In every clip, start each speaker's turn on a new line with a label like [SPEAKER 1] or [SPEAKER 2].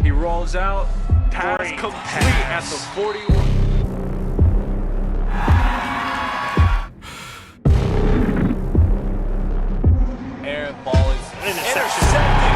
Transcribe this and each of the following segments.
[SPEAKER 1] He rolls out, pass complete at the 41. Air ball is intercepted.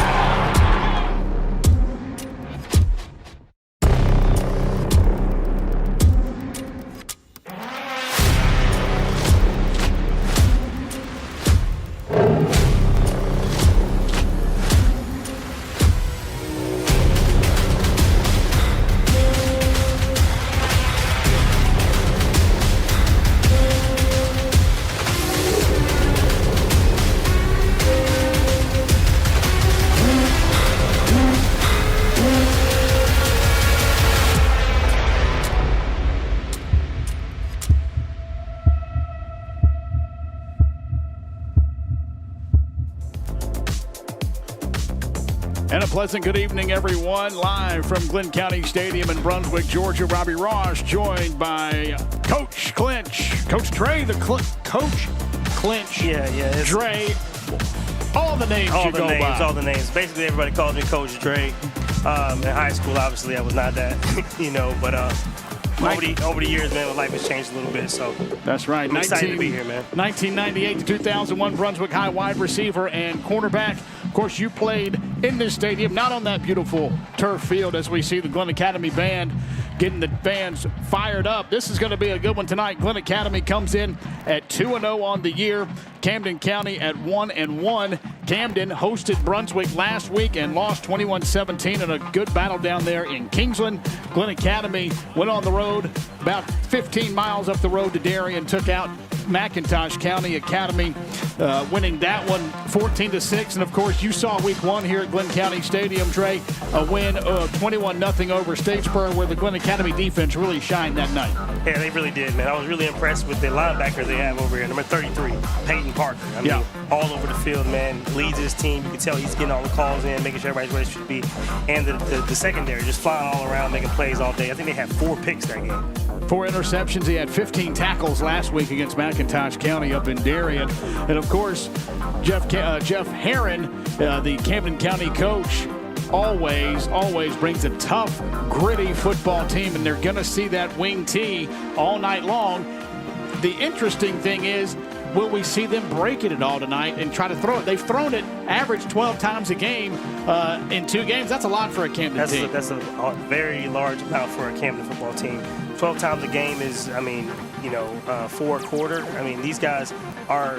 [SPEAKER 2] And a pleasant good evening, everyone. Live from Glynn County Stadium in Brunswick, Georgia. Robbie Ross joined by Coach Clinch. Coach Dre, Coach Clinch.
[SPEAKER 3] Yeah.
[SPEAKER 2] Dre. All the names
[SPEAKER 3] all
[SPEAKER 2] you
[SPEAKER 3] the
[SPEAKER 2] go
[SPEAKER 3] names,
[SPEAKER 2] by.
[SPEAKER 3] All the names. Basically, everybody calls me Coach Dre. In high school, obviously, I was not that, but over the years, man, my life has changed a little bit, so
[SPEAKER 2] that's right.
[SPEAKER 3] I'm excited to be here, man.
[SPEAKER 2] 1998 to 2001 Brunswick High wide receiver and cornerback. Of course, you played in this stadium, not on that beautiful turf field as we see the Glenn Academy Band getting the fans fired up. This is going to be a good one tonight. Glynn Academy comes in at 2-0 on the year. Camden County at 1-1. Camden hosted Brunswick last week and lost 21-17 in a good battle down there in Kingsland. Glynn Academy went on the road about 15 miles up the road to Darien, took out McIntosh County Academy, winning that one 14-6. And of course, you saw week one here at Glynn County Stadium, Trey, a win 21-0 over Statesboro, where the Glynn Academy defense really shined that night.
[SPEAKER 3] Yeah, they really did, man. I was really impressed with the linebacker they have over here, number 33, Peyton Parker. I mean, all over the field, man. Leads his team. You can tell he's getting all the calls in, making sure everybody's where they should be. And the secondary just flying all around, making plays all day. I think they had 4 picks that game.
[SPEAKER 2] 4 interceptions. He had 15 tackles last week against McIntosh County up in Darien. And of course, Jeff Herron, the Camden County coach, always brings a tough, gritty football team, and they're going to see that wing T all night long. The interesting thing is, will we see them break it at all tonight and try to throw it? They've thrown it average 12 times a game in 2 games. That's a lot for a Camden team.
[SPEAKER 3] That's a very large amount for a Camden football team. 12 times a game is, I mean, 4 a quarter. I mean, these guys are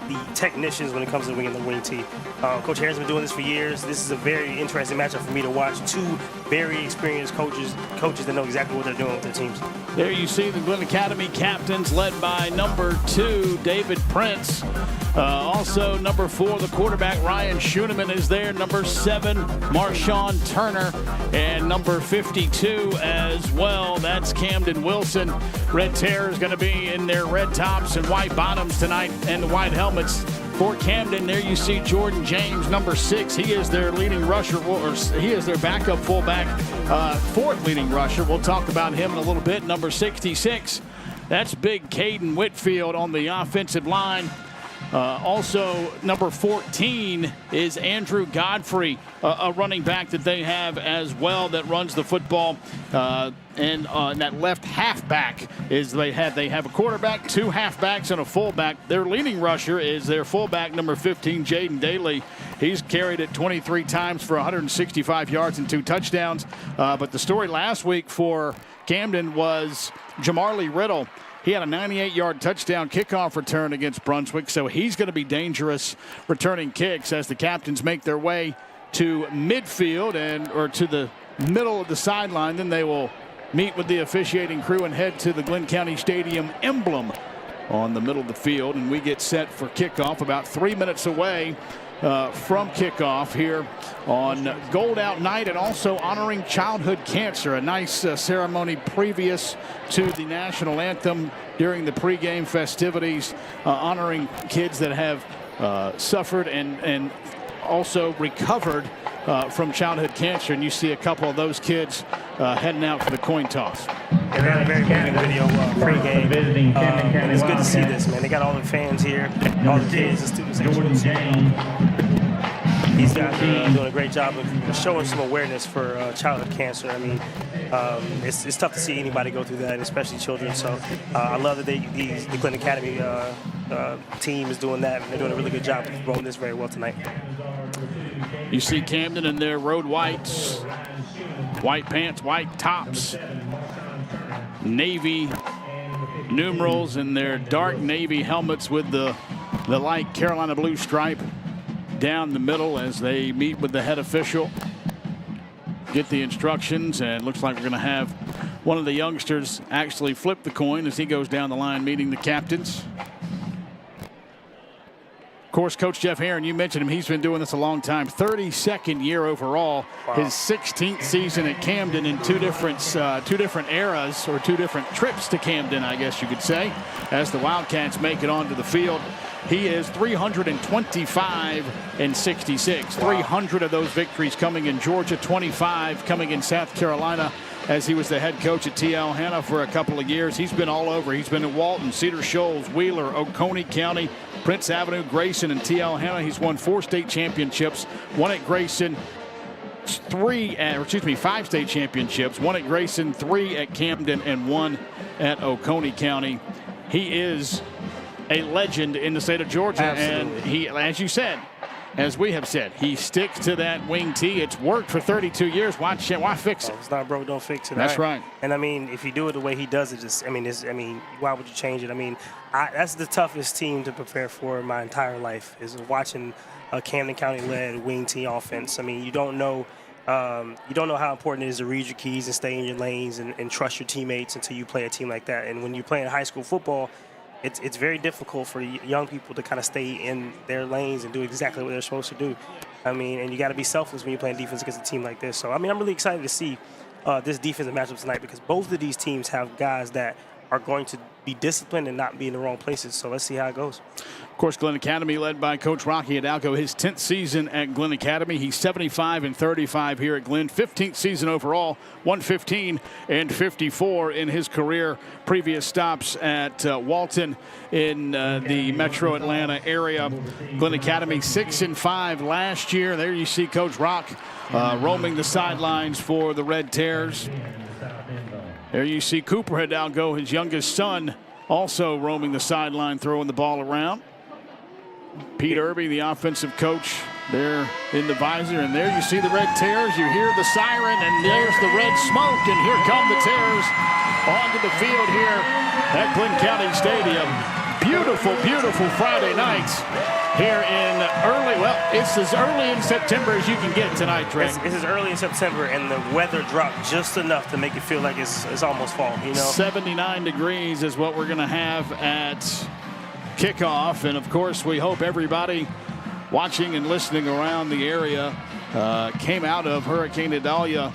[SPEAKER 3] the technicians when it comes to winging the wing T. Coach Harris has been doing this for years. This is a very interesting matchup for me to watch. 2 very experienced coaches that know exactly what they're doing with their teams.
[SPEAKER 2] There you see the Glynn Academy captains led by number 2, David Prince. Also number 4, the quarterback, Ryan Schoeneman, is there. Number 7, Marshawn Turner. And number 52 as well. That's Camden Wilson. Red Terror is going to be in their red tops and white bottoms tonight and the white helmets. For Camden, there you see Jordan James, number 6. He is their leading rusher, or he is their backup fullback, 4th leading rusher. We'll talk about him in a little bit. Number 66, that's big Caden Whitfield on the offensive line. Also, number 14 is Andrew Godfrey, a running back that they have as well that runs the football. And that left halfback is they have a quarterback, 2 halfbacks, and a fullback. Their leading rusher is their fullback, number 15, Jaden Daly. He's carried it 23 times for 165 yards and 2 touchdowns. But the story last week for Camden was Jamarlee Riddle. He had a 98-yard touchdown kickoff return against Brunswick, so he's going to be dangerous returning kicks as the captains make their way to midfield or to the middle of the sideline. Then they will meet with the officiating crew and head to the Glynn County Stadium emblem on the middle of the field, and we get set for kickoff about 3 minutes away from kickoff here on Gold Out Night, and also honoring childhood cancer. A nice ceremony previous to the national anthem during the pregame festivities, honoring kids that have suffered and also recovered from childhood cancer. And you see a couple of those kids heading out for the coin toss.
[SPEAKER 3] And they had a very moving video pregame. And it's good to see this, man. They got all the fans here, all the kids, the students. These guys are doing a great job of showing some awareness for childhood cancer. I mean, it's tough to see anybody go through that, especially children. So I love that the Glynn Academy team is doing that. They're doing a really good job of promoting this very well tonight.
[SPEAKER 2] You see Camden in their road whites, white pants, white tops, navy numerals, and their dark navy helmets with the light Carolina blue stripe down the middle as they meet with the head official, get the instructions, and looks like we're going to have one of the youngsters actually flip the coin as he goes down the line meeting the captains. Of course, Coach Jeff Herron, you mentioned him. He's been doing this a long time. 32nd year overall. Wow. His 16th season at Camden in two different eras, or 2 different trips to Camden, I guess you could say, as the Wildcats make it onto the field. He is 325-66. Wow. 300 of those victories coming in Georgia, 25 coming in South Carolina, as he was the head coach at T.L. Hanna for a couple of years. He's been all over. He's been in Walton, Cedar Shoals, Wheeler, Oconee County, Prince Avenue, Grayson, and T.L. Hanna. He's won 4 state championships, 1 at Grayson, 5 state championships, 1 at Grayson, 3 at Camden, and 1 at Oconee County. He is a legend in the state of Georgia.
[SPEAKER 3] Absolutely.
[SPEAKER 2] And he, as you said, as we have said, he sticks to that wing tee. It's worked for 32 years. Why fix it?
[SPEAKER 3] It's not broke, don't fix it.
[SPEAKER 2] That's right.
[SPEAKER 3] And I mean, if you do it the way he does it, why would you change it? I mean, that's the toughest team to prepare for my entire life, is watching a Camden County-led wing tee offense. I mean, you don't know how important it is to read your keys and stay in your lanes and trust your teammates until you play a team like that. And when you're playing high school football, it's very difficult for young people to kind of stay in their lanes and do exactly what they're supposed to do. I mean, and you got to be selfless when you're playing defense against a team like this. So, I mean, I'm really excited to see this defensive matchup tonight, because both of these teams have guys that are going to be disciplined and not be in the wrong places. So let's see how it goes.
[SPEAKER 2] Of course, Glynn Academy led by Coach Rocky Hidalgo, his 10th season at Glynn Academy. He's 75-35 here at Glynn. 15th season overall, 115 and 54 in his career. Previous stops at Walton in the Metro Atlanta area. Glynn Academy 6-5 last year. There you see Coach Rock roaming the sidelines for the Red Terrors. There you see Cooper Hidalgo, his youngest son, also roaming the sideline, throwing the ball around. Pete Irby, the offensive coach, there in the visor. And there you see the Red Terrors. You hear the siren, and there's the red smoke. And here come the Terrors onto the field here at Glynn County Stadium. Beautiful, beautiful Friday nights here in it's as early in September as you can get tonight, Trey.
[SPEAKER 3] It's as early in September, and the weather dropped just enough to make it feel like it's almost fall, you know?
[SPEAKER 2] 79 degrees is what we're going to have at kickoff. And, of course, we hope everybody watching and listening around the area came out of Hurricane Idalia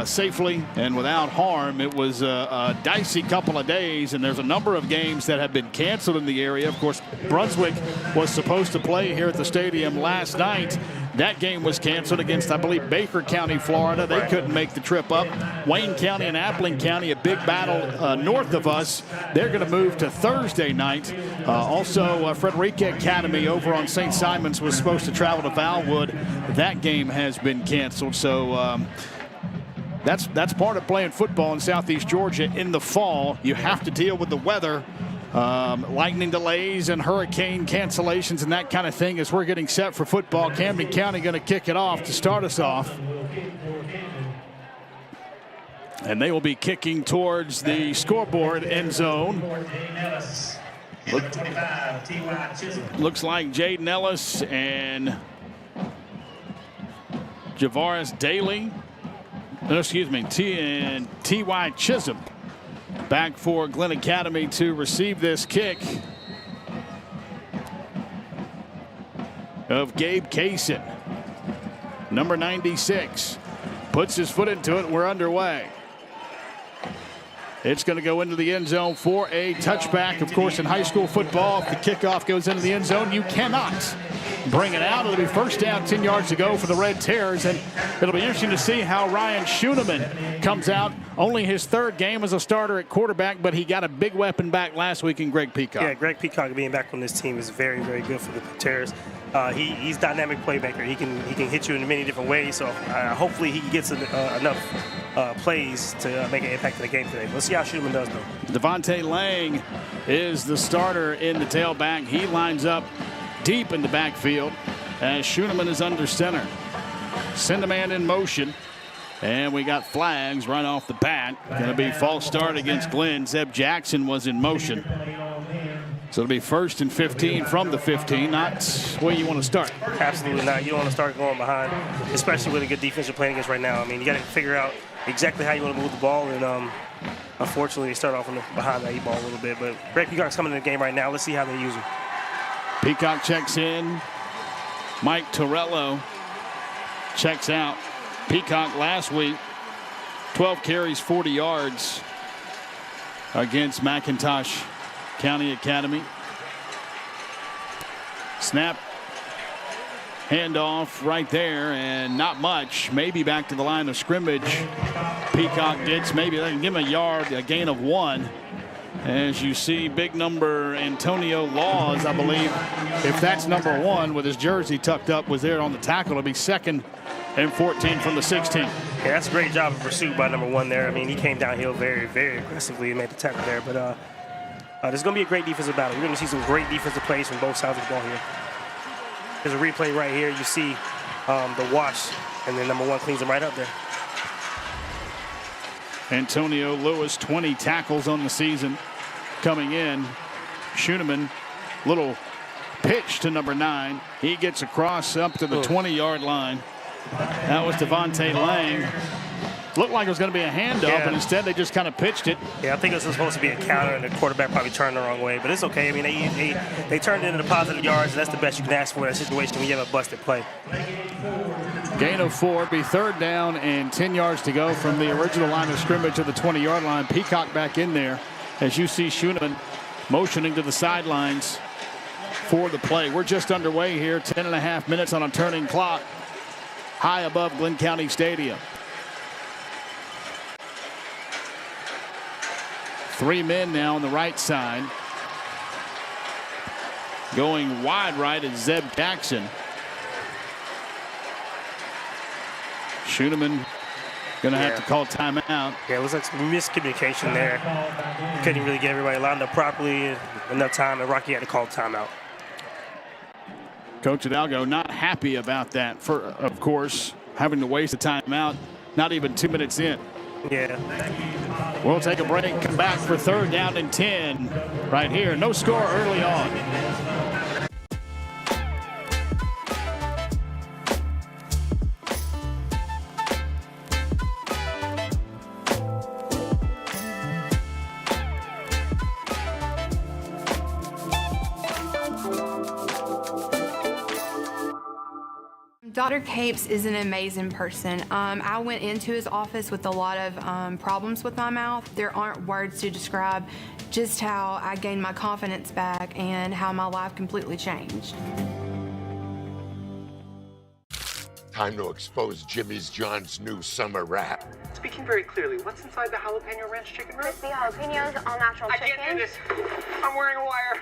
[SPEAKER 2] safely and without harm. It was a dicey couple of days, and there's a number of games that have been canceled in the area. Of course, Brunswick was supposed to play here at the stadium last night. That game was canceled against, I believe, Baker County, Florida. They couldn't make the trip up. Wayne County and Appling County, a big battle north of us. They're going to move to Thursday night. Also, Frederica Academy over on St. Simon's was supposed to travel to Valwood. That game has been canceled. So that's part of playing football in Southeast Georgia in the fall. You have to deal with the weather. Lightning delays and hurricane cancellations and that kind of thing as we're getting set for football. Camden County going to kick it off to start us off. And they will be kicking towards the scoreboard end zone. Looks like Jaden Ellis and Javaris Daly. No, excuse me, T.Y. Chisholm back for Glynn Academy to receive this kick of Gabe Kaysen. Number 96 puts his foot into it. We're underway. It's going to go into the end zone for a touchback. Of course, in high school football, if the kickoff goes into the end zone, you cannot bring it out. It'll be first down, 10 yards to go for the Red Terrors, and it'll be interesting to see how Ryan Schoeneman comes out. Only his third game as a starter at quarterback, but he got a big weapon back last week in Greg Peacock.
[SPEAKER 3] Yeah, Greg Peacock being back on this team is very, very good for the Terrors. He's dynamic playmaker. He can hit you in many different ways. So hopefully he gets enough plays to make an impact in the game today. Let's see how Schoeneman does, though.
[SPEAKER 2] Devontae Lang is the starter in the tailback. He lines up deep in the backfield as Schoeneman is under center. Send a man in motion. And we got flags right off the bat. Going to be false start against Glynn. Zeb Jackson was in motion. So it'll be 1st and 15 from the 15. Not where you want to start.
[SPEAKER 3] Absolutely not. You don't want to start going behind, especially with a good defense you're playing against right now. I mean, you got to figure out exactly how you want to move the ball. And unfortunately, they start off behind the 8 ball a little bit. But Greg Peacock's coming in the game right now. Let's see how they use him.
[SPEAKER 2] Peacock checks in. Mike Torello checks out. Peacock last week, 12 carries, 40 yards against McIntosh County Academy. Snap, handoff right there, and not much. Maybe back to the line of scrimmage. Peacock gets maybe they can give him a yard, a gain of 1. As you see, big number Antonio Laws, I believe, if that's number 1 with his jersey tucked up, was there on the tackle. It'll be 2nd and 14 from the 16.
[SPEAKER 3] Yeah, that's a great job of pursuit by number 1 there. I mean, he came downhill very, very aggressively and made the tackle there. But there's going to be a great defensive battle. We're going to see some great defensive plays from both sides of the ball here. There's a replay right here. You see the wash, and then number 1 cleans him right up there.
[SPEAKER 2] Antonio Lewis, 20 tackles on the season coming in. Schoeneman, little pitch to number 9. He gets across up to the 20-yard line. That was Devontae Lang. Looked like it was going to be a handoff, but instead they just kind of pitched it.
[SPEAKER 3] Yeah, I think it was supposed to be a counter, and the quarterback probably turned the wrong way. But it's okay. I mean, they turned it into positive yards, and that's the best you can ask for in that situation when you have a busted play.
[SPEAKER 2] Gain of 4, be 3rd down and 10 yards to go from the original line of scrimmage to the 20-yard line. Peacock back in there as you see Schoeneman motioning to the sidelines for the play. We're just underway here, 10.5 minutes on a turning clock, high above Glynn County Stadium. 3 men now on the right side. Going wide right is Zeb Jackson. Schoeneman going to have to call timeout.
[SPEAKER 3] Yeah, it looks like some miscommunication there. Couldn't really get everybody lined up properly enough time, and Rocky had to call timeout.
[SPEAKER 2] Coach Hidalgo not happy about that, for, of course, having to waste a timeout, not even 2 minutes in.
[SPEAKER 3] Yeah.
[SPEAKER 2] We'll take a break, come back for 3rd down and 10 right here. No score early on.
[SPEAKER 4] Dr. Capes is an amazing person. I went into his office with a lot of problems with my mouth. There aren't words to describe just how I gained my confidence back and how my life completely changed.
[SPEAKER 5] Time to expose Jimmy's John's new summer wrap.
[SPEAKER 6] Speaking very clearly, what's inside the jalapeno ranch chicken wrap?
[SPEAKER 7] Crispy jalapenos, all natural chicken.
[SPEAKER 6] I can't do this. I'm wearing a wire.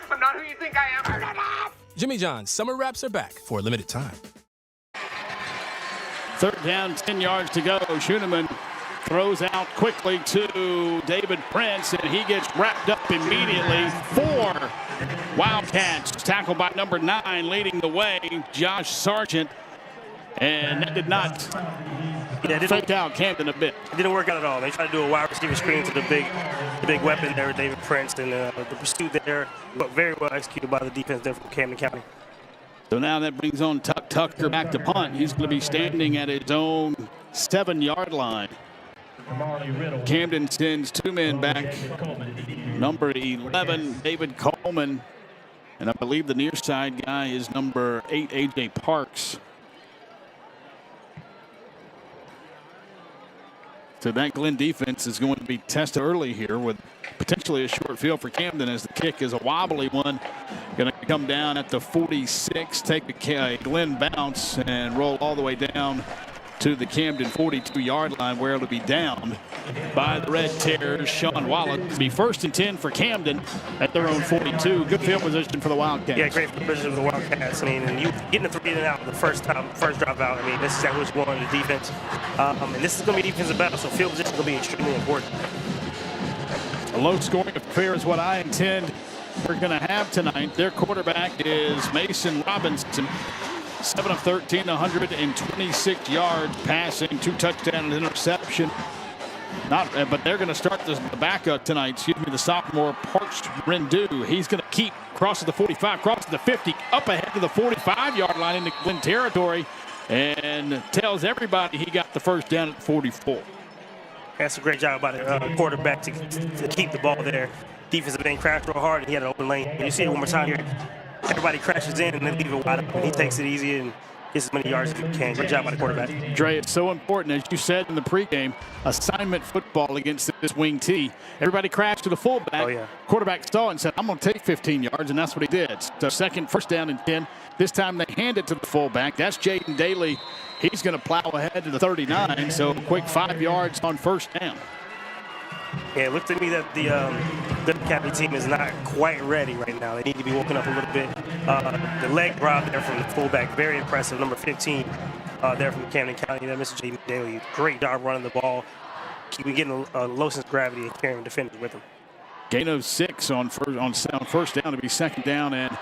[SPEAKER 6] I'm not who you think I am. Turn it off!
[SPEAKER 8] Jimmy John's summer wraps are back for a limited time.
[SPEAKER 2] 3rd down, 10 yards to go. Schoeneman throws out quickly to David Prince, and he gets wrapped up immediately. 4 Wildcats tackled by number 9, leading the way, Josh Sargent. And that did not fake out Camden a bit.
[SPEAKER 3] It didn't work out at all. They tried to do a wide receiver screen to the big weapon there, David Prince, and the pursuit there, but very well executed by the defense there from Camden County.
[SPEAKER 2] So now that brings on Tucker back to punt. He's going to be standing at his own 7-yard line. Camden sends 2 men back. Number 11, David Coleman. And I believe the near side guy is number 8, A.J. Parks. So that Glynn defense is going to be tested early here with potentially a short field for Camden, as the kick is a wobbly one. Going to come down at the 46, take a Glynn bounce and roll all the way down to the Camden 42-yard line, where it'll be down by the Red Terrors. Sean Wallet will be 1st and 10 for Camden at their own 42. Good field position for the Wildcats.
[SPEAKER 3] Yeah, great field position for the Wildcats. I mean, and you getting the 3 in and out the first drive out. I mean, this is exactly what you want in the defense. And this is going to be defensive battle, so field position is going to be extremely important.
[SPEAKER 2] A low-scoring affair is what I intend we're going to have tonight. Their quarterback is Mason Robinson. 7 of 13, 126 yards passing, 2 touchdowns, an interception. But they're going to start the backup tonight. The sophomore Parks Rendu. He's going to keep crosses the 45, crosses the 50, up ahead to the 45-yard line into Glynn territory, and tells everybody he got the first down at 44.
[SPEAKER 3] That's a great job by the quarterback to keep the ball there. Defensive end crashed real hard, and he had an open lane. And you see it one more time here. Everybody crashes in, and they leave it wide open. He takes it easy and gets as many yards as he can. Great job by the quarterback.
[SPEAKER 2] Dre, it's so important, as you said in the pregame, assignment football against this wing T. Everybody crashed to the fullback.
[SPEAKER 3] Oh, yeah.
[SPEAKER 2] Quarterback saw it and said, I'm going to take 15 yards, and that's what he did. So 1st down and 10. This time they hand it to the fullback. That's Jaden Daly. He's going to plow ahead to the 39, so quick 5 yards on 1st down.
[SPEAKER 3] Yeah, it looked to me that the Academy team is not quite ready right now. They need to be woken up a little bit. The leg drop there from the fullback, very impressive. Number 15 there from Camden County. That Mr. Jaden Daly, great job running the ball. Keeping getting a low sense of gravity and carrying defenders with him.
[SPEAKER 2] Gain of 6 on first down to be 2nd down and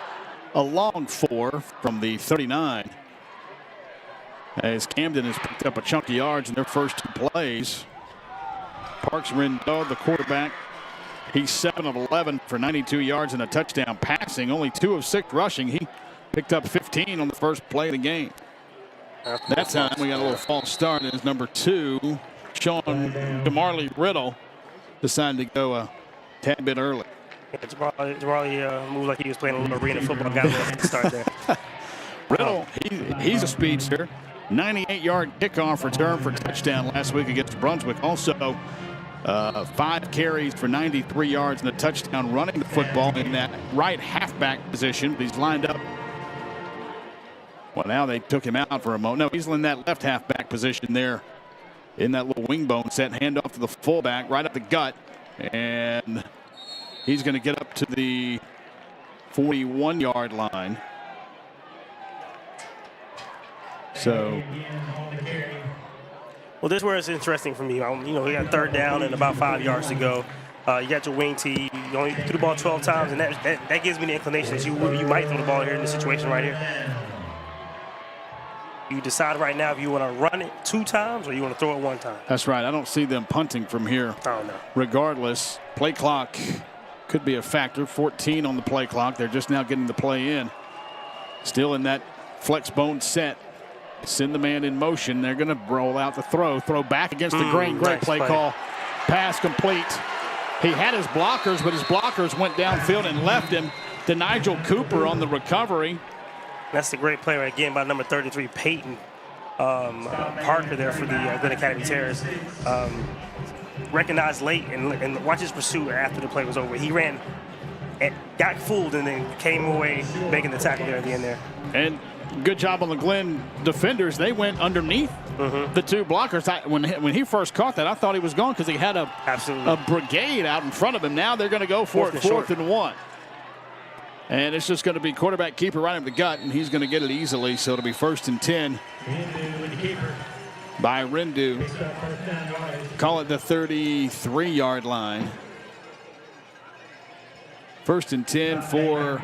[SPEAKER 2] a long 4 from the 39. As Camden has picked up a chunk of yards in their first 2 plays. Parks Rendell, the quarterback, he's 7 of 11 for 92 yards and a touchdown passing. Only 2 of 6 rushing. He picked up 15 on the first play of the game. That time we got a little false start as number 2, Sean DeMarley Riddle, decided to go a tad bit early.
[SPEAKER 3] DeMarley moved like he was playing a little arena football. Got a start there.
[SPEAKER 2] Riddle, he's a speedster. 98-yard kickoff return for touchdown last week against Brunswick. Also, 5 carries for 93 yards and a touchdown running the football in that right halfback position. He's lined up. Well, now they took him out for a moment. No, he's in that left halfback position there in that little wing bone set. Handoff to the fullback right up the gut. And he's going to get up to the 41-yard line. So,
[SPEAKER 3] well, this is where it's interesting for me. We got 3rd down and about 5 yards to go. You got your wing tee. You only threw the ball 12 times, and that gives me the inclination that you might throw the ball here in this situation right here. You decide right now if you want to run it 2 times or you want to throw it 1 time.
[SPEAKER 2] That's right. I don't see them punting from here.
[SPEAKER 3] Oh, no.
[SPEAKER 2] Regardless, play clock could be a factor. 14 on the play clock. They're just now getting the play in. Still in that flex bone set. Send the man in motion. They're going to roll out the throw. Throw back against the grain. Great
[SPEAKER 3] nice
[SPEAKER 2] play call. Pass complete. He had his blockers, but his blockers went downfield and left him to Nigel Cooper on the recovery.
[SPEAKER 3] That's the great play right again by number 33, Peyton Parker there for the Glynn Academy Terrors. Recognized late and watch his pursuit after the play was over. He ran and got fooled and then came away making the tackle there at the end there.
[SPEAKER 2] And good job on the Glynn defenders. They went underneath the 2 blockers. When he first caught that, I thought he was gone because he had a brigade out in front of him. Now they're going to go for it 4th and 1. And it's just going to be quarterback keeper right in the gut, and he's going to get it easily. So it'll be 1st and 10 by Rendu. Call it the 33-yard line. 1st and 10 for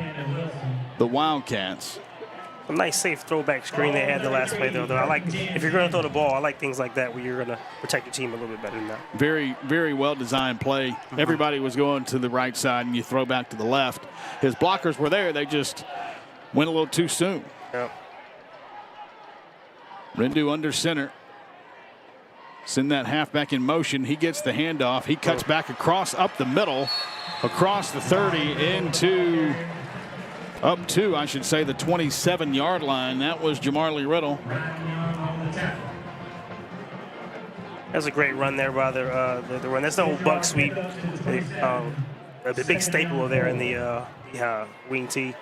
[SPEAKER 2] the Wildcats.
[SPEAKER 3] A nice safe throwback screen they had the last play though. I like, if you're going to throw the ball, I like things like that where you're going to protect your team a little bit better than that.
[SPEAKER 2] Very, very well designed play. Everybody was going to the right side and you throw back to the left. His blockers were there. They just went a little too soon.
[SPEAKER 3] Yep.
[SPEAKER 2] Rendu under center. Send that halfback in motion. He gets the handoff. He cuts back across up the middle, across the 30 into up to, I should say, the 27-yard line. That was Jamarly Riddle.
[SPEAKER 3] That's a great run there by the run. That's the old buck sweep. The big staple there in the wing tee.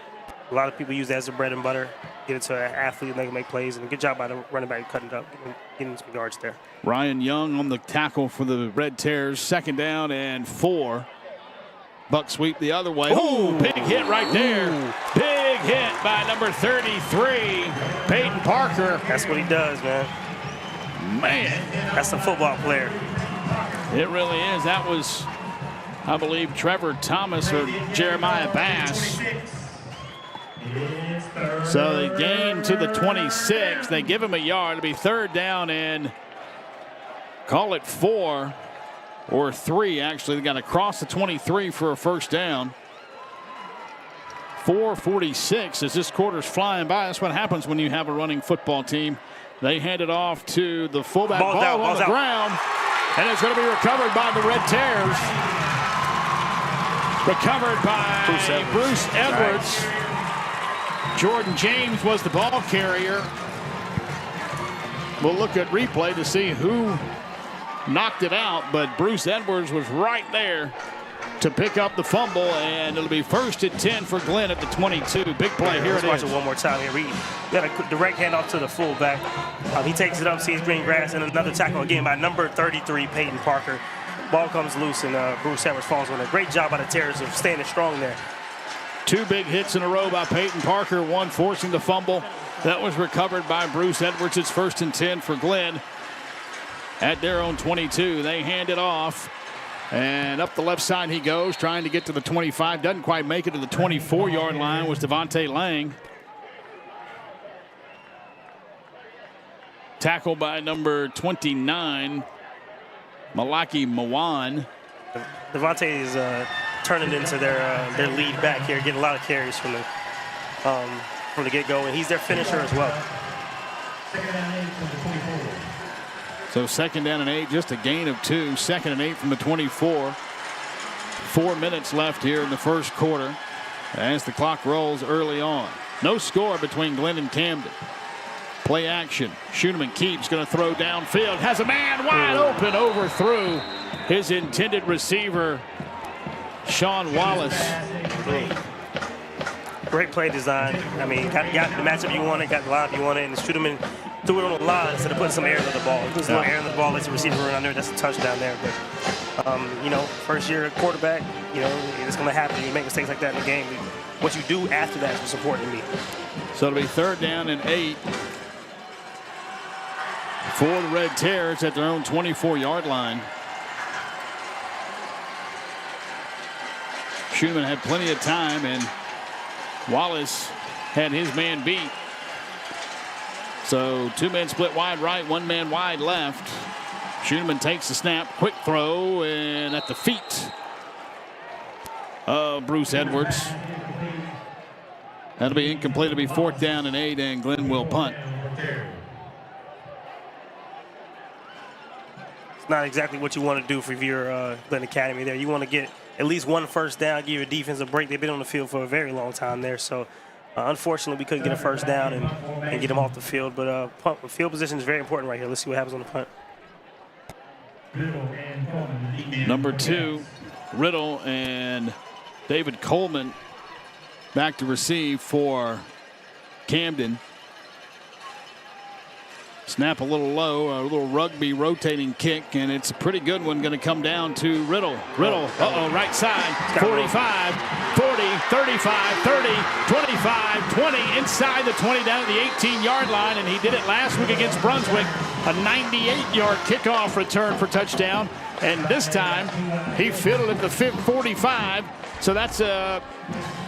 [SPEAKER 3] A lot of people use that as a bread and butter. Get it to an athlete and they can make plays. And good job by the running back cutting it up, getting some yards there.
[SPEAKER 2] Ryan Young on the tackle for the Red Terrors. 2nd down and 4. Buck sweep the other way. Oh, big hit right there. Big hit by number 33, Peyton Parker.
[SPEAKER 3] That's what he does, man.
[SPEAKER 2] Man.
[SPEAKER 3] That's a football player.
[SPEAKER 2] It really is. That was, I believe, Trevor Thomas or Jeremiah Bass. So they gain to the 26. They give him a yard. It'll be 3rd down and call it 4. Or 3, actually. They got to cross the 23 for a 1st down. 4:46 as this quarter's flying by. That's what happens when you have a running football team. They hand it off to the fullback. Ball on the ground. And it's going to be recovered by the Red Terrors. Recovered by Bruce Edwards. Right. Jordan James was the ball carrier. We'll look at replay to see who knocked it out, but Bruce Edwards was right there to pick up the fumble, and it'll be 1st and 10 for Glynn at the 22. Big play. Here it is.
[SPEAKER 3] Let's watch it one more time here. We got a direct handoff to the fullback. He takes it up, sees green grass, and another tackle again by number 33, Peyton Parker. Ball comes loose, and Bruce Edwards falls on it. Great job by the Terrors of standing strong there.
[SPEAKER 2] 2 big hits in a row by Peyton Parker, one forcing the fumble. That was recovered by Bruce Edwards. It's 1st and 10 for Glynn. At their own 22, they hand it off And up the left side he goes, trying to get to the 25. Doesn't quite make it to the 24-yard line. Was Devontae Lang. Tackled by number 29, Malaki Mawan.
[SPEAKER 3] Devontae is turning into their lead back here, getting a lot of carries from the get-go, and he's their finisher as well.
[SPEAKER 2] So 2nd down and 8, just a gain of 2. 2nd and 8 from the 24. 4 minutes left here in the first quarter as the clock rolls early on. No score between Glynn and Camden. Play action. Schoeneman keeps, going to throw downfield. Has a man wide open, overthrew his intended receiver, Sean Wallace.
[SPEAKER 3] Great play design. I mean, got the matchup you wanted, got the line you wanted, and Schoeneman threw it on the line instead of putting some air in the ball. He puts some air in the ball, lets the receiver run under. That's a touchdown there. But, you know, first year quarterback, you know, it's going to happen. You make mistakes like that in the game. What you do after that is what's important to me.
[SPEAKER 2] So it'll be 3rd down and 8 for the Red Terrors at their own 24-yard line. Schoeneman had plenty of time, and Wallace had his man beat. So 2 men split wide right, 1 man wide left. Schoeneman takes the snap, quick throw, and at the feet of Bruce Edwards. That'll be incomplete. It'll be 4th down and 8, and Glynn will punt.
[SPEAKER 3] It's not exactly what you want to do for your Glynn Academy there. You want to get at least 1 first down, give your defense a break. They've been on the field for a very long time there. So, unfortunately, we couldn't get a first down and get them off the field. But field position is very important right here. Let's see what happens on the punt.
[SPEAKER 2] Number 2, Riddle and David Coleman back to receive for Camden. Snap a little low, a little rugby rotating kick, and it's a pretty good one. Going to come down to Riddle. Riddle, right side, 45, 40, 35, 30, 25, 20, inside the 20, down at the 18-yard line, and he did it last week against Brunswick. A 98-yard kickoff return for touchdown, and this time he fielded at the 45, so that's a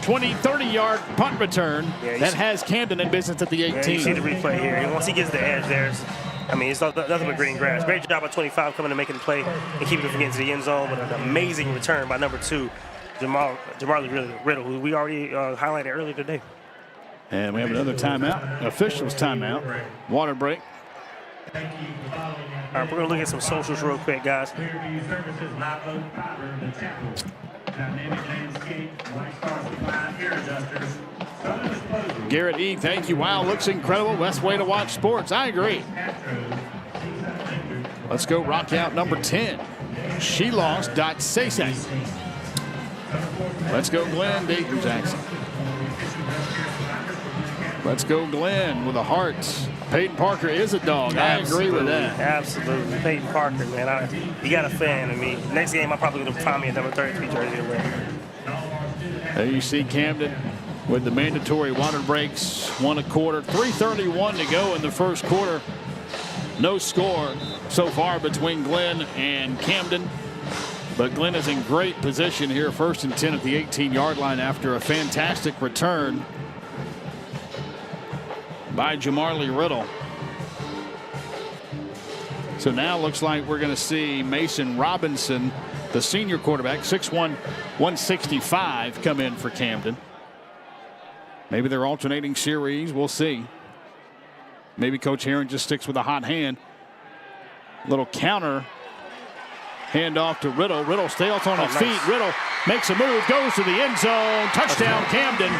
[SPEAKER 2] 20, 30-yard punt return that has Camden in business at the 18.
[SPEAKER 3] Yeah, you see the replay here. And once he gets the edge there, I mean, it's nothing but green grass. Great job by 25 coming and making the play and keeping it from getting to the end zone, but an amazing return by number 2, Jamarly Riddle, who we already highlighted earlier today.
[SPEAKER 2] And we have another timeout, officials timeout, water break.
[SPEAKER 3] All right, we're going to look at some socials real quick, guys.
[SPEAKER 2] Garrett E., thank you. Wow, looks incredible. Best way to watch sports. I agree. Let's go rock out number 10. She lost. Say. Let's go Glenn. Dayton Jackson. Let's go Glenn with a heart. Peyton Parker is a dog.
[SPEAKER 3] Absolutely.
[SPEAKER 2] I agree with that.
[SPEAKER 3] Absolutely. Peyton Parker, man. You got a fan of me. Next game, I'm probably going to find me a number 33 jersey to wear.
[SPEAKER 2] There you see Camden with the mandatory water breaks, 1 1/4. 3:31 to go in the first quarter. No score so far between Glynn and Camden. But Glynn is in great position here, 1st and 10 at the 18-yard line after a fantastic return by Jamarly Riddle. So now looks like we're going to see Mason Robinson, the senior quarterback, 6'1", 165, come in for Camden. Maybe they're alternating series. We'll see. Maybe Coach Herron just sticks with a hot hand. Little counter handoff to Riddle. Riddle stays on his feet. Riddle makes a move, goes to the end zone. Touchdown, Camden.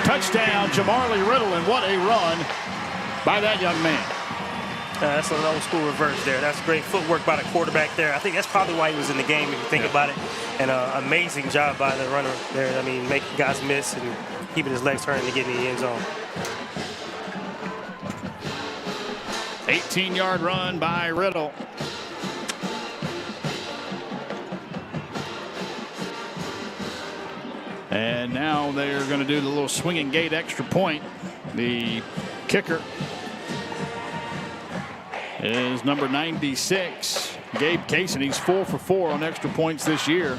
[SPEAKER 2] Touchdown, Jamarly Riddle, and what a run by that young man.
[SPEAKER 3] That's an old school reverse there. That's great footwork by the quarterback there. I think that's probably why he was in the game if you think about it. And amazing job by the runner there. I mean, making guys miss and keeping his legs turning to get in the end zone.
[SPEAKER 2] 18-yard run by Riddle. And now they're going to do the little swinging gate extra point. The kicker is number 96, Gabe Kaysen, he's 4 for 4 on extra points this year.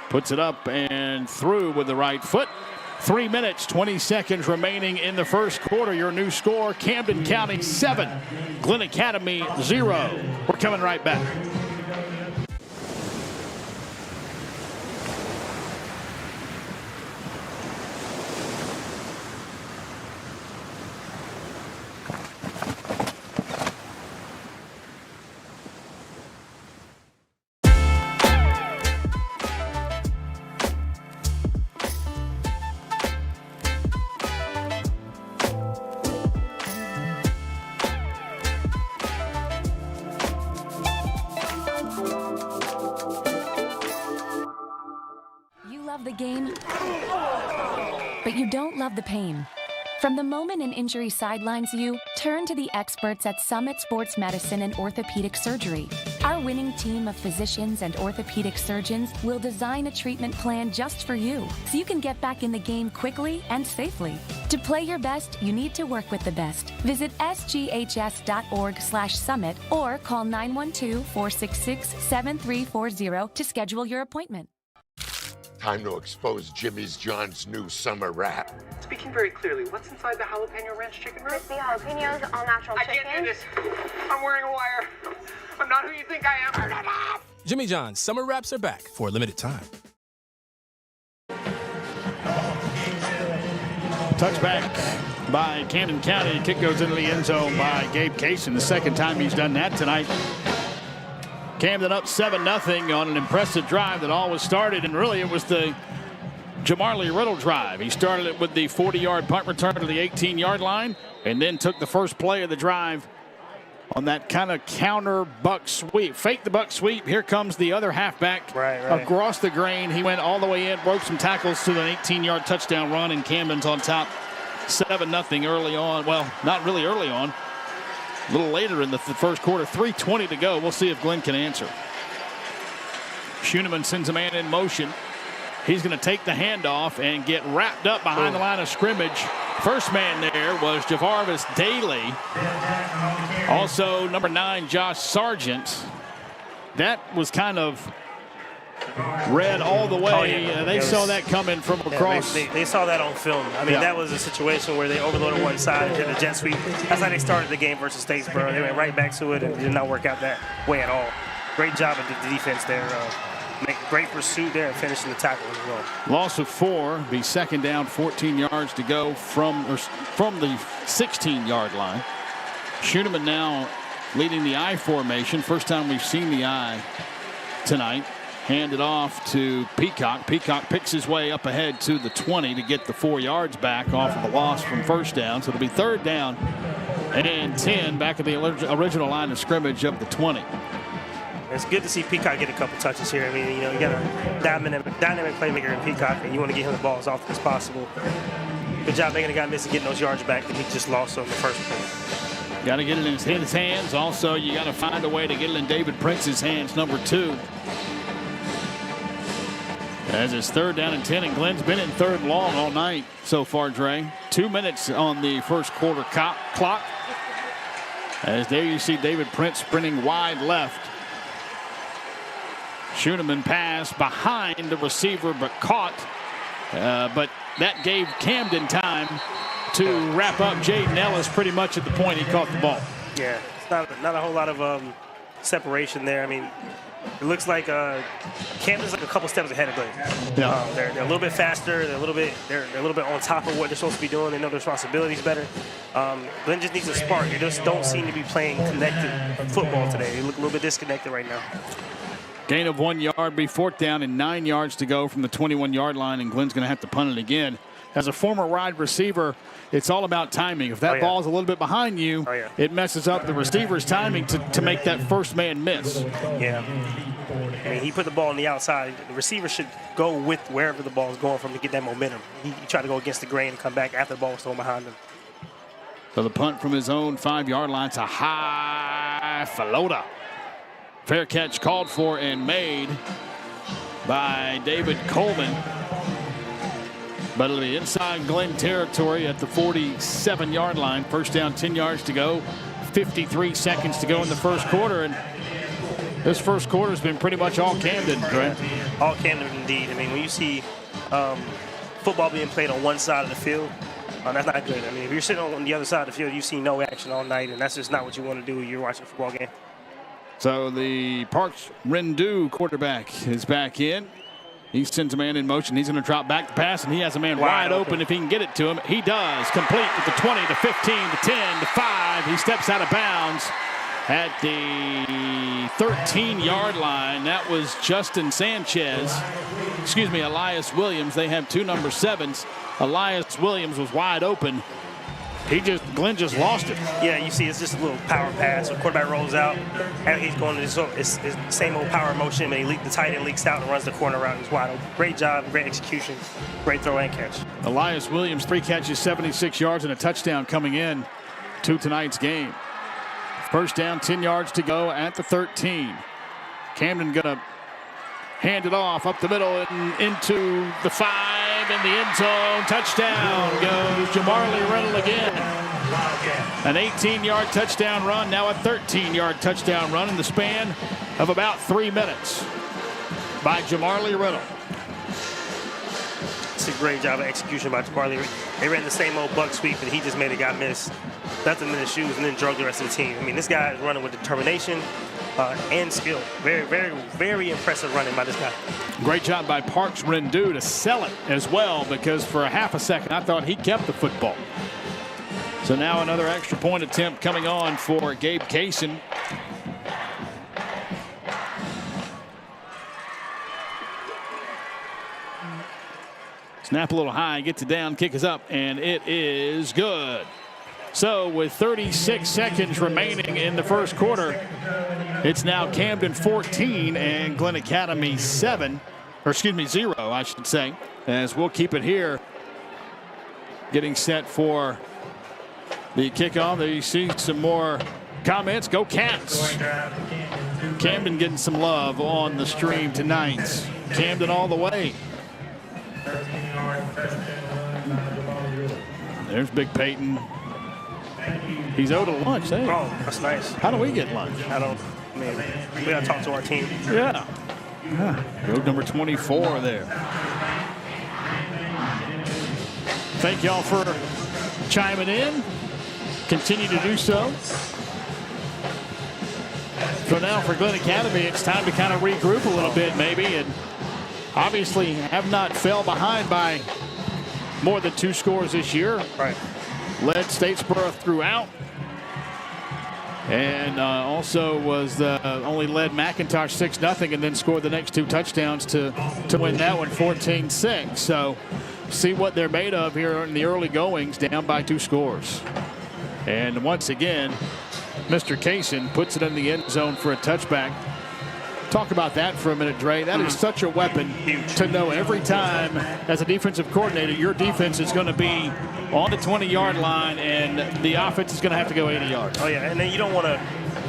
[SPEAKER 2] Puts it up and through with the right foot. 3 minutes, 20 seconds remaining in the first quarter. Your new score, Camden County 7, Glynn Academy 0. We're coming right back.
[SPEAKER 9] The game, but you don't love the pain. From the moment an injury sidelines you, turn to the experts at Summit Sports Medicine and Orthopedic Surgery. Our winning team of physicians and orthopedic surgeons will design a treatment plan just for you, so you can get back in the game quickly and safely. To play your best, you need to work with the best. Visit sghs.org/summit or call 912-466-7340 to schedule your appointment.
[SPEAKER 5] Time to expose Jimmy's John's new summer wrap.
[SPEAKER 6] Speaking very clearly, what's inside the jalapeno ranch chicken wrap?
[SPEAKER 7] Crispy jalapenos, all natural chicken.
[SPEAKER 6] I can't do this. I'm wearing a wire. I'm not who you think I am.
[SPEAKER 8] Jimmy John's summer wraps are back for a limited time.
[SPEAKER 2] Touchback by Camden County. Kick goes into the end zone by Gabe Kaysen. The second time he's done that tonight. Camden up 7-0 on an impressive drive that always started, and really it was the Jamarlee Riddle drive. He started it with the 40-yard punt return to the 18-yard line and then took the first play of the drive on that kind of counter buck sweep. Fake the buck sweep. Here comes the other halfback across the grain. He went all the way in, broke some tackles to an 18-yard touchdown run, and Camden's on top 7-0 early on. Well, not really early on. A little later in the first quarter, 3:20 to go. We'll see if Glynn can answer. Schoeneman sends a man in motion. He's going to take the handoff and get wrapped up behind the line of scrimmage. First man there was Javarvis Daly. Also, number 9, Josh Sargent. That was kind of red all the way. They saw that coming from across.
[SPEAKER 3] They saw that on film. I mean, that was a situation where they overloaded one side and did a jet sweep. That's how they started the game versus Statesboro. They went right back to it and it did not work out that way at all. Great job of the defense there. Great pursuit there and finishing the tackle as well.
[SPEAKER 2] Loss of 4. Be second down, 14 yards to go from the 16-yard line. Schoeneman now leading the I formation. First time we've seen the I tonight. Handed off to Peacock. Peacock picks his way up ahead to the 20 to get the 4 yards back off of the loss from first down. So it'll be third down and 10 back at the original line of scrimmage of the 20.
[SPEAKER 3] It's good to see Peacock get a couple touches here. I mean, you know, you got a dynamic playmaker in Peacock, and you want to get him the ball as often as possible. Good job making a guy miss and getting those yards back that he just lost on the first play.
[SPEAKER 2] Got to get it in his hands. Also, you got to find a way to get it in David Prince's hands, number 2. As it's third down and 10, and Glenn's been in third long all night so far, Dre. 2 minutes on the first quarter clock. As there you see David Prince sprinting wide left. Schoeneman pass behind the receiver, but caught. But that gave Camden time to wrap up Jaden Ellis pretty much at the point he caught the ball.
[SPEAKER 3] Yeah, it's not a whole lot of separation there. I mean, it looks like Camden's like a couple steps ahead of Glynn.
[SPEAKER 2] Yeah.
[SPEAKER 3] They're a little bit faster. They're a little bit on top of what they're supposed to be doing. They know their responsibilities better. Glynn just needs a spark. They just don't seem to be playing connected football today. They look a little bit disconnected right now.
[SPEAKER 2] Gain of 1 yard, be fourth down and 9 yards to go from the 21-yard line, and Glynn's going to have to punt it again. As a former wide receiver, it's all about timing. If that ball's a little bit behind you, it messes up the receiver's timing to make that first man miss.
[SPEAKER 3] Yeah. I mean, he put the ball on the outside. The receiver should go with wherever the ball is going from to get that momentum. He tried to go against the grain and come back after the ball was thrown behind him.
[SPEAKER 2] So the punt from his own 5-yard line to high floater. Fair catch called for and made by David Coleman. But it'll be inside Glynn territory at the 47-yard line. First down, 10 yards to go 53 seconds to go in the first quarter, and this first quarter has been pretty much all Camden, right?
[SPEAKER 3] All Camden indeed. I mean, when you see football being played on one side of the field, that's not good. I mean, if you're sitting on the other side of the field, you see no action all night, and that's just not what you want to do when you're watching a football game.
[SPEAKER 2] So the Parks Rendu quarterback is back in. He sends a man in motion. He's going to drop back the pass, and he has a man wide open if he can get it to him. He does. Complete at the 20, to 15, to 10, to 5. He steps out of bounds at the 13-yard line. That was Justin Sanchez. Excuse me, Elias Williams. They have two number 7s. Elias Williams was wide open. Glynn just lost it.
[SPEAKER 3] Yeah, you see, it's just a little power pass. The quarterback rolls out, and he's going to his same old power motion, but the tight end leaks out and runs the corner route. He's wide open. Great job, great execution, great throw and catch.
[SPEAKER 2] Elias Williams, 3 catches, 76 yards, and a touchdown coming in to tonight's game. First down, 10 yards to go at the 13. Camden going to hand it off up the middle and into the 5 in the end zone. Touchdown goes Jamarly Riddle again. An 18-yard touchdown run, now a 13-yard touchdown run in the span of about 3 minutes by Jamarly Riddle.
[SPEAKER 3] It's a great job of execution by Jamarly. They ran the same old buck sweep, and he just made a guy miss. Left him in his shoes and then drug the rest of the team. I mean, this guy is running with determination and skill. Very, very, very impressive running by this guy.
[SPEAKER 2] Great job by Parks Rendu to sell it as well, because for a half a second I thought he kept the football. So now another extra point attempt coming on for Gabe Kaysen. Snap a little high, gets it down, kick is up, and it is good. So with 36 seconds remaining in the first quarter, it's now Camden 14 and Glynn Academy 0, I should say, as we'll keep it here. Getting set for the kickoff. There you see some more comments. Go Cats. Camden getting some love on the stream tonight. Camden all the way. There's Big Peyton. He's owed a lunch. Hey.
[SPEAKER 3] Oh, that's nice.
[SPEAKER 2] How do we get lunch?
[SPEAKER 3] We got to talk to our team.
[SPEAKER 2] Yeah. Road number 24 there. Thank y'all for chiming in. Continue to do so. So now for Glynn Academy, it's time to kind of regroup a little bit maybe, and obviously have not fell behind by more than 2 scores this year.
[SPEAKER 3] Right.
[SPEAKER 2] Led Statesboro throughout, and also was only led McIntosh 6-0, and then scored the next 2 touchdowns to win that one 14-6. So see what they're made of here in the early goings, down by 2 scores. And once again, Mr. Kaysen puts it in the end zone for a touchback. Talk about that for a minute, Dre. That is such a weapon.
[SPEAKER 3] Huge.
[SPEAKER 2] To know every time as a defensive coordinator your defense is going to be on the 20-yard line and the offense is going to have to go 80 yards.
[SPEAKER 3] Oh, yeah, and then you don't want to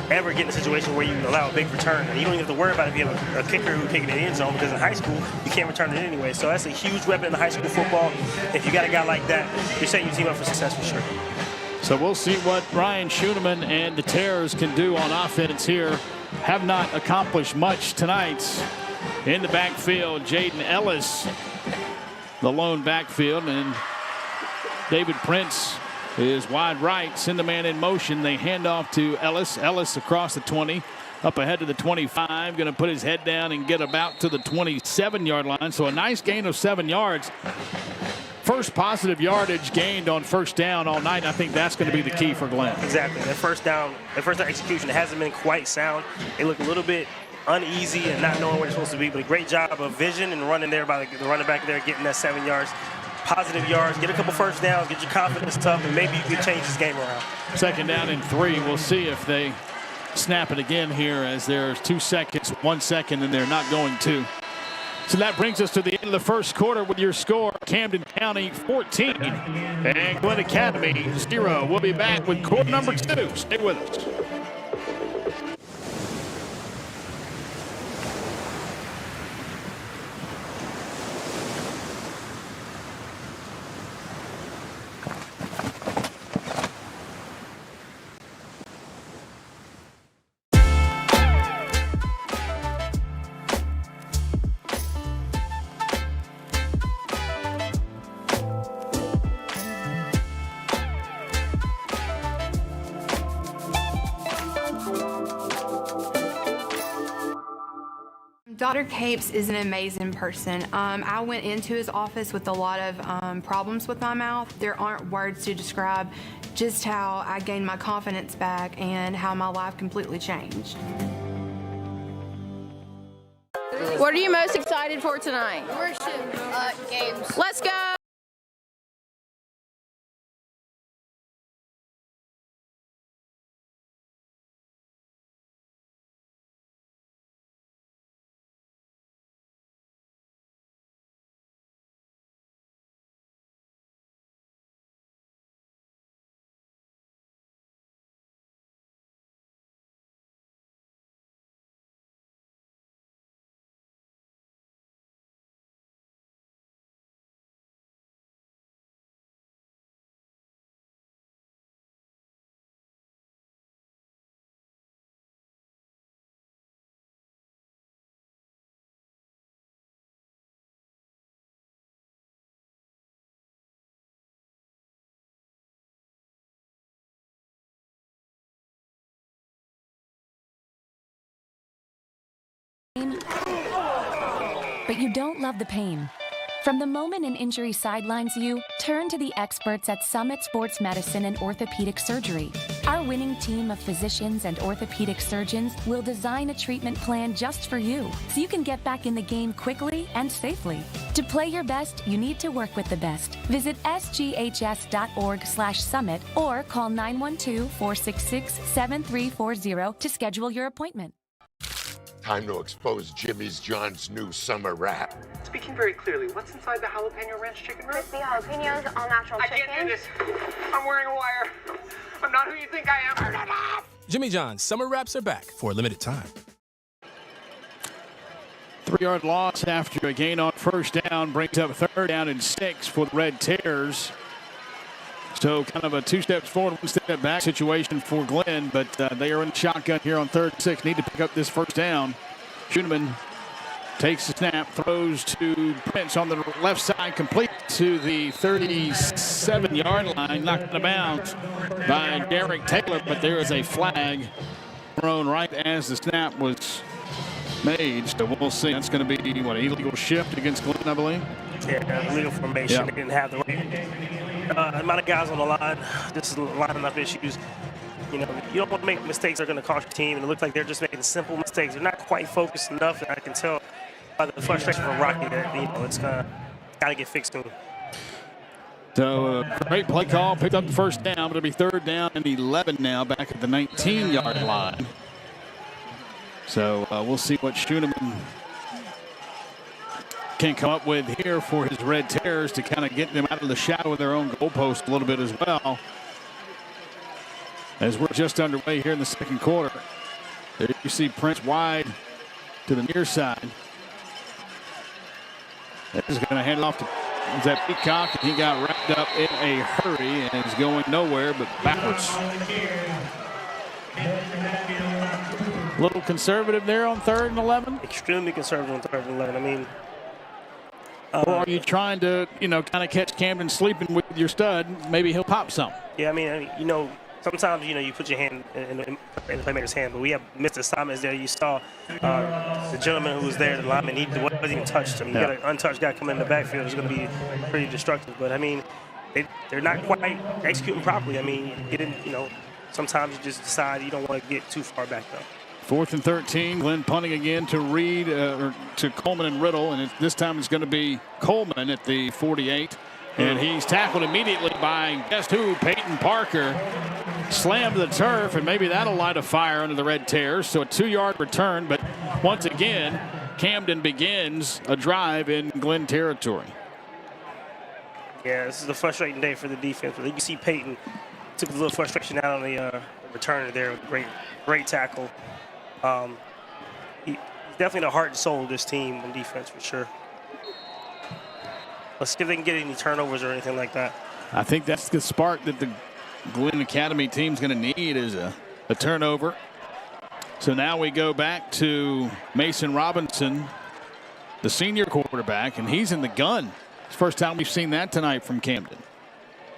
[SPEAKER 3] ever get in a situation where you allow a big return. And you don't even have to worry about if you have a kicker who kicking in the end zone, because in high school, you can't return it anyway. So that's a huge weapon in high school football. If you got a guy like that, you're setting your team up for success for sure.
[SPEAKER 2] So we'll see what Ryan Schoeneman and the Terrors can do on offense here. Have not accomplished much tonight. In the backfield, Jaden Ellis, the lone backfield, and David Prince is wide right. Send the man in motion. They hand off to Ellis. Ellis across the 20, up ahead to the 25. Going to put his head down and get about to the 27-yard line. So a nice gain of 7 yards. First positive yardage gained on first down all night. I think that's going to be the key for Glynn.
[SPEAKER 3] Exactly. That first down execution hasn't been quite sound. They look a little bit uneasy and not knowing where they're supposed to be, but a great job of vision and running there by the running back there, getting that 7 yards. Positive yards, get a couple first downs, get your confidence up, and maybe you can change this game around. Second down and 3.
[SPEAKER 2] We'll see if they snap it again here, as there's 2 seconds, 1 second, and they're not going to. So that brings us to the end of the first quarter with your score: Camden County 14 and Glynn Academy 0. We'll be back with quarter number 2. Stay with us.
[SPEAKER 4] Dr. Capes is an amazing person. I went into his office with a lot of problems with my mouth. There aren't words to describe just how I gained my confidence back and how my life completely changed.
[SPEAKER 10] What are you most excited for tonight?
[SPEAKER 7] Worship games.
[SPEAKER 10] Let's go!
[SPEAKER 9] But you don't love the pain. From the moment an injury sidelines you, turn to the experts at Summit Sports Medicine and Orthopedic Surgery. Our winning team of physicians and orthopedic surgeons will design a treatment plan just for you, so you can get back in the game quickly and safely. To play your best, you need to work with the best. Visit sghs.org/summit or call 912-466-7340 to schedule your appointment.
[SPEAKER 5] Time to expose Jimmy's John's new summer rap.
[SPEAKER 6] Speaking very clearly, what's inside the jalapeno ranch chicken wrap?
[SPEAKER 7] Crispy jalapenos, all natural
[SPEAKER 6] I
[SPEAKER 7] chicken.
[SPEAKER 6] can't do this. I'm wearing a wire. I'm not who you think I am.
[SPEAKER 8] Jimmy John's summer wraps are back for a limited time.
[SPEAKER 2] 3-yard loss after a gain on first down brings up 3rd down and 6 for the Red Terrors. So kind of a 2 steps forward, 1 step back situation for Glynn, but they are in shotgun here on 3rd and 6. Need to pick up this first down. Schoeneman takes the snap, throws to Prince on the left side, complete to the 37-yard line, knocked out of bounds by Derek Taylor, but there is a flag thrown right as the snap was made. So we'll see. That's going to be, what, illegal shift against Glynn, I believe?
[SPEAKER 3] Yeah, illegal formation.
[SPEAKER 2] Yep.
[SPEAKER 3] They didn't have the right amount of guys on the line. This is lining up issues. You know, you don't want to make mistakes that are going to cost your team, and it looks like they're just making simple mistakes. They're not quite focused enough, and I can tell by the frustration from Rocky that, you know, it's got to get fixed soon.
[SPEAKER 2] So great play call, picked up the first down, but it'll be 3rd down and 11 now, back at the 19-yard line. So we'll see what Schoeneman can come up with here for his Red Terrors to kind of get them out of the shadow of their own goalpost a little bit as well. As we're just underway here in the 2nd quarter. There you see Prince wide to the near side. That is going to hand it off to that Peacock, and he got wrapped up in a hurry and is going nowhere but backwards. A little conservative there on 3rd and 11?
[SPEAKER 3] Extremely conservative on 3rd and 11. I mean,
[SPEAKER 2] or are you trying to, you know, kind of catch Camden sleeping with your stud? Maybe he'll pop something.
[SPEAKER 3] yeah, I mean, you know, sometimes, you know, you put your hand in the playmaker's hand, but we have missed assignments there. You saw the gentleman who was there, the lineman, he wasn't even touched him. You got an untouched guy coming in the backfield who's going to be pretty destructive. But, I mean, they're not quite executing properly. I mean, you know, sometimes you just decide you don't want to get too far back, though.
[SPEAKER 2] 4th and 13. Glynn punting again to Reed, or to Coleman and Riddle, and this time it's going to be Coleman at the 48. And he's tackled immediately by, guess who, Peyton Parker. Slammed to the turf, and maybe that'll light a fire under the Red Terrors. So a 2-yard return, but once again, Camden begins a drive in Glynn territory.
[SPEAKER 3] Yeah, this is a frustrating day for the defense. But you can see Peyton took a little frustration out on the returner there with a great tackle. He's definitely the heart and soul of this team on defense for sure. Let's see if they can get any turnovers or anything like that.
[SPEAKER 2] I think that's the spark that the Glynn Academy team's going to need, is a turnover. So now we go back to Mason Robinson, the senior quarterback, and he's in the gun. It's the first time we've seen that tonight from Camden.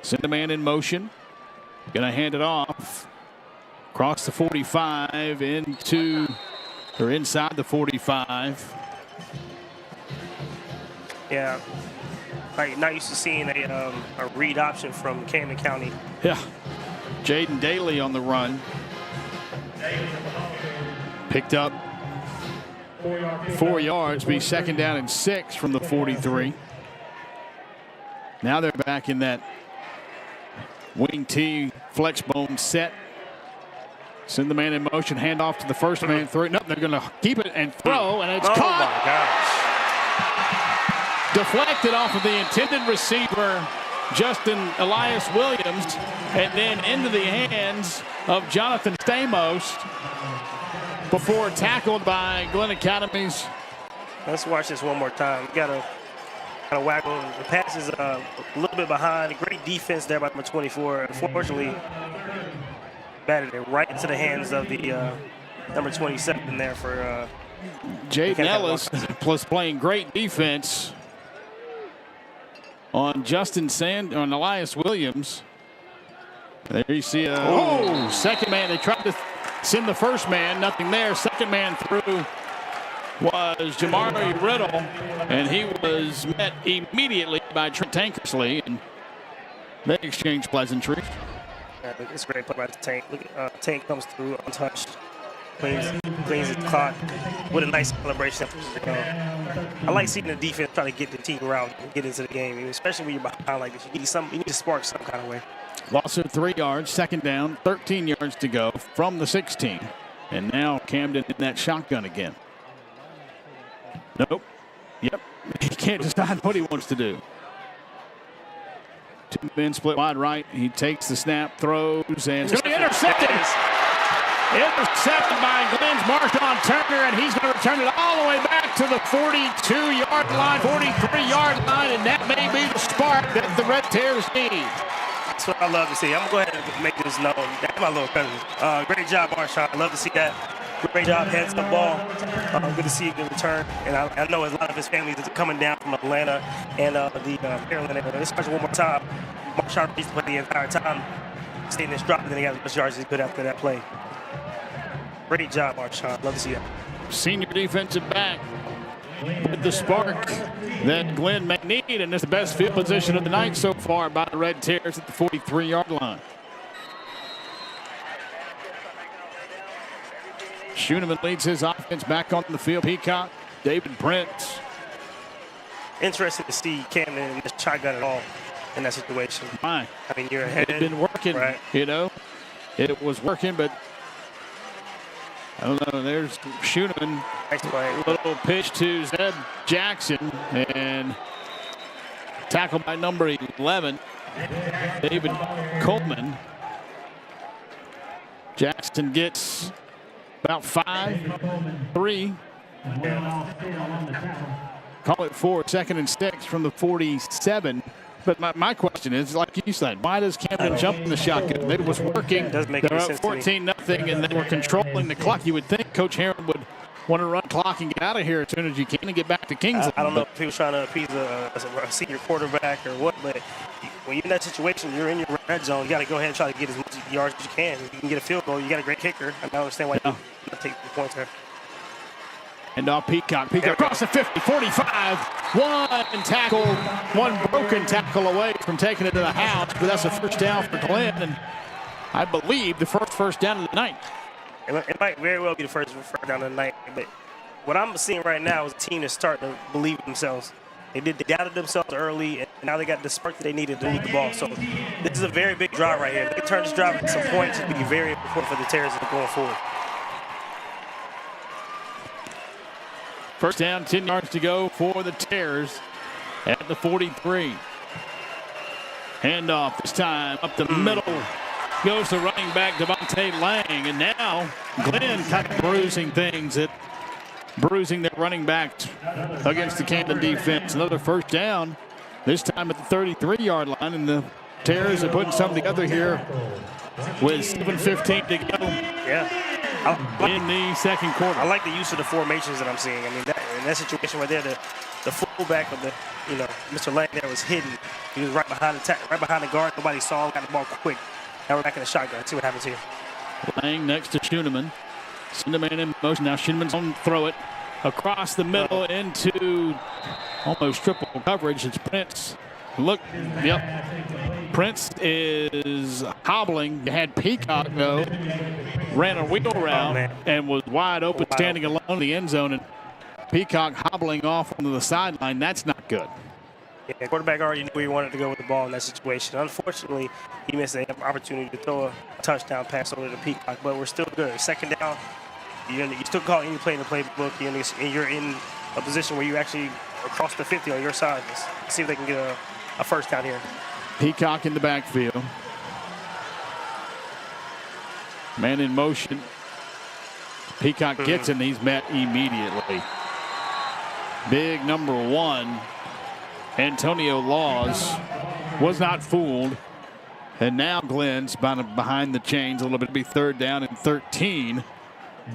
[SPEAKER 2] Send a man in motion. Going to hand it off. Across the 45 inside the 45.
[SPEAKER 3] Yeah, like not used to seeing a read option from Camden County.
[SPEAKER 2] Yeah. Jaden Daly on the run. Picked up 4 yards, be second down and 6 from the 43. Now they're back in that wing T flex bone set. Send the man in motion, hand off to the first man through. No, they're going to keep it and throw, and it's caught.
[SPEAKER 3] My gosh.
[SPEAKER 2] Deflected off of the intended receiver, Justin Elias Williams, and then into the hands of Jonathan Stamos before tackled by Glynn Academy's.
[SPEAKER 3] Let's watch this one more time. Gotta waggle. The pass is a little bit behind. Great defense there by number 24. Unfortunately, batted it right into the hands of the number 27 there for
[SPEAKER 2] Jaden Ellis plus playing great defense on on Elias Williams. There you see second man. They tried to send the first man, nothing there. Second man through was Jamari Riddle, and he was met immediately by Trent Tankersley, and they exchanged pleasantries.
[SPEAKER 3] Yeah, it's a great play by the Tank. Look at Tank comes through untouched, cleans his clock with a nice celebration. I like seeing the defense try to get the team around and get into the game, especially when you're behind like this. You need to spark some kind of way.
[SPEAKER 2] Loss of 3 yards, second down, 13 yards to go from the 16. And now Camden in that shotgun again. Nope. Yep. He can't decide what he wants to do. 2 men split wide right. He takes the snap, throws, and it's going to be intercepted. Intercepted by Glenn's Marshawn Turner, and he's going to return it all the way back to the 42-yard line, 43-yard line, and that may be the spark that the Red Tears need.
[SPEAKER 3] That's what I love to see. I'm going to go ahead and make this known. That's my little cousin. Great job, Marshawn. I love to see that. Great job, heads up ball. Good to see a good return. And I know a lot of his family is coming down from Atlanta and the Carolina. Especially one more time. Marshawn used to play the entire time. Stayed in his drop, and then he got as much yards as he could after that play. Great job, Marshawn. Love to see that.
[SPEAKER 2] Senior defensive back with the spark that Glynn may need, and it's the best field position of the night so far by the Red Tears at the 43-yard line. Schoeneman leads his offense back on the field. Peacock, David Prince.
[SPEAKER 3] Interesting to see Camden in this shotgun at all in that situation.
[SPEAKER 2] I
[SPEAKER 3] mean, you're ahead.
[SPEAKER 2] It had been working,
[SPEAKER 3] right.
[SPEAKER 2] You know. It was working, but I don't know. There's Schoeneman.
[SPEAKER 3] Nice play.
[SPEAKER 2] Little pitch to Zeb Jackson, and tackled by number 11, David Coleman. Jackson gets about 5-3. Call it 4, second and 6 from the 47. But my question is, like you said, why does Camden jump in the shotgun? It was working.
[SPEAKER 3] It doesn't make
[SPEAKER 2] They're
[SPEAKER 3] any
[SPEAKER 2] up
[SPEAKER 3] sense
[SPEAKER 2] 14-0, and they were controlling the clock. You would think Coach Heron would want to run clock and get out of here as soon as you can and get back to Kingsland.
[SPEAKER 3] I don't know if he was trying to appease a senior quarterback or what, but when you're in that situation, you're in your red zone. You got to go ahead and try to get as much yards as you can. If you can get a field goal, you got a great kicker. I don't understand why you take the points there.
[SPEAKER 2] And off Peacock. Peacock across the 50, 45. One broken tackle away from taking it to the house, but that's a first down for Glynn, and I believe the first down of the night.
[SPEAKER 3] It might very well be the first down of the night, but what I'm seeing right now is a team that's starting to believe in themselves. They doubted themselves early, and now they got the spark that they needed to move the ball. So this is a very big drive right here. If they turn this drive into some points, it would be very important for the Terriers going forward.
[SPEAKER 2] First down, 10 yards to go for the Terriers at the 43. Handoff this time up the middle. Goes to running back Devontae Lang. And now Glynn kind of bruising their running backs against the Camden defense. Another first down, this time at the 33-yard line. And the Terriers are putting something together here with 7:15 to go.
[SPEAKER 3] Yeah.
[SPEAKER 2] In the second quarter.
[SPEAKER 3] I like the use of the formations that I'm seeing. I mean, in that situation right there, the fullback of Mr. Lang there was hidden. He was right behind the guard. Nobody saw him. Got the ball quick. Now we're back in the shotgun. Let's see what happens here.
[SPEAKER 2] Lang next to Schoeneman. Send a man in motion. Now Schoeneman's on throw it. across the middle into almost triple coverage. It's Prince. Look, yep. Prince is hobbling. Had Peacock, though. Ran a wheel route and was wide open, standing alone in the end zone. And Peacock hobbling off onto the sideline. That's not good.
[SPEAKER 3] Yeah, quarterback already knew he wanted to go with the ball in that situation. Unfortunately, he missed an opportunity to throw a touchdown pass over to Peacock, but we're still good. Second down, you still call any play in the playbook, and you're in a position where you actually are across the 50 on your side. Let's see if they can get a first down here.
[SPEAKER 2] Peacock in the backfield. Man in motion. Peacock gets and he's met immediately. Big number 1. Antonio Laws was not fooled. And now Glynn's behind the chains a little bit. It'll be third down and 13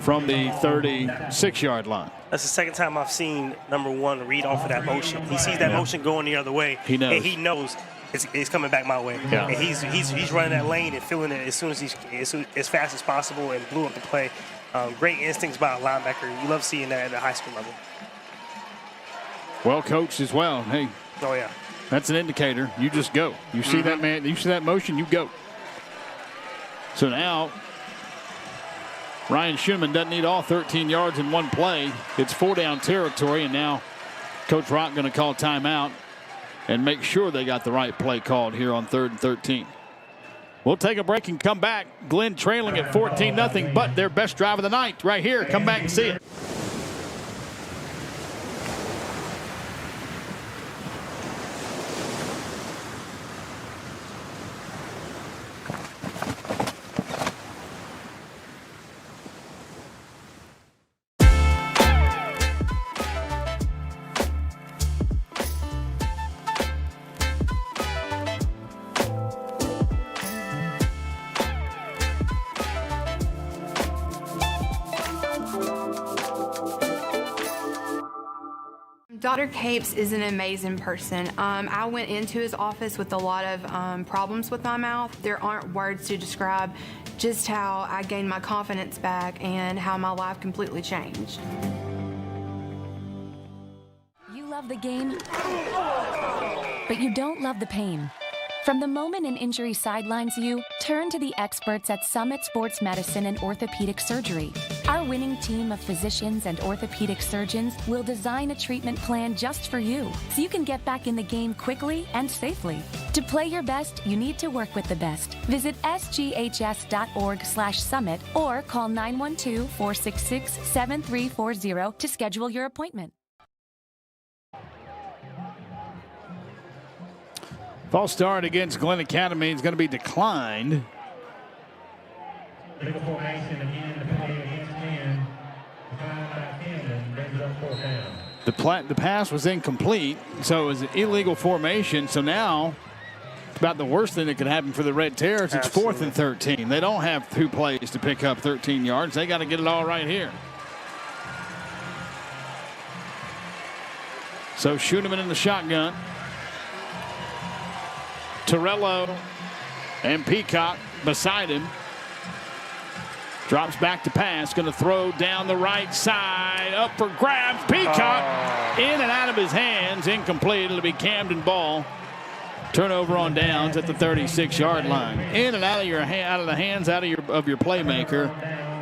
[SPEAKER 2] from the 36-yard line.
[SPEAKER 3] That's the second time I've seen number 1 read off of that motion. He sees that motion going the other way.
[SPEAKER 2] He knows.
[SPEAKER 3] And he knows it's coming back my way.
[SPEAKER 2] Yeah.
[SPEAKER 3] And he's running that lane and feeling it as fast as possible and blew up the play. Great instincts by a linebacker. You love seeing that at the high school level.
[SPEAKER 2] Well coached as well. Hey.
[SPEAKER 3] Oh, yeah.
[SPEAKER 2] That's an indicator. You just go. You see that man, you see that motion, you go. So now Ryan Schumann doesn't need all 13 yards in one play. It's 4-down territory, and now Coach Rock going to call timeout and make sure they got the right play called here on 3rd and 13. We'll take a break and come back. Glynn trailing at 14-0, but their best drive of the night right here. Come back and see it.
[SPEAKER 4] Dr. Capes is an amazing person. I went into his office with a lot of problems with my mouth. There aren't words to describe just how I gained my confidence back and how my life completely changed.
[SPEAKER 9] You love the game, but you don't love the pain. From the moment an injury sidelines you, turn to the experts at Summit Sports Medicine and Orthopedic Surgery. Our winning team of physicians and orthopedic surgeons will design a treatment plan just for you, so you can get back in the game quickly and safely. To play your best, you need to work with the best. Visit sghs.org/summit or call 912-466-7340 to schedule your appointment.
[SPEAKER 2] False start against Glynn Academy is going to be declined.
[SPEAKER 11] Legal formation again to play against Camden. Fouled by Camden, brings it up 4th down.
[SPEAKER 2] The pass was incomplete, so it was an illegal formation. So now it's about the worst thing that could happen for the Red Terrors. It's 4th and 13. They don't have 2 plays to pick up 13 yards. They got to get it all right here. So Schumann in the shotgun. Torello and Peacock beside him. Drops back to pass. Going to throw down the right side. Up for grabs. Peacock in and out of his hands. Incomplete. It'll be Camden ball. Turnover on downs at the 36-yard line. In and out of the hands of your playmaker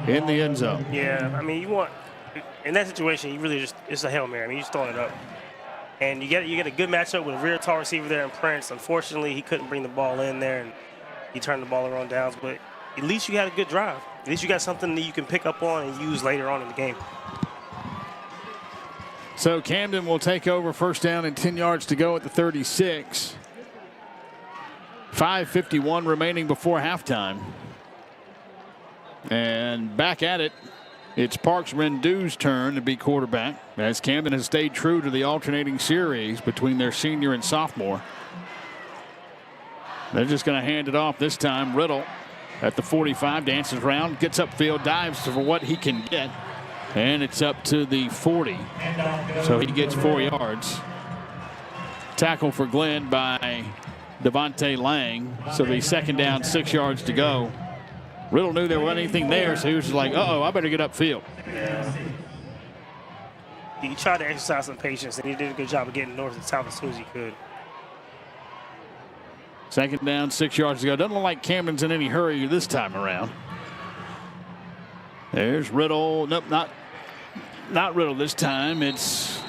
[SPEAKER 2] in the end zone.
[SPEAKER 3] Yeah, I mean, you want in that situation, you really it's a Hail Mary. I mean, you just throwing it up. And you get a good matchup with a real tall receiver there in Prince. Unfortunately, he couldn't bring the ball in there, and he turned the ball around downs. But at least you had a good drive. At least you got something that you can pick up on and use later on in the game.
[SPEAKER 2] So Camden will take over, first down and 10 yards to go at the 36. 5:51 remaining before halftime. And back at it. It's Parks Rendu's turn to be quarterback, as Camden has stayed true to the alternating series between their senior and sophomore. They're just going to hand it off this time. Riddle at the 45, dances around, gets upfield, dives for what he can get, and it's up to the 40. So he gets 4 yards. Tackle for Glynn by Devontae Lang. So the second down, 6 yards to go. Riddle knew there wasn't anything there, so he was just like, uh-oh, I better get upfield.
[SPEAKER 3] he tried to exercise some patience, and he did a good job of getting north and south as soon as he could.
[SPEAKER 2] Second down, 6 yards to go. Doesn't look like Camden's in any hurry this time around. There's Riddle. Nope, not Riddle this time. It's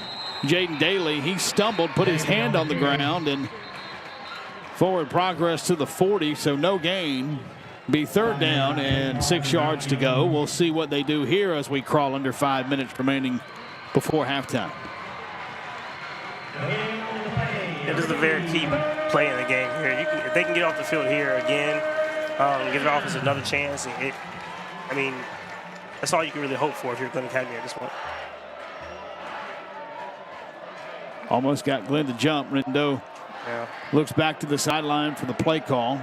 [SPEAKER 2] Jaden Daly. He stumbled, put his hand on the ground, and forward progress to the 40, so no gain. Be third down and 6 yards to go. We'll see what they do here as we crawl under 5 minutes remaining before halftime.
[SPEAKER 3] It is a very key play in the game here. If they can get off the field here again, give the offense another chance. I mean, that's all you can really hope for if you're Glynn Academy at this point.
[SPEAKER 2] Almost got Glynn to jump. Rindo looks back to the sideline for the play call.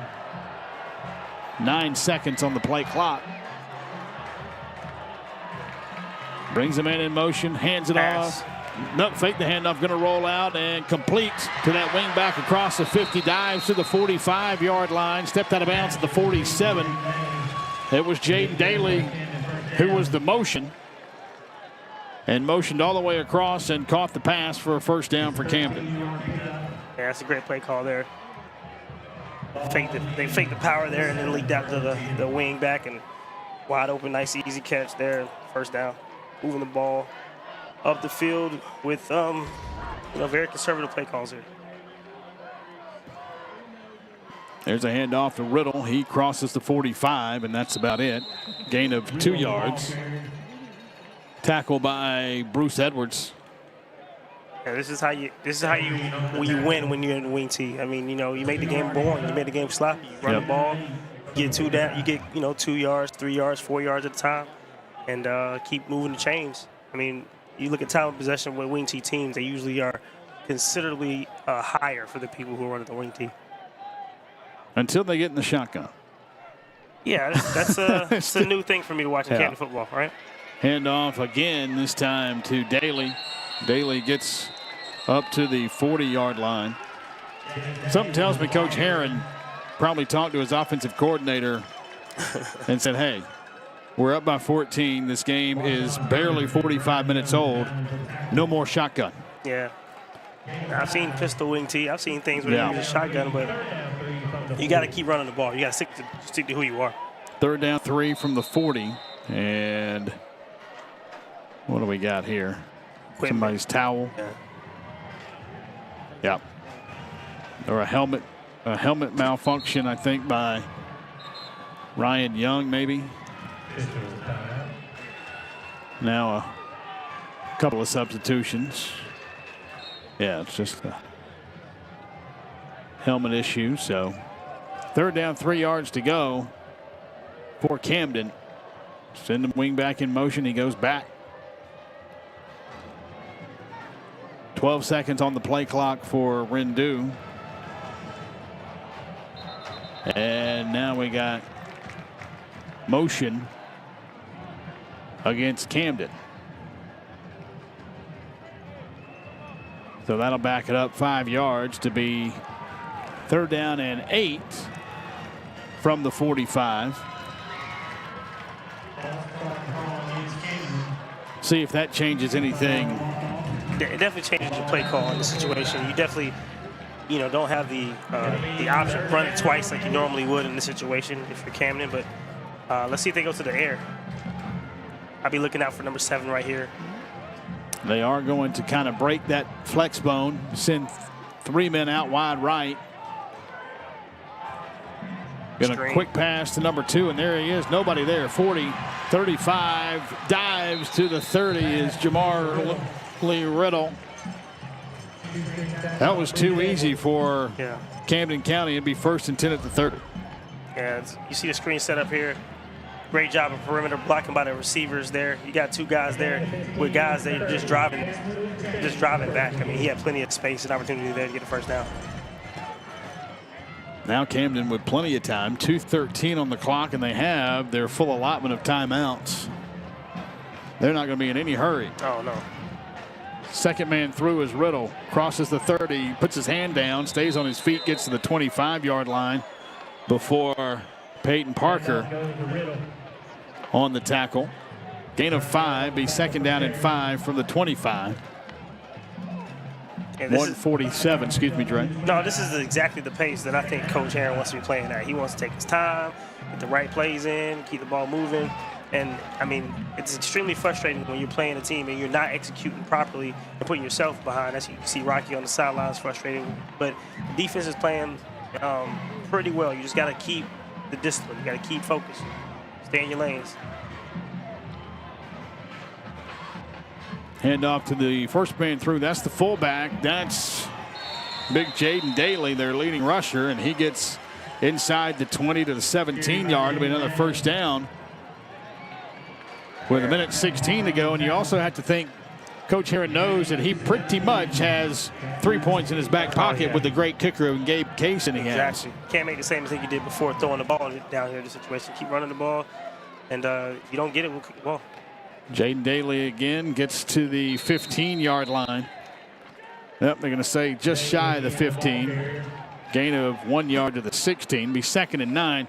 [SPEAKER 2] 9 seconds on the play clock. Brings him in motion, hands it off. Nope, fake the handoff, going to roll out and complete to that wing back across the 50, dives to the 45-yard line, stepped out of bounds at the 47. It was Jaden Daly who was the motion and motioned all the way across and caught the pass for a first down for Camden.
[SPEAKER 3] Yeah, that's a great play call there. They faked the power there and then leaked out to the wing back and wide open, nice easy catch there, first down. Moving the ball up the field with very conservative play calls here.
[SPEAKER 2] There's a handoff to Riddle. He crosses the 45, and that's about it. Gain of 2 yards. Tackle by Bruce Edwards.
[SPEAKER 3] Yeah, this is how you win when you're in the wing tee. I mean, you make the game boring, you make the game sloppy. You run the ball, you get 2 down, you get 2 yards, 3 yards, 4 yards at a time, and keep moving the chains. I mean, you look at time of possession with wing tee teams, they usually are considerably higher for the people who run at the wing tee.
[SPEAKER 2] Until they get in the shotgun.
[SPEAKER 3] Yeah, that's it's a new thing for me to watch in Camden football, right?
[SPEAKER 2] Handoff again, this time to Daly. Daly gets up to the 40-yard line. Something tells me Coach Herron probably talked to his offensive coordinator and said, hey, we're up by 14. This game is barely 45 minutes old. No more shotgun.
[SPEAKER 3] Yeah. I've seen pistol wing tee. I've seen things where you use a shotgun, but you got to keep running the ball. You got to stick to who you are.
[SPEAKER 2] Third down, 3 from the 40. And what do we got here? Somebody's towel. Yeah. Or a helmet malfunction, I think, by Ryan Young, maybe. Now a couple of substitutions. Yeah, it's just a helmet issue. So third down, 3 yards to go for Camden. Send him wing back in motion. He goes back. 12 seconds on the play clock for Rindu. And now we got motion against Camden. So that'll back it up 5 yards to be third down and 8 from the 45. See if that changes anything.
[SPEAKER 3] It definitely changes your play call in this situation. You definitely, don't have the option run it twice like you normally would in this situation if you're Camden. But let's see if they go to the air. I'll be looking out for number 7 right here.
[SPEAKER 2] They are going to kind of break that flex bone, send 3 men out wide right. Going a quick pass to number 2, and there he is. Nobody there. 40, 35, dives to the 30 is Jamar Riddle. That was too easy for Camden County. It'd be 1st and 10 at the 30.
[SPEAKER 3] Yeah, you see the screen set up here. Great job of perimeter blocking by the receivers there. You got 2 guys there with guys that are just driving back. I mean, he had plenty of space and opportunity there to get the first down.
[SPEAKER 2] Now Camden with plenty of time. 2:13 on the clock, and they have their full allotment of timeouts. They're not going to be in any hurry.
[SPEAKER 3] Oh, no.
[SPEAKER 2] Second man through is Riddle. Crosses the 30, puts his hand down, stays on his feet, gets to the 25-yard line before Peyton Parker on the tackle. Gain of 5, be second down and 5 from the 25. 147, excuse me, Dre.
[SPEAKER 3] No, this is exactly the pace that I think Coach Herron wants to be playing at. He wants to take his time, get the right plays in, keep the ball moving. And, I mean, it's extremely frustrating when you're playing a team and you're not executing properly and putting yourself behind. That's, you see Rocky on the sidelines frustrated. But the defense is playing pretty well. You just got to keep the discipline. You got to keep focused. Stay in your lanes.
[SPEAKER 2] Hand off to the first man through. That's the fullback. That's big Jaden Daly, their leading rusher, and he gets inside the 20 to the 17-yard. It'll be another first down with 1:16 to go. And you also have to think Coach Herron knows that he pretty much has 3 points in his back pocket with the great kicker of Gabe Kaysen he has.
[SPEAKER 3] Exactly. Can't make the same mistake you did before throwing the ball down here in the situation. Keep running the ball, and if you don't get it, we'll kick the ball.
[SPEAKER 2] Jaden Daly again gets to the 15-yard line. Yep, they're going to say just shy of the 15. Gain of 1 yard to the 16. Be second and 9.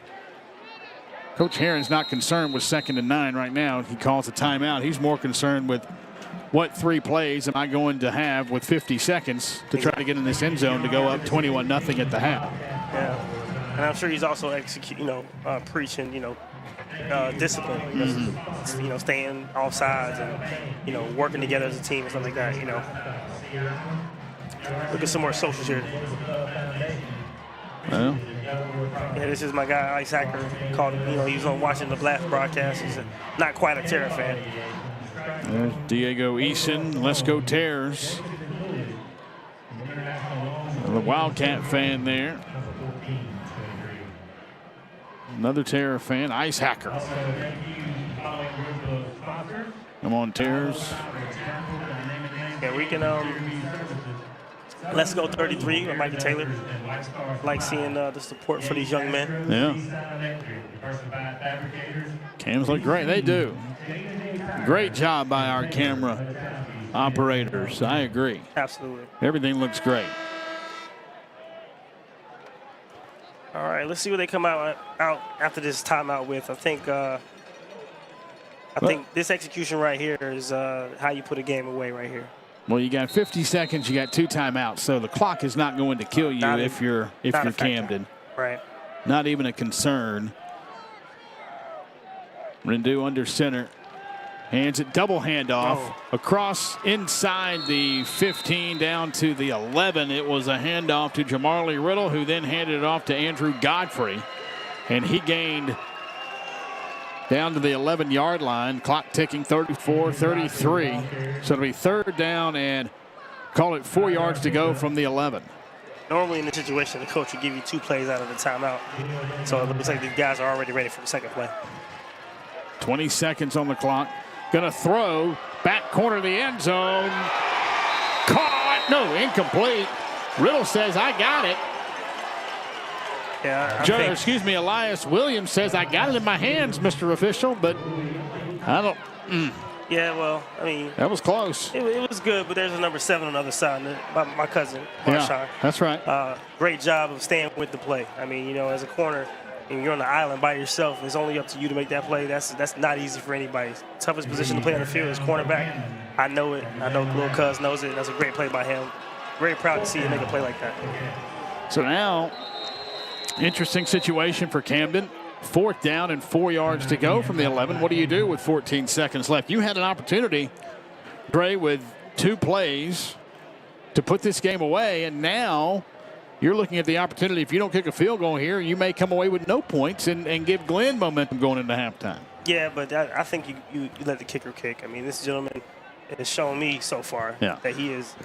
[SPEAKER 2] Coach Herron's not concerned with second and 9 right now. He calls a timeout. He's more concerned with what 3 plays am I going to have with 50 seconds to try to get in this end zone to go up 21-0 at the half.
[SPEAKER 3] Yeah, and I'm sure he's also preaching, discipline, staying off sides and, working together as a team and stuff like that, Look at some more socials here.
[SPEAKER 2] Well,
[SPEAKER 3] yeah, this is my guy, Ice Hacker, called him, he was on watching the Blast broadcast. He's not quite a Terra fan.
[SPEAKER 2] Diego Eason, let's go Terrors. The Wildcat fan there. Another Terror fan, Ice Hacker. Come on, Terrors.
[SPEAKER 3] Yeah, we can, let's go 33 with Mikey Taylor. Like seeing the support for these young men.
[SPEAKER 2] Yeah. Cams look great. They do. Great job by our camera operators. I agree.
[SPEAKER 3] Absolutely.
[SPEAKER 2] Everything looks great.
[SPEAKER 3] All right, let's see what they come out after this timeout with. I think this execution right here is how you put a game away right here.
[SPEAKER 2] Well, you got 50 seconds. You got 2 timeouts, so the clock is not going to kill you if you're Camden.
[SPEAKER 3] Right.
[SPEAKER 2] Not even a concern. Rendu under center. Hands it, double handoff across inside the 15 down to the 11. It was a handoff to Jamarly Riddle, who then handed it off to Andrew Godfrey. And he gained down to the 11-yard line. Clock ticking, 34-33. So it'll be third down and call it 4 yards to go from the 11.
[SPEAKER 3] Normally in the situation, the coach would give you 2 plays out of the timeout. So it looks like these guys are already ready for the second play.
[SPEAKER 2] 20 seconds on the clock. Going to throw, back corner of the end zone. Caught, no, incomplete. Riddle says, I got it.
[SPEAKER 3] Yeah,
[SPEAKER 2] Elias Williams says, I got it in my hands, Mr. Official, but I don't.
[SPEAKER 3] Yeah, well, I mean.
[SPEAKER 2] That was close.
[SPEAKER 3] It was good, but there's a number 7 on the other side, my cousin, Marshawn.
[SPEAKER 2] Yeah, that's right.
[SPEAKER 3] Great job of staying with the play. I mean, as a corner, and you're on the island by yourself, it's only up to you to make that play. That's not easy for anybody. Toughest position to play on the field is cornerback. I know it. I know little cuz knows it. That's a great play by him. Very proud to see him make a play like that.
[SPEAKER 2] So now, interesting situation for Camden. 4th down and 4 yards to go from the 11. What do you do with 14 seconds left? You had an opportunity, Dre, with 2 plays to put this game away, and now you're looking at the opportunity. If you don't kick a field goal here, you may come away with no points and give Glynn momentum going into halftime.
[SPEAKER 3] Yeah, but I think you let the kicker kick. I mean, this gentleman has shown me so far that he is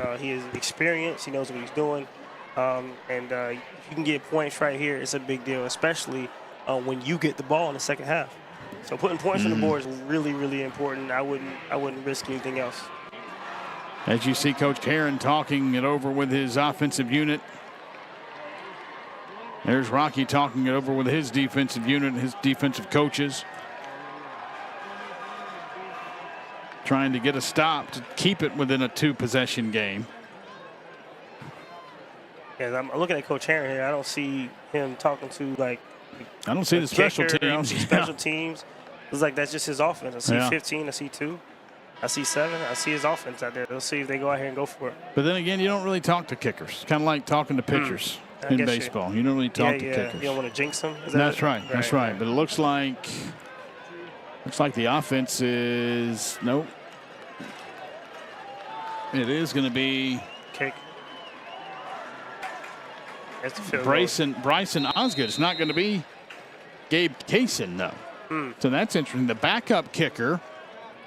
[SPEAKER 3] experienced. He knows what he's doing. And if you can get points right here, it's a big deal, especially when you get the ball in the second half. So putting points on the board is really, really important. I wouldn't risk anything else.
[SPEAKER 2] As you see Coach Herron talking it over with his offensive unit. There's Rocky talking it over with his defensive unit and his defensive coaches. Trying to get a stop to keep it within a 2-possession game.
[SPEAKER 3] Yeah, I'm looking at Coach Herron here. I don't see him talking to,
[SPEAKER 2] I don't see the special teams.
[SPEAKER 3] I don't see special teams. It's like that's just his offense. I see
[SPEAKER 2] Yeah.
[SPEAKER 3] 15, I see 2, I see 7, I see his offense out there. Let's see if they go out here and go for it.
[SPEAKER 2] But then again, you don't really talk to kickers. Kind of like talking to pitchers in baseball. You don't really talk to kickers.
[SPEAKER 3] You don't want to jinx them.
[SPEAKER 2] That's right. That's right. But it looks like the offense is nope. It is going to be
[SPEAKER 3] kick. That's the field
[SPEAKER 2] Bryson Osgood. It's not going to be Gabe Kaysen, though. So that's interesting. The backup kicker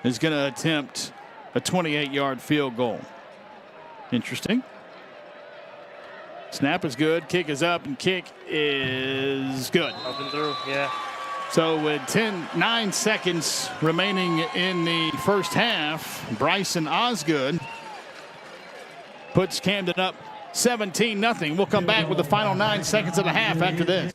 [SPEAKER 2] is going to attempt a 28-yard field goal. Interesting. Snap is good. Kick is up, and kick is good.
[SPEAKER 3] Up and through, yeah.
[SPEAKER 2] So with 9 seconds remaining in the first half, Bryson Osgood puts Camden up 17-0. We'll come back with the final 9 seconds of the half after this.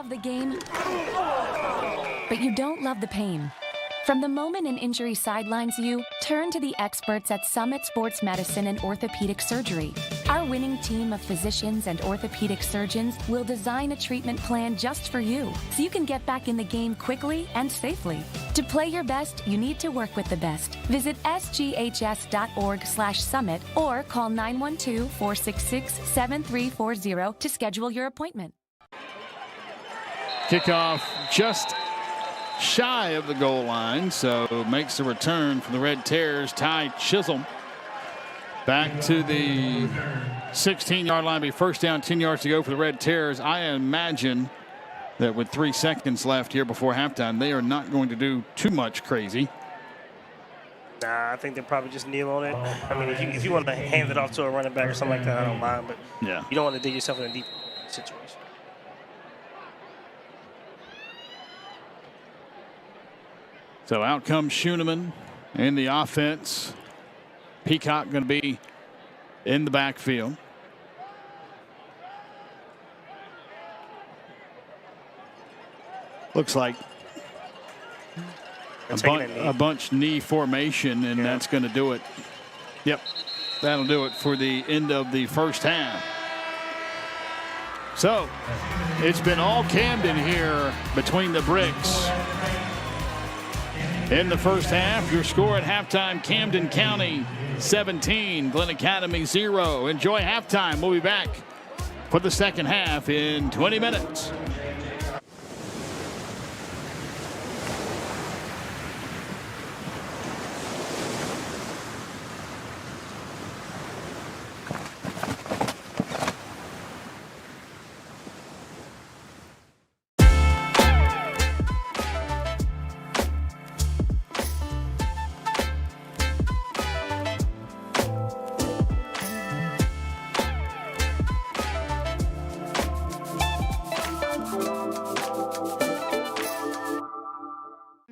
[SPEAKER 9] The game, but you don't love the pain. From the moment an injury sidelines you, turn to the experts at Summit Sports Medicine and Orthopedic Surgery. Our winning team of physicians and orthopedic surgeons will design a treatment plan just for you, so you can get back in the game quickly and safely. To play your best, you need to work with the best. Visit sghs.org/summit or call 912-466-7340 to schedule your appointment.
[SPEAKER 2] Kickoff just shy of the goal line, so makes the return for the Red Terrors. Ty Chisholm back to the 16-yard line. Be first down, 10 yards to go for the Red Terrors. I imagine that with 3 seconds left here before halftime, they are not going to do too much crazy.
[SPEAKER 3] Nah, I think they'll probably just kneel on it. I mean, if you want to hand it off to a running back or something like that, I don't mind, but
[SPEAKER 2] yeah,
[SPEAKER 3] you don't want to dig yourself in a deep situation.
[SPEAKER 2] So out comes Schoeneman in the offense. Peacock going to be in the backfield. Looks like a bunch knee formation, and that's going to do it. Yep, that'll do it for the end of the first half. So it's been all Camden here between the bricks. In the first half, your score at halftime, Camden County 17, Glynn Academy 0. Enjoy halftime. We'll be back for the second half in 20 minutes.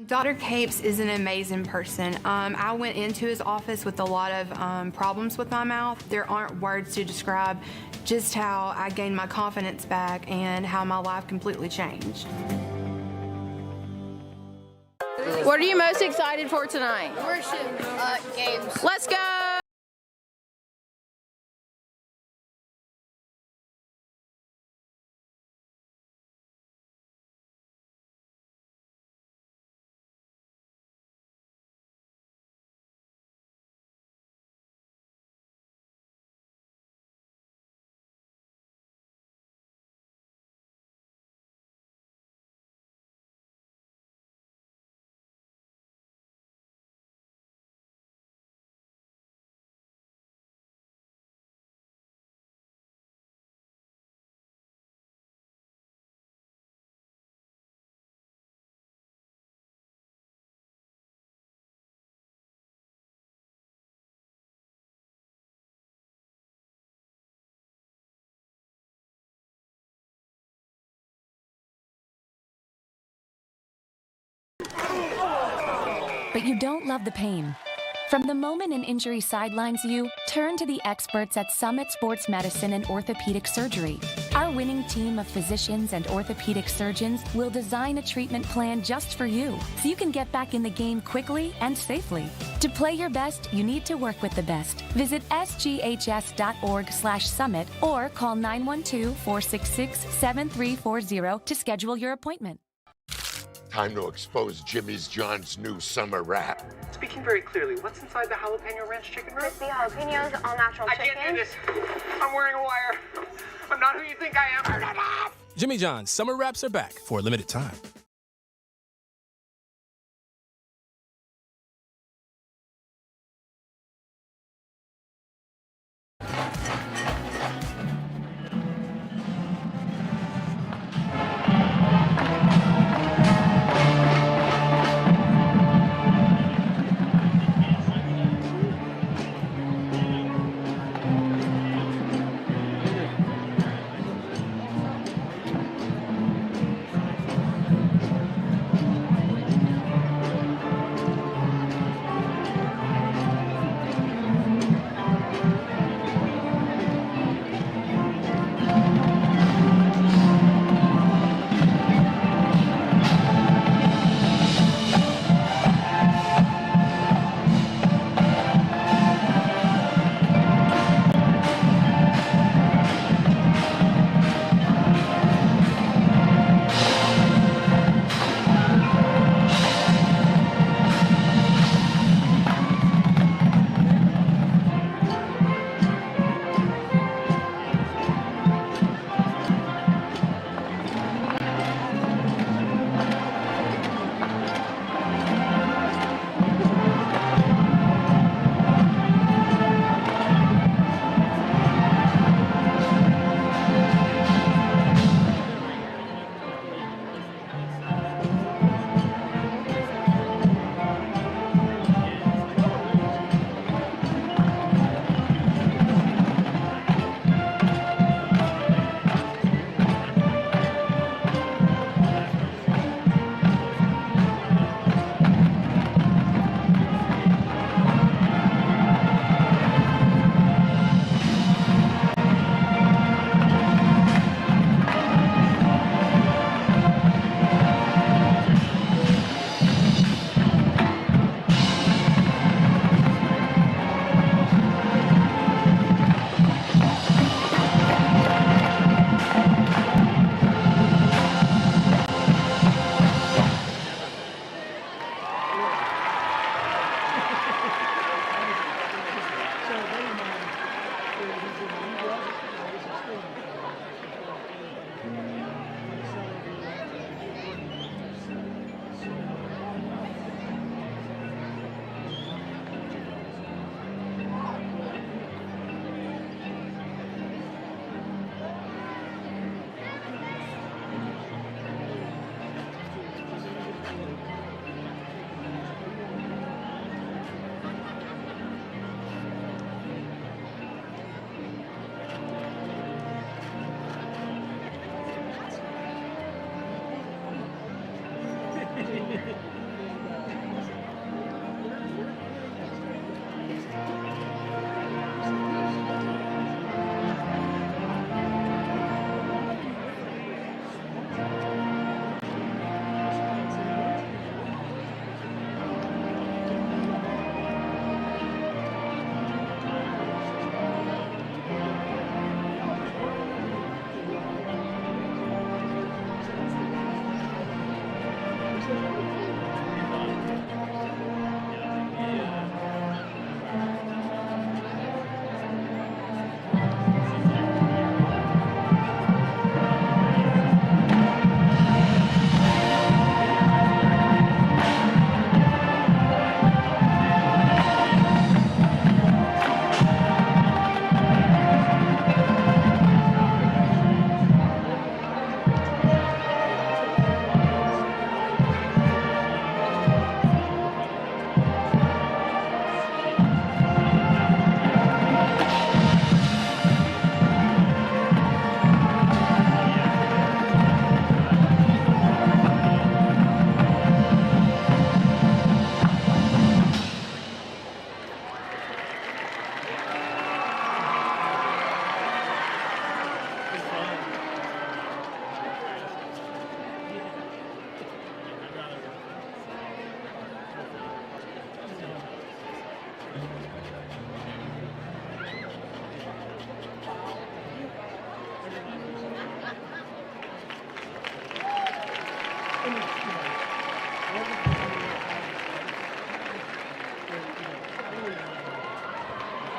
[SPEAKER 4] Dr. Capes is an amazing person. I went into his office with a lot of problems with my mouth. There aren't words to describe just how I gained my confidence back and how my life completely changed.
[SPEAKER 10] What are you most excited for tonight?
[SPEAKER 7] Worship games.
[SPEAKER 10] Let's go!
[SPEAKER 9] but you don't love the pain. From the moment an injury sidelines you, turn to the experts at Summit Sports Medicine and Orthopedic Surgery. Our winning team of physicians and orthopedic surgeons will design a treatment plan just for you, so you can get back in the game quickly and safely. To play your best, you need to work with the best. Visit sghs.org/summit or call 912-466-7340 to schedule your appointment.
[SPEAKER 5] Time to expose Jimmy's John's new summer rap.
[SPEAKER 6] Speaking very clearly, what's inside the jalapeno ranch chicken wrap?
[SPEAKER 7] Crispy jalapenos, all natural
[SPEAKER 6] I
[SPEAKER 7] chicken.
[SPEAKER 6] can't do this. I'm wearing a wire. I'm not who you think I am.
[SPEAKER 8] Jimmy John's summer wraps are back for a limited time.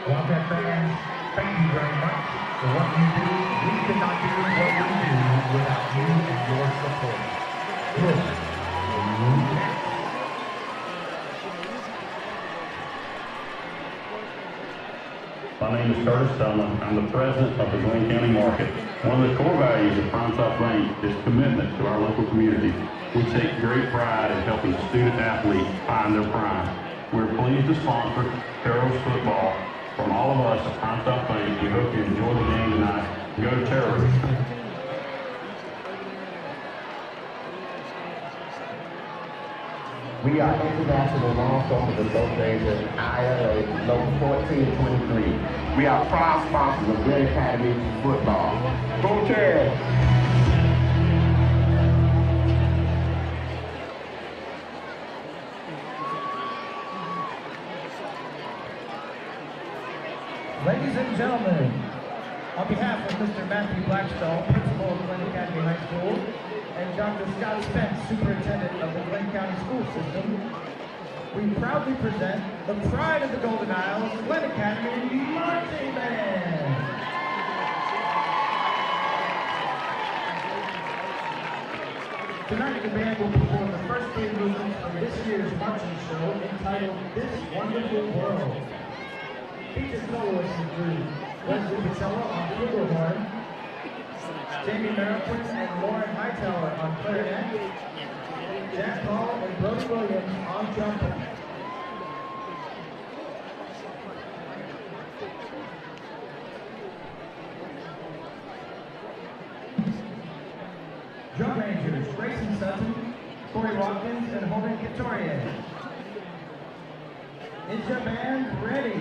[SPEAKER 11] Wildcat fans, thank you very much for what you do. We could not do what we do without you and your support. This is
[SPEAKER 12] My name is Curtis Sumlin. I'm the president of the Glynn County Market. One of the core values of Prime South Bank is commitment to our local community. We take great pride in helping student athletes find their prime. We're pleased to sponsor Terrell's football. From all of us at Prime South Bank, we hope you enjoy the game tonight. Go Terrors!
[SPEAKER 13] We are International Law Enforcement Association, ILA, Local 1423. We are proud sponsors of Glynn Academy football. Go Terrors!
[SPEAKER 11] Ladies and gentlemen, on behalf of Mr. Matthew Blackstone, Principal of Glynn Academy High School, and Dr. Scott Spence, Superintendent of the Glynn County School System, we proudly present the pride of the Golden Isles, Glynn Academy Marching Band. Tonight the band will perform the first three movements of this year's marching show entitled This Wonderful World. Featured soloists include Wesley Patella on flugelhorn, Jamie Merripin and Lauren Hightower on clarinet, Jack Paul and Brody Williams on trumpet. Drum Rangers, Grayson Sutton, Corey Watkins, and Holden Couturier. Is your band ready?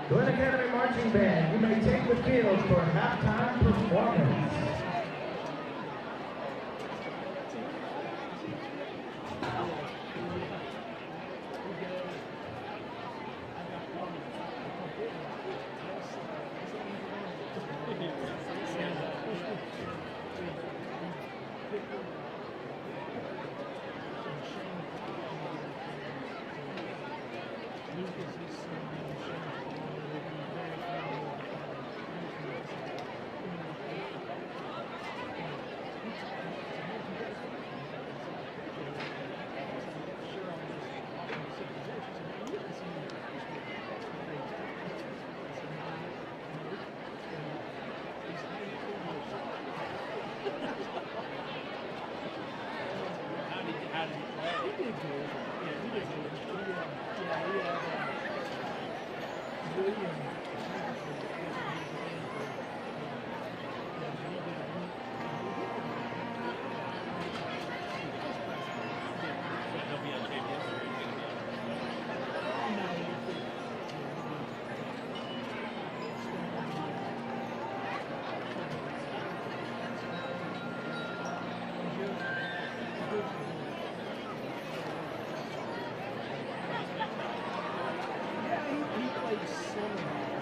[SPEAKER 11] Glynn Academy Marching Band, you may take the field for halftime performance.
[SPEAKER 14] He played center.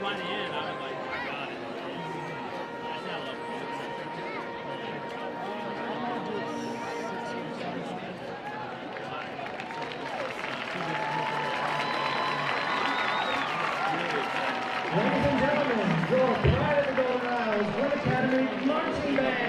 [SPEAKER 14] by the end, I was like, I got it. I said I love
[SPEAKER 11] Ladies and gentlemen, your pride of the Golden Isles, Glynn Academy Marching Band.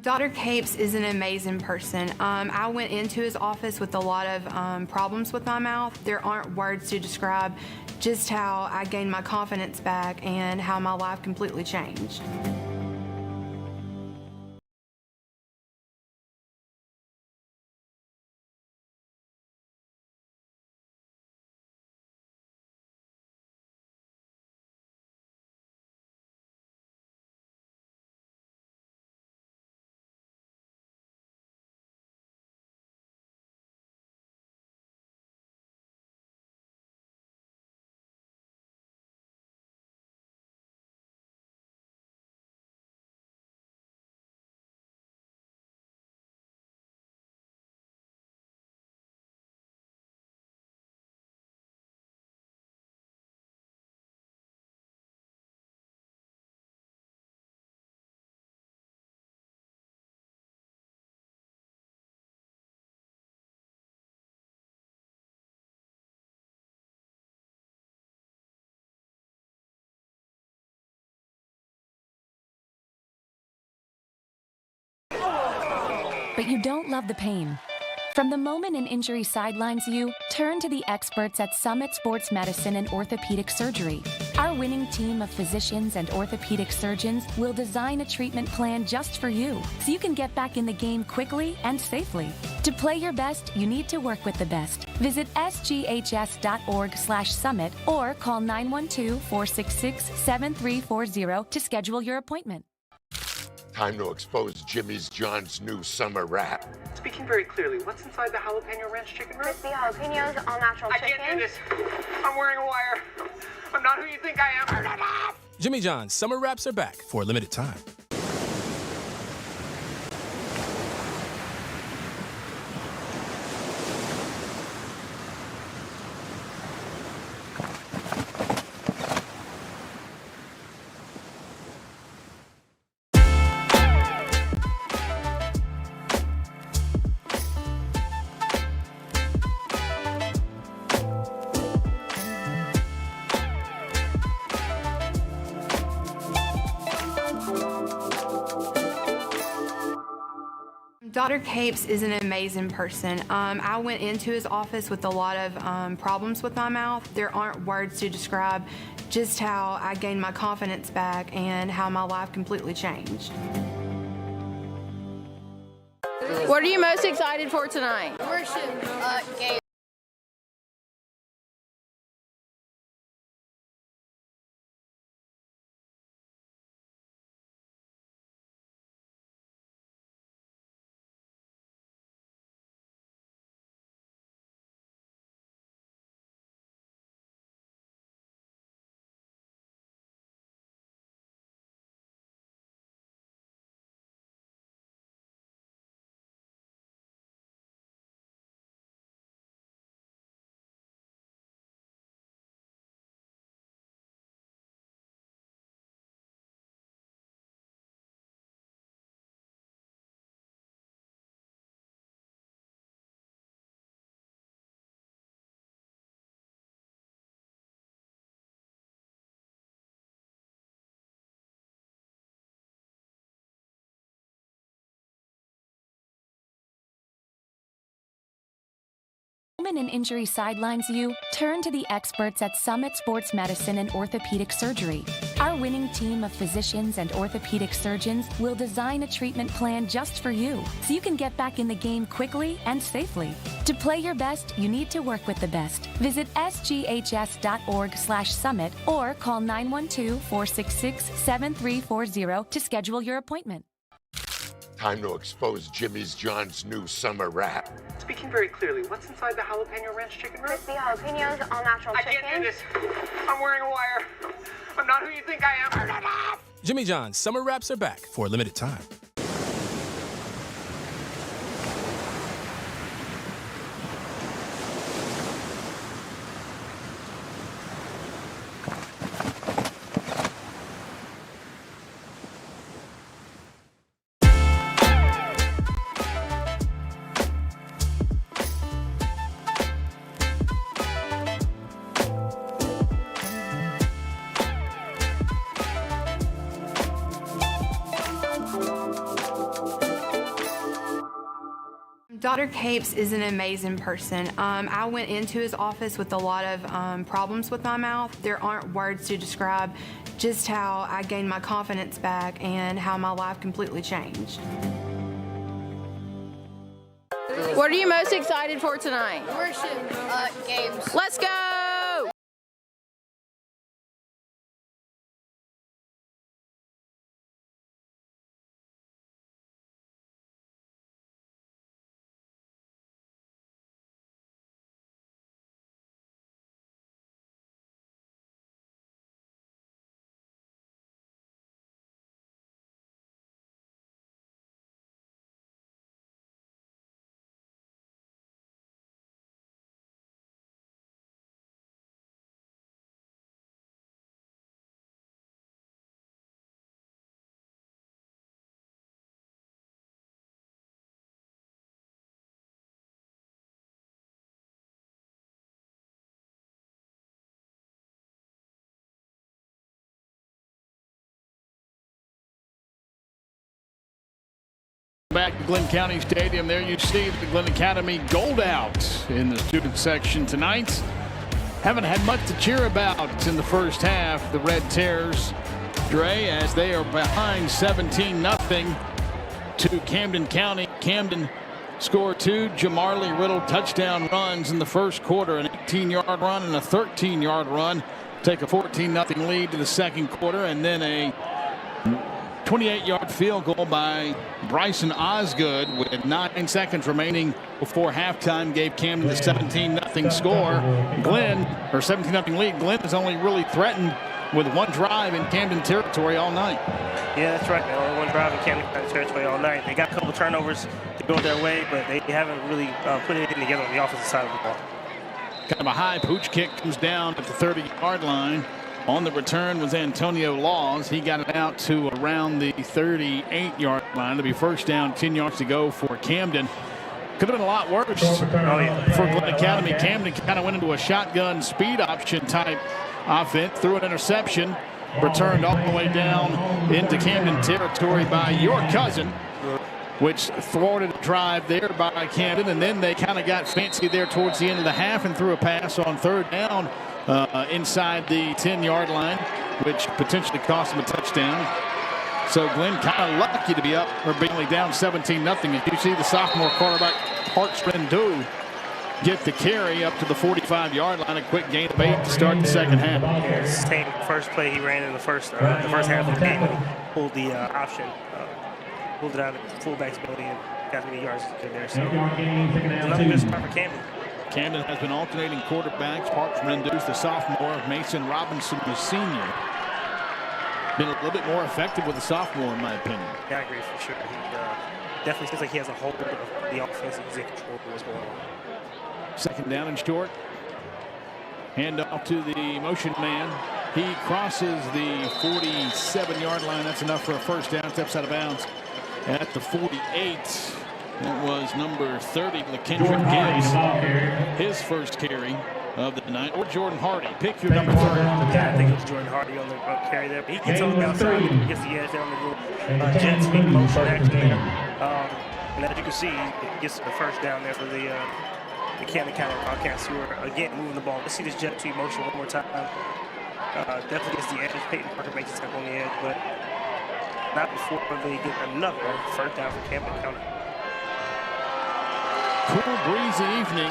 [SPEAKER 4] Dr. Capes is an amazing person. I went into his office with a lot of problems with my mouth. There aren't words to describe just how I gained my confidence back and how my life completely changed.
[SPEAKER 9] But you don't love the pain. From the moment an injury sidelines you, turn to the experts at Summit Sports Medicine and Orthopedic Surgery. Our winning team of physicians and orthopedic surgeons will design a treatment plan just for you, so you can get back in the game quickly and safely. To play your best, you need to work with the best. Visit sghs.org/summit or call 912-466-7340 to schedule your appointment.
[SPEAKER 5] Time to expose Jimmy's John's new summer rap.
[SPEAKER 6] Speaking very clearly, what's inside the jalapeno ranch chicken wrap?
[SPEAKER 7] Crispy jalapenos, all natural chicken.
[SPEAKER 6] I can't do this. I'm wearing a wire. I'm not who you think I am.
[SPEAKER 8] Jimmy John's summer wraps are back for a limited time.
[SPEAKER 4] Dr. Capes is an amazing person. I went into his office with a lot of problems with my mouth. There aren't words to describe just how I gained my confidence back and how my life completely changed.
[SPEAKER 10] What are you most excited for tonight?
[SPEAKER 7] Worship game.
[SPEAKER 9] When an injury sidelines you, turn to the experts at Summit Sports Medicine and Orthopedic Surgery. Our winning team of physicians and orthopedic surgeons will design a treatment plan just for you, so you can get back in the game quickly and safely. To play your best, you need to work with the best. Visit sghs.org/summit or call 912-466-7340 to schedule your appointment.
[SPEAKER 5] Time to expose Jimmy's John's new summer wrap.
[SPEAKER 6] Speaking very clearly, what's inside the jalapeno ranch chicken wrap?
[SPEAKER 7] Crispy jalapenos, all natural
[SPEAKER 6] I
[SPEAKER 7] chicken.
[SPEAKER 6] can't do this. I'm wearing a wire. I'm not who you think I am.
[SPEAKER 8] Jimmy John's summer wraps are back for a limited time.
[SPEAKER 4] Dr. Capes is an amazing person. I went into his office with a lot of problems with my mouth. There aren't words to describe just how I gained my confidence back and how my life completely changed.
[SPEAKER 10] What are you most excited for tonight?
[SPEAKER 7] Worship games.
[SPEAKER 10] Let's go!
[SPEAKER 2] Back to Glynn County Stadium, there you see the Glynn Academy gold out in the student section tonight. Haven't had much to cheer about in the first half. The Red Terrors, Dre, as they are behind 17-0 to Camden County. Camden scored 2 Jamarlee Riddle touchdown runs in the first quarter, an 18-yard run and a 13-yard run. Take a 14-0 lead to the second quarter, and then a 28-yard field goal by Bryson Osgood with 9 seconds remaining before halftime gave Camden the 17-0 score. Glynn, or 17-0 lead. Glynn has only really threatened with one drive in Camden territory all night.
[SPEAKER 3] Yeah, that's right. Only one drive in Camden territory all night. They got a couple turnovers to go their way, but they haven't really put anything together on the offensive side of the ball.
[SPEAKER 2] Kind of a high pooch kick comes down at the 30-yard line. On the return was Antonio Laws. He got it out to around the 38-yard line to be first down, 10 yards to go for Camden. Could have been a lot worse for Glynn Academy. Camden kind of went into a shotgun speed option type offense, threw an interception, returned all the way down into Camden territory by your cousin, which thwarted a drive there by Camden. And then they kind of got fancy there towards the end of the half and threw a pass on third down inside the 10-yard line, which potentially cost them a touchdown. So Glynn kind of lucky to be up or being down 17-0. As you see the sophomore quarterback Parks Rendu get the carry up to the 45-yard line. A quick gain of 8 to start the second half.
[SPEAKER 3] Yeah, same first play he ran in the first half of the game when he pulled the option, pulled it out of the fullback's ability and got many yards in there. So another good spot for Camden.
[SPEAKER 2] Camden has been alternating quarterbacks. Parks Rendu's the sophomore. Mason Robinson the senior. Been a little bit more effective with the sophomore, in my opinion.
[SPEAKER 3] Yeah, I agree for sure. He definitely seems like he has a hold of the offense and he's in control of what's going on.
[SPEAKER 2] Second down and short. Hand off to the motion man. He crosses the 47-yard line. That's enough for a first down. Steps out of bounds at the 48. That was number 30, LaKendrick Gibbs. His first carry of the night. Or Jordan Hardy. Pick your number 3.
[SPEAKER 3] Yeah, I think it was Jordan Hardy on the carry there. But he gets on the outside. He gets the edge there on the little jet sweep motion action there. And as you can see, he gets the first down there for the Camden County Wildcats, who are, again, moving the ball. Let's see this jet sweep motion one more time. Definitely gets the edge. Peyton Parker makes a step on the edge, but not before they get another first down for Camden County.
[SPEAKER 2] Cool, breezy evening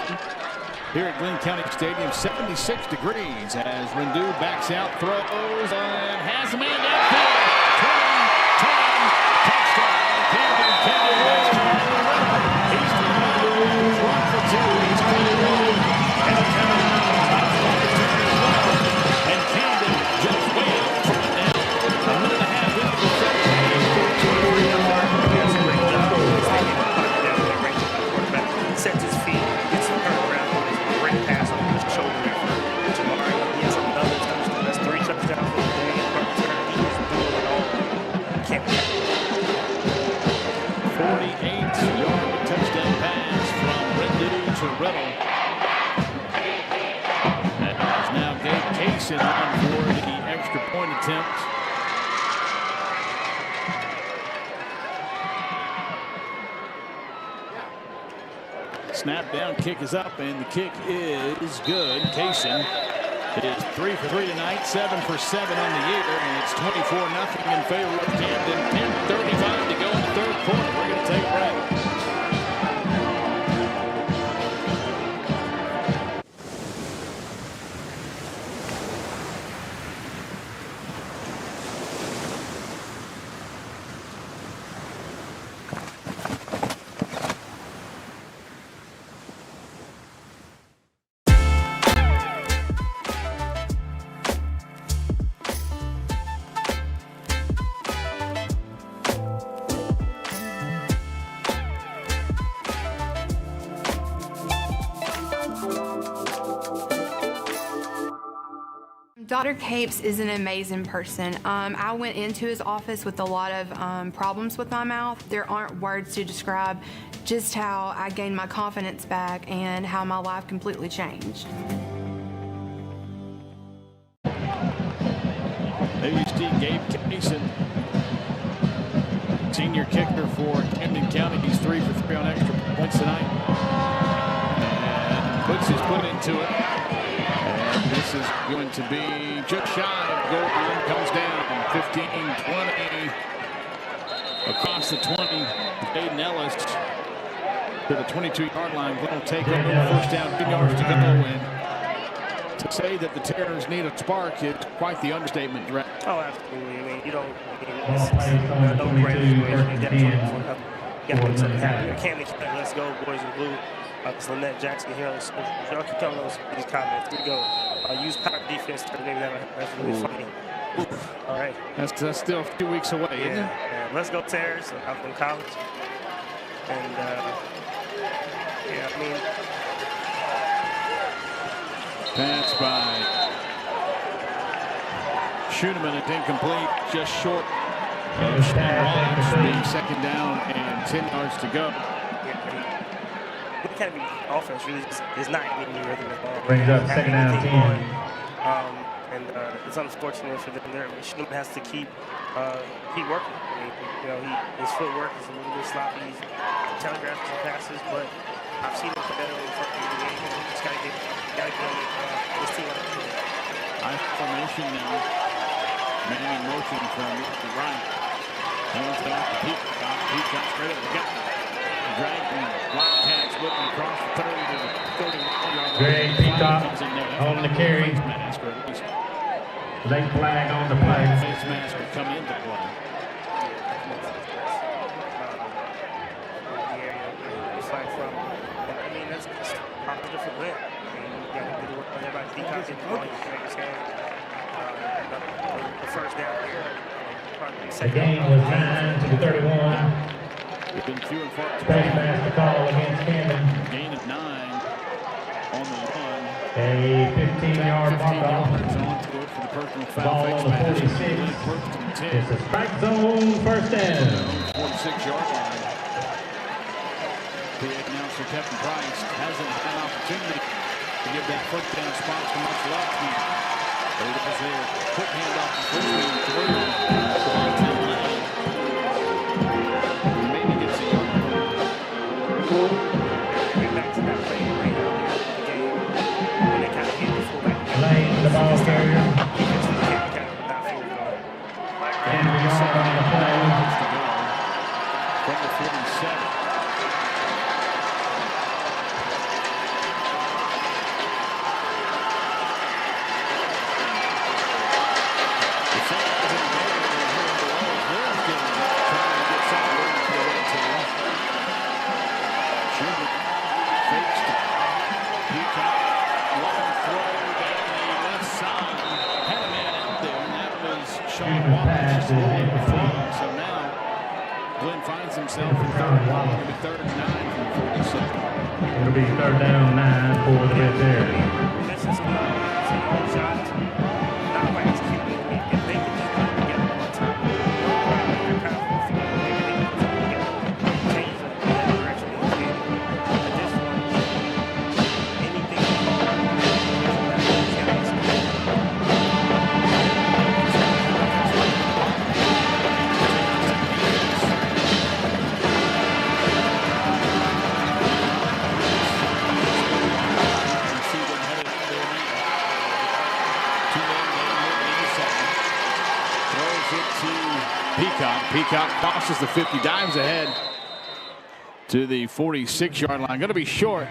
[SPEAKER 2] here at Glynn County Stadium. 76 degrees as Rendu backs out, throws, and has a man downfield. Touchdown, Camden County. He's run for 2. He's clean. And coming out and Camden just way out front now. A minute and a half into the second.
[SPEAKER 3] Sets his feet, gets the turnaround on his great pass on his shoulder there for Jamari. He has another touchdown. That's 3 touchdowns for the day. He is doing it all. Can't be.
[SPEAKER 2] 48-yard touchdown pass from Rendu to Riddle. And there's now Gabe Kaysen on for the extra point attempt. Snap down, kick is up, and the kick is good. Kaysen is 3 for 3 tonight, 7 for 7 on the year, and it's 24-0 in favor of Camden. 10:35 to go in the third quarter. We're going to take a break.
[SPEAKER 4] Dr. Capes is an amazing person. I went into his office with a lot of problems with my mouth. There aren't words to describe just how I gained my confidence back and how my life completely changed.
[SPEAKER 2] There you see Gabe Kaysen, senior kicker for Camden County. He's 3 for 3 on extra points tonight. And puts his foot into it. And this is going to be just shy of goal line. Comes down 15-20 across the 20. Aiden Ellis to the 22-yard line. Glynn will take over. First down, 2 yards to go. And to say that the Terrors need a spark is quite the understatement, Brett.
[SPEAKER 3] Oh, absolutely. I mean, you don't. It's no great situation. You definitely got to make something happen. Camden County, let's go, boys in blue. It's Lynette Jackson here on the social. Y'all keep telling us these comments. Here we go. Use power defense. Maybe that's really funny. All right.
[SPEAKER 2] That's still a few weeks away, isn't it?
[SPEAKER 3] Yeah. Let's go, Terrors. I'm from college. And, yeah, I mean.
[SPEAKER 2] Pass by Schooneman. It's incomplete. Just short of Rollins being second down and 10 yards to go.
[SPEAKER 3] What kind of offense really is not getting any rhythm at all.
[SPEAKER 11] Brings up second down 10.
[SPEAKER 3] And it's unfortunate for them there. Schooneman has to keep working. I mean, you know, his footwork is a little bit sloppy. He's telegraphing some passes, but I've seen him better in front of the game. He just got to get on this team on the field.
[SPEAKER 2] High formation now. Man in motion from left to right. Hands it off to Peacock. Peacock straight up the gut. Dragging Wildcats looking across the 30 to the 31-yard line.
[SPEAKER 11] Greg Peacock on the carry. Late flag on the play.
[SPEAKER 2] Face mask will come into play.
[SPEAKER 3] That's positive for Glynn. You got to do work on everybody. Peacock didn't call you to his hand. The first down here.
[SPEAKER 11] The game was 9 to 31.
[SPEAKER 2] It's been few and far.
[SPEAKER 11] Face mask call against Camden.
[SPEAKER 2] Gain of 9 on the run.
[SPEAKER 11] A 15-yard walk-off.
[SPEAKER 2] On for the personal foul.
[SPEAKER 11] Ball on the 46. It's a strike zone first down.
[SPEAKER 2] 46-yard line. The announcer, Kevin Price, hasn't had an opportunity to give that first down spot to much left. It was there. Quick handoff to Glynn through. Maybe gets a yard.
[SPEAKER 3] Back to that play right now in the game. When they kind of hit the fullback.
[SPEAKER 11] Lane, the ball carrier. And we are on the play.
[SPEAKER 2] From the 47.
[SPEAKER 11] Pass is incomplete.
[SPEAKER 2] So now Glynn finds himself in third. It'll be 3rd and 9 from the 47.
[SPEAKER 11] It'll be 3rd down 9 for the Red Bears.
[SPEAKER 3] This is some long shots. Not quite executing. If they can just put it together one time, they're powerful. Maybe they can put it together, change the direction of the game. At this point, anything you call it, it's got to execute.
[SPEAKER 2] Peacock crosses the 50, dives ahead to the 46-yard line. Going to be short.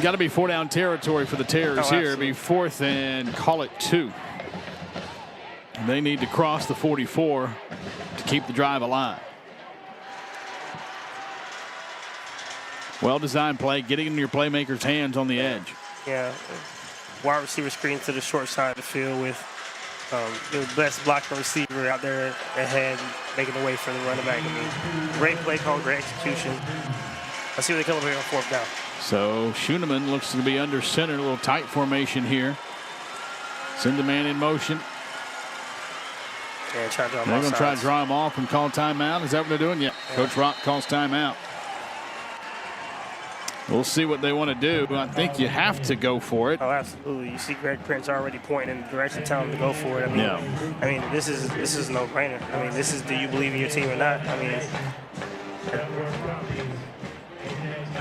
[SPEAKER 2] Got to be 4-down territory for the Terrors here. It'll be 4th and call it 2. They need to cross the 44 to keep the drive alive. Well-designed play, getting in your playmaker's hands on the edge.
[SPEAKER 3] Yeah, wide receiver screen to the short side of the field with the best blocking receiver out there ahead, making the way for the running back. I mean, great play call, great execution. Let's see what they come over here on 4th down.
[SPEAKER 2] So Schoeneman looks to be under center, a little tight formation here. Send the man in motion.
[SPEAKER 3] Yeah, they're
[SPEAKER 2] going to try to draw him off and call timeout. Is that what they're doing? Yeah. Coach Rock calls timeout. We'll see what they want to do. I think you have to go for it.
[SPEAKER 3] Oh, absolutely. You see Greg Prince already pointing in the direction, telling him to go for it. I mean, this is no brainer. I mean, this is, do you believe in your team or not? I mean,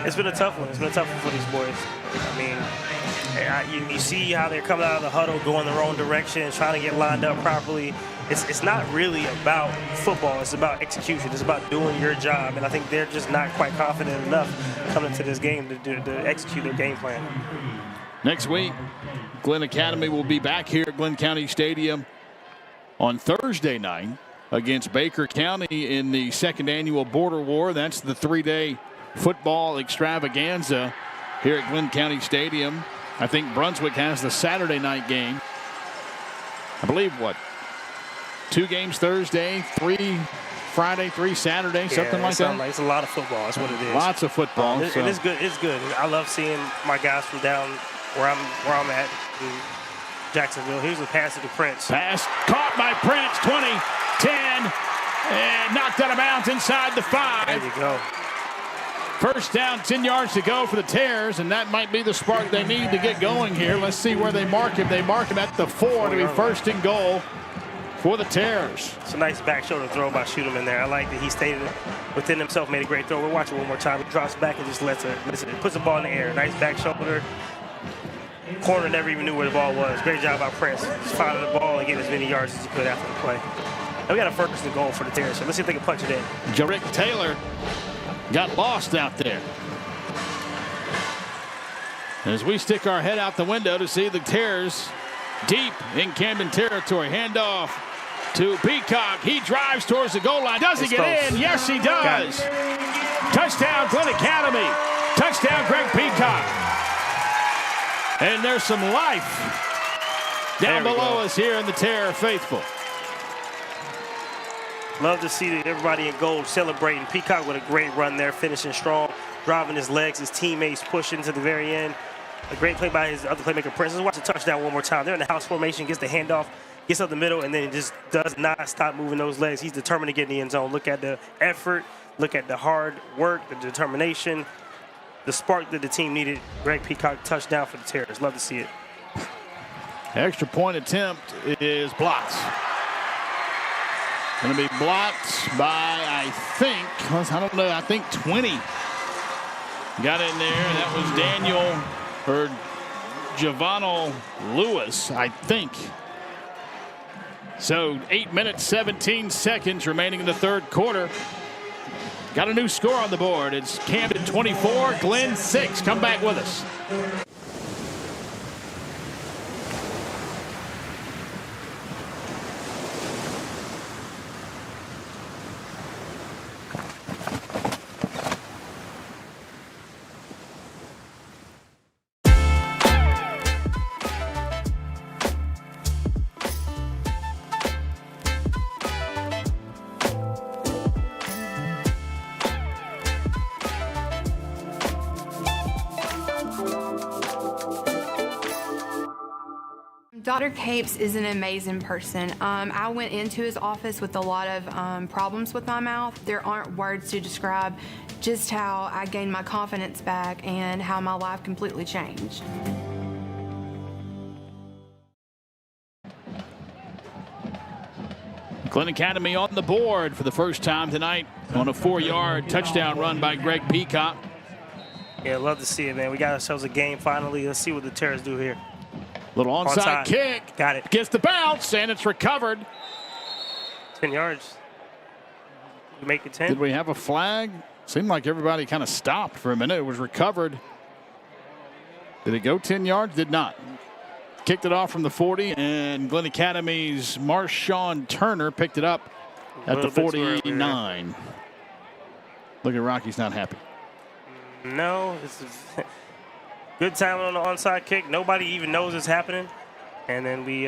[SPEAKER 3] it's been a tough one. It's been a tough one for these boys. I mean, you see how they're coming out of the huddle, going their own direction, trying to get lined up properly. It's not really about football. It's about execution. It's about doing your job. And I think they're just not quite confident enough coming to this game to execute their game plan.
[SPEAKER 2] Next week, Glynn Academy will be back here at Glynn County Stadium on Thursday night against Baker County in the 2nd annual Border War. That's the 3-day football extravaganza here at Glynn County Stadium. I think Brunswick has the Saturday night game. I believe, 2 games Thursday, 3 Friday, 3 Saturday, something like that.
[SPEAKER 3] It's a lot of football. That's what it is.
[SPEAKER 2] Lots of football.
[SPEAKER 3] And it's good. It's good. I love seeing my guys from down where I'm at in Jacksonville. Here's a pass to Prince.
[SPEAKER 2] Pass caught by Prince. 20, 10, and knocked out of bounds inside the 5.
[SPEAKER 3] There you go.
[SPEAKER 2] First down, 10 yards to go for the Terrors, and that might be the spark they need to get going here. Let's see where they mark him. They mark him at the 4 to be 1st and goal for the Terrors.
[SPEAKER 3] It's a nice back shoulder throw by Schoeneman there. I like that he stayed within himself, made a great throw. We'll watch it one more time. He drops back and just puts the ball in the air. Nice back shoulder. Corner never even knew where the ball was. Great job by Prince. Just finding the ball and getting as many yards as he could after the play. And we got a first and goal for the Terrors. So let's see if they can punch it in.
[SPEAKER 2] Jarrick Taylor got lost out there. As we stick our head out the window to see the Terrors deep in Camden territory. Handoff to Peacock. He drives towards the goal line. Does he get in? Yes, he does. Touchdown, Glynn Academy. Touchdown, Greg Peacock. And there's some life down below us here in the Terror faithful.
[SPEAKER 3] Love to see everybody in gold celebrating. Peacock with a great run there, finishing strong, driving his legs, his teammates pushing to the very end. A great play by his other playmaker, Prince. Let's watch the touchdown one more time. They're in the house formation, gets the handoff, gets up the middle, and then he just does not stop moving those legs. He's determined to get in the end zone. Look at the effort, look at the hard work, the determination, the spark that the team needed. Greg Peacock, touchdown for the Terrors. Love to see it.
[SPEAKER 2] Extra point attempt is blocked. Going to be blocked by, I think 20. Got in there. That was Daniel or Javano Lewis, I think. So 8 minutes, 17 seconds remaining in the third quarter. Got a new score on the board. It's Camden 24, Glynn 6. Come back with us.
[SPEAKER 4] Dr. Capes is an amazing person. I went into his office with a lot of problems with my mouth. There aren't words to describe just how I gained my confidence back and how my life completely changed.
[SPEAKER 2] Glynn Academy on the board for the first time tonight on a 4-yard touchdown run by Greg Peacock.
[SPEAKER 3] Yeah, love to see it, man. We got ourselves a game finally. Let's see what the Terrors do here.
[SPEAKER 2] Little onside kick.
[SPEAKER 3] Got it.
[SPEAKER 2] Gets the bounce, and it's recovered.
[SPEAKER 3] 10 yards. You make it 10.
[SPEAKER 2] Did we have a flag? Seemed like everybody kind of stopped for a minute. It was recovered. Did it go 10 yards? Did not. Kicked it off from the 40, and Glynn Academy's Marshawn Turner picked it up at the 49. Look at Rocky's not happy.
[SPEAKER 3] No, this is good timing on the onside kick. Nobody even knows it's happening, and then we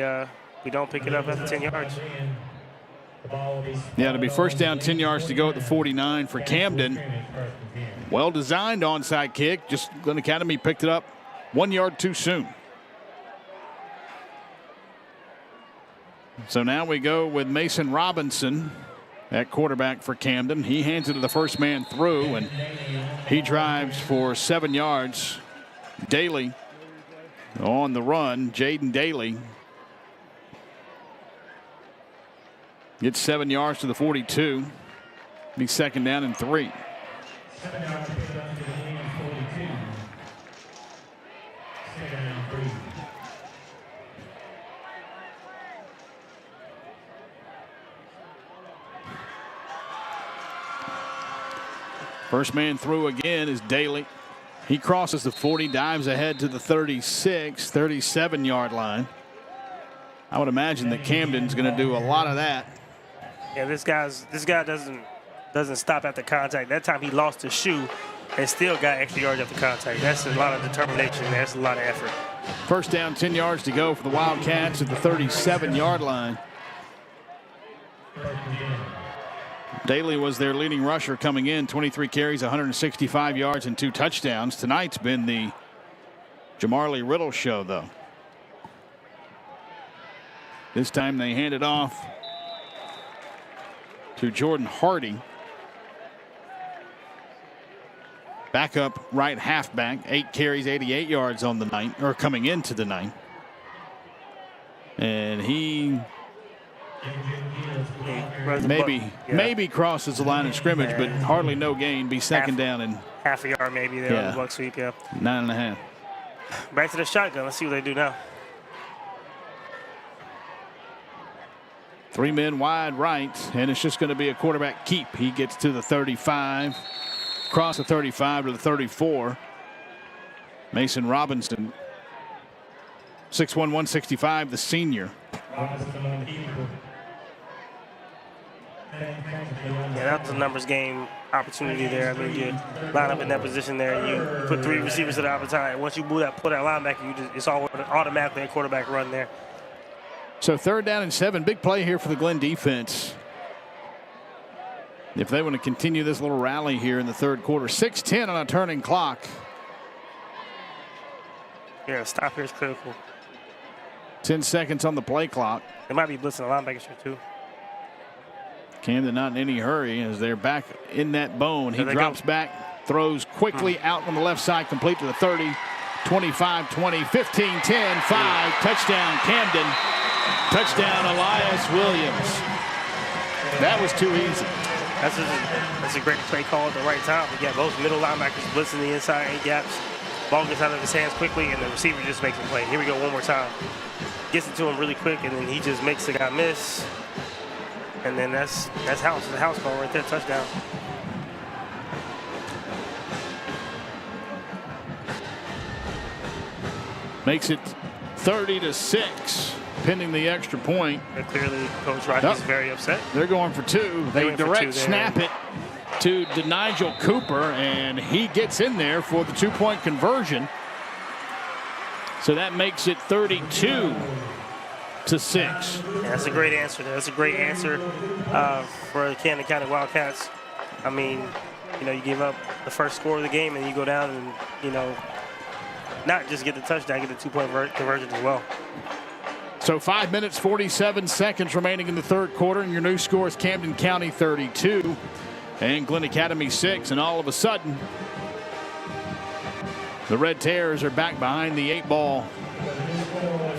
[SPEAKER 3] don't pick it up at the 10 yards.
[SPEAKER 2] Yeah, it'll be first down, 10 yards to go at the 49 for Camden. Well designed onside kick. Just Glynn Academy picked it up 1 yard too soon. So now we go with Mason Robinson at quarterback for Camden. He hands it to the first man through, and he drives for 7 yards. Daly on the run. Jaden Daly gets 7 yards to the 42. Be second down and 3.
[SPEAKER 11] 7 yards to pick up to the game, 42. Second and 3.
[SPEAKER 2] First man through again is Daly. He crosses the 40, dives ahead to the 36, 37-yard line. I would imagine that Camden's going to do a lot of that.
[SPEAKER 3] Yeah, this guy doesn't stop at the contact. That time he lost his shoe and still got extra yards after contact. That's a lot of determination. That's a lot of effort.
[SPEAKER 2] First down, 10 yards to go for the Wildcats at the 37-yard line. Daly was their leading rusher coming in, 23 carries, 165 yards, and 2 touchdowns. Tonight's been the Jamarlee Riddle show, though. This time they hand it off to Jordan Hardy. Backup right halfback, 8 carries, 88 yards on the night, or coming into the night. And he maybe crosses the line of scrimmage, but hardly no gain. Be second down and
[SPEAKER 3] half a yard maybe there on the buck sweep. Yeah,
[SPEAKER 2] 9.5.
[SPEAKER 3] Back to the shotgun. Let's see what they do now.
[SPEAKER 2] 3 men wide right, and it's just going to be a quarterback keep. He gets to the 35, across the 35 to the 34. Mason Robinson, 6'1", 165, the senior.
[SPEAKER 3] Yeah, that was a numbers game opportunity there. I mean, you line up in that position there. You put 3 receivers at the opposite. Once you pull that linebacker, it's all automatically a quarterback run there.
[SPEAKER 2] So 3rd down and 7. Big play here for the Glynn defense. If they want to continue this little rally here in the 3rd quarter. 6:10 on a turning clock.
[SPEAKER 3] Yeah, stop here is critical.
[SPEAKER 2] 10 seconds on the play clock.
[SPEAKER 3] They might be blitzing the linebackers here too.
[SPEAKER 2] Camden not in any hurry as they're back in that bone. He drops back, throws quickly out on the left side, complete to the 30, 25, 20, 15, 10, 5. Touchdown Camden. Touchdown Elias Williams. That was too easy.
[SPEAKER 3] That's a great play call at the right time. We got both middle linebackers blitzing the inside 8 gaps. Ball gets out of his hands quickly, and the receiver just makes a play. Here we go one more time. Gets it to him really quick, and then he just makes the guy miss. And then that's the house call right there, touchdown.
[SPEAKER 2] Makes it 30-6, pending the extra point.
[SPEAKER 3] But clearly, Coach Rocky's very upset.
[SPEAKER 2] They're going for 2. They direct snap it to Nigel Cooper, and he gets in there for the 2-point conversion. So that makes it 32-6.
[SPEAKER 3] Yeah, that's a great answer there. That's a great answer for the Camden County Wildcats. I mean, you give up the first score of the game and you go down and, not just get the touchdown, get the 2-point conversion as well.
[SPEAKER 2] So 5 minutes, 47 seconds remaining in the 3rd quarter, and your new score is Camden County 32 and Glynn Academy 6. And all of a sudden, the Red Terrors are back behind the 8 ball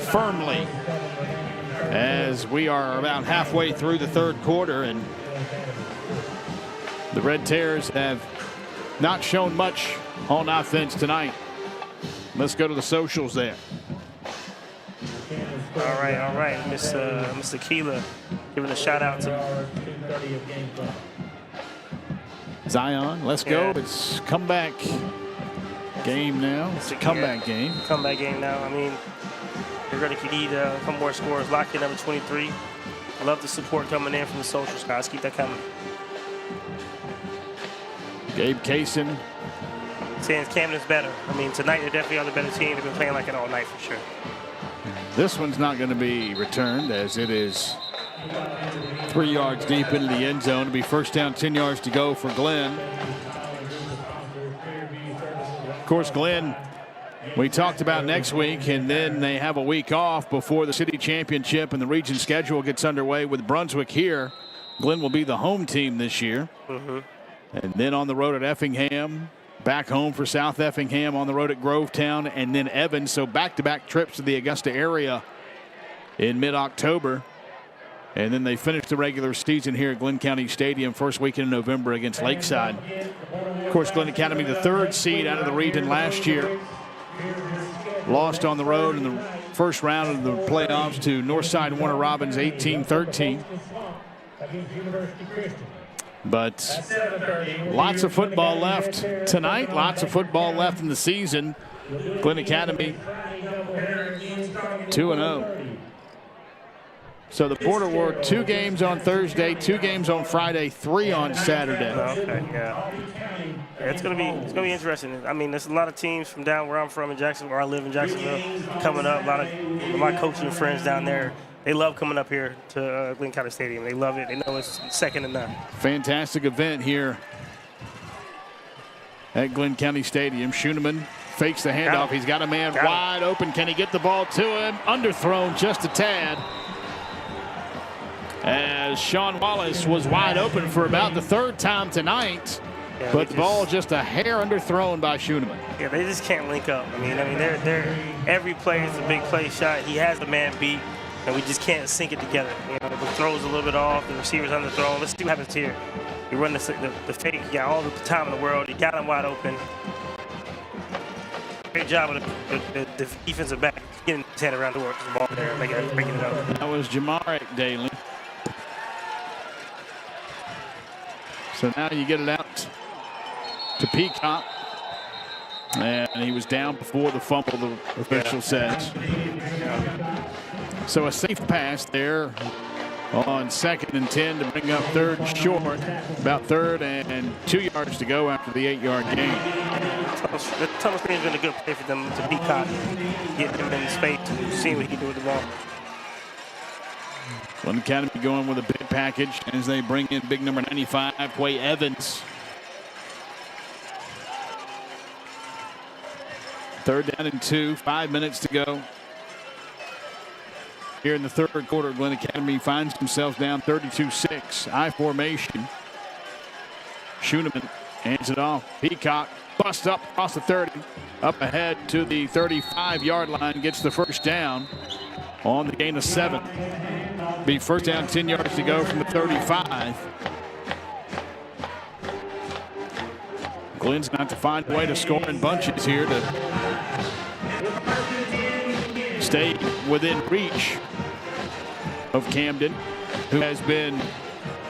[SPEAKER 2] firmly as we are about halfway through the 3rd quarter, and the Red Terrors have not shown much on offense tonight. Let's go to the socials there.
[SPEAKER 3] All right. Mr. Keela giving a shout out to
[SPEAKER 2] Zion. Let's go. It's comeback game now. It's a comeback game.
[SPEAKER 3] Comeback game now. I mean, you're going to need a couple more scores. Lock in number 23. Love the support coming in from the socials, guys. Keep that coming.
[SPEAKER 2] Gabe Kaysen
[SPEAKER 3] saying Camden's better. I mean, tonight they definitely are the better team. They've been playing like it all night for sure.
[SPEAKER 2] This one's not going to be returned as it is 3 yards deep into the end zone. It'll be 1st down, 10 yards to go for Glynn. Of course, Glynn, we talked about next week, and then they have a week off before the city championship and the region schedule gets underway with Brunswick here. Glynn will be the home team this year. And then on the road at Effingham, back home for South Effingham, on the road at Grovetown, and then Evans. So back-to-back trips to the Augusta area in mid-October. And then they finish the regular season here at Glynn County Stadium first weekend in November against Lakeside. Of course, Glynn Academy, the 3rd seed out of the region last year, lost on the road in the first round of the playoffs to Northside Warner Robins 18-13. But lots of football left tonight, lots of football left in the season. Glynn Academy 2-0. So the Border War, 2 games on Thursday, 2 games on Friday, 3 on Saturday.
[SPEAKER 3] Okay, yeah. It's gonna be interesting. I mean, there's a lot of teams from down where I'm from in Jacksonville, where I live in Jacksonville, coming up. A lot of my coaching friends down there, they love coming up here to Glynn County Stadium. They love it. They know it's second to none.
[SPEAKER 2] Fantastic event here at Glynn County Stadium. Schooneman fakes the handoff. He's got a man wide open. Can he get the ball to him? Underthrown just a tad. As Sean Wallace was wide open for about the 3rd time tonight. Yeah, but the ball just a hair underthrown by Schooneman.
[SPEAKER 3] Yeah, they just can't link up. I mean, they're every play is a big play shot. He has the man beat, and we just can't sync it together. The throw's a little bit off. The receiver's underthrown. Let's see what happens here. You run the fake. You got all the time in the world. You got him wide open. Great job of the defensive back getting his head around the work. The ball there, breaking it up.
[SPEAKER 2] That was Jamaric Daly. So now you get it out to Peacock. And he was down before the fumble, the official says. So a safe pass there on 2nd and 10 to bring up 3rd short. About 3rd and 2 yards to go after the 8-yard gain.
[SPEAKER 3] The tunnel screen has been a good play for them to Peacock, get him in space and see what he can do with the ball.
[SPEAKER 2] Glynn Academy going with a big package as they bring in big number 95, Quay Evans. 3rd down and 2, 5 minutes to go. Here in the 3rd quarter, Glynn Academy finds themselves down 32-6. I formation. Schoenemann hands it off. Peacock busts up across the 30. Up ahead to the 35-yard line. Gets the first down on the gain of 7. Be first down, 10 yards to go from the 35. Glynn's going to find a way to score in bunches here to stay within reach of Camden, who has been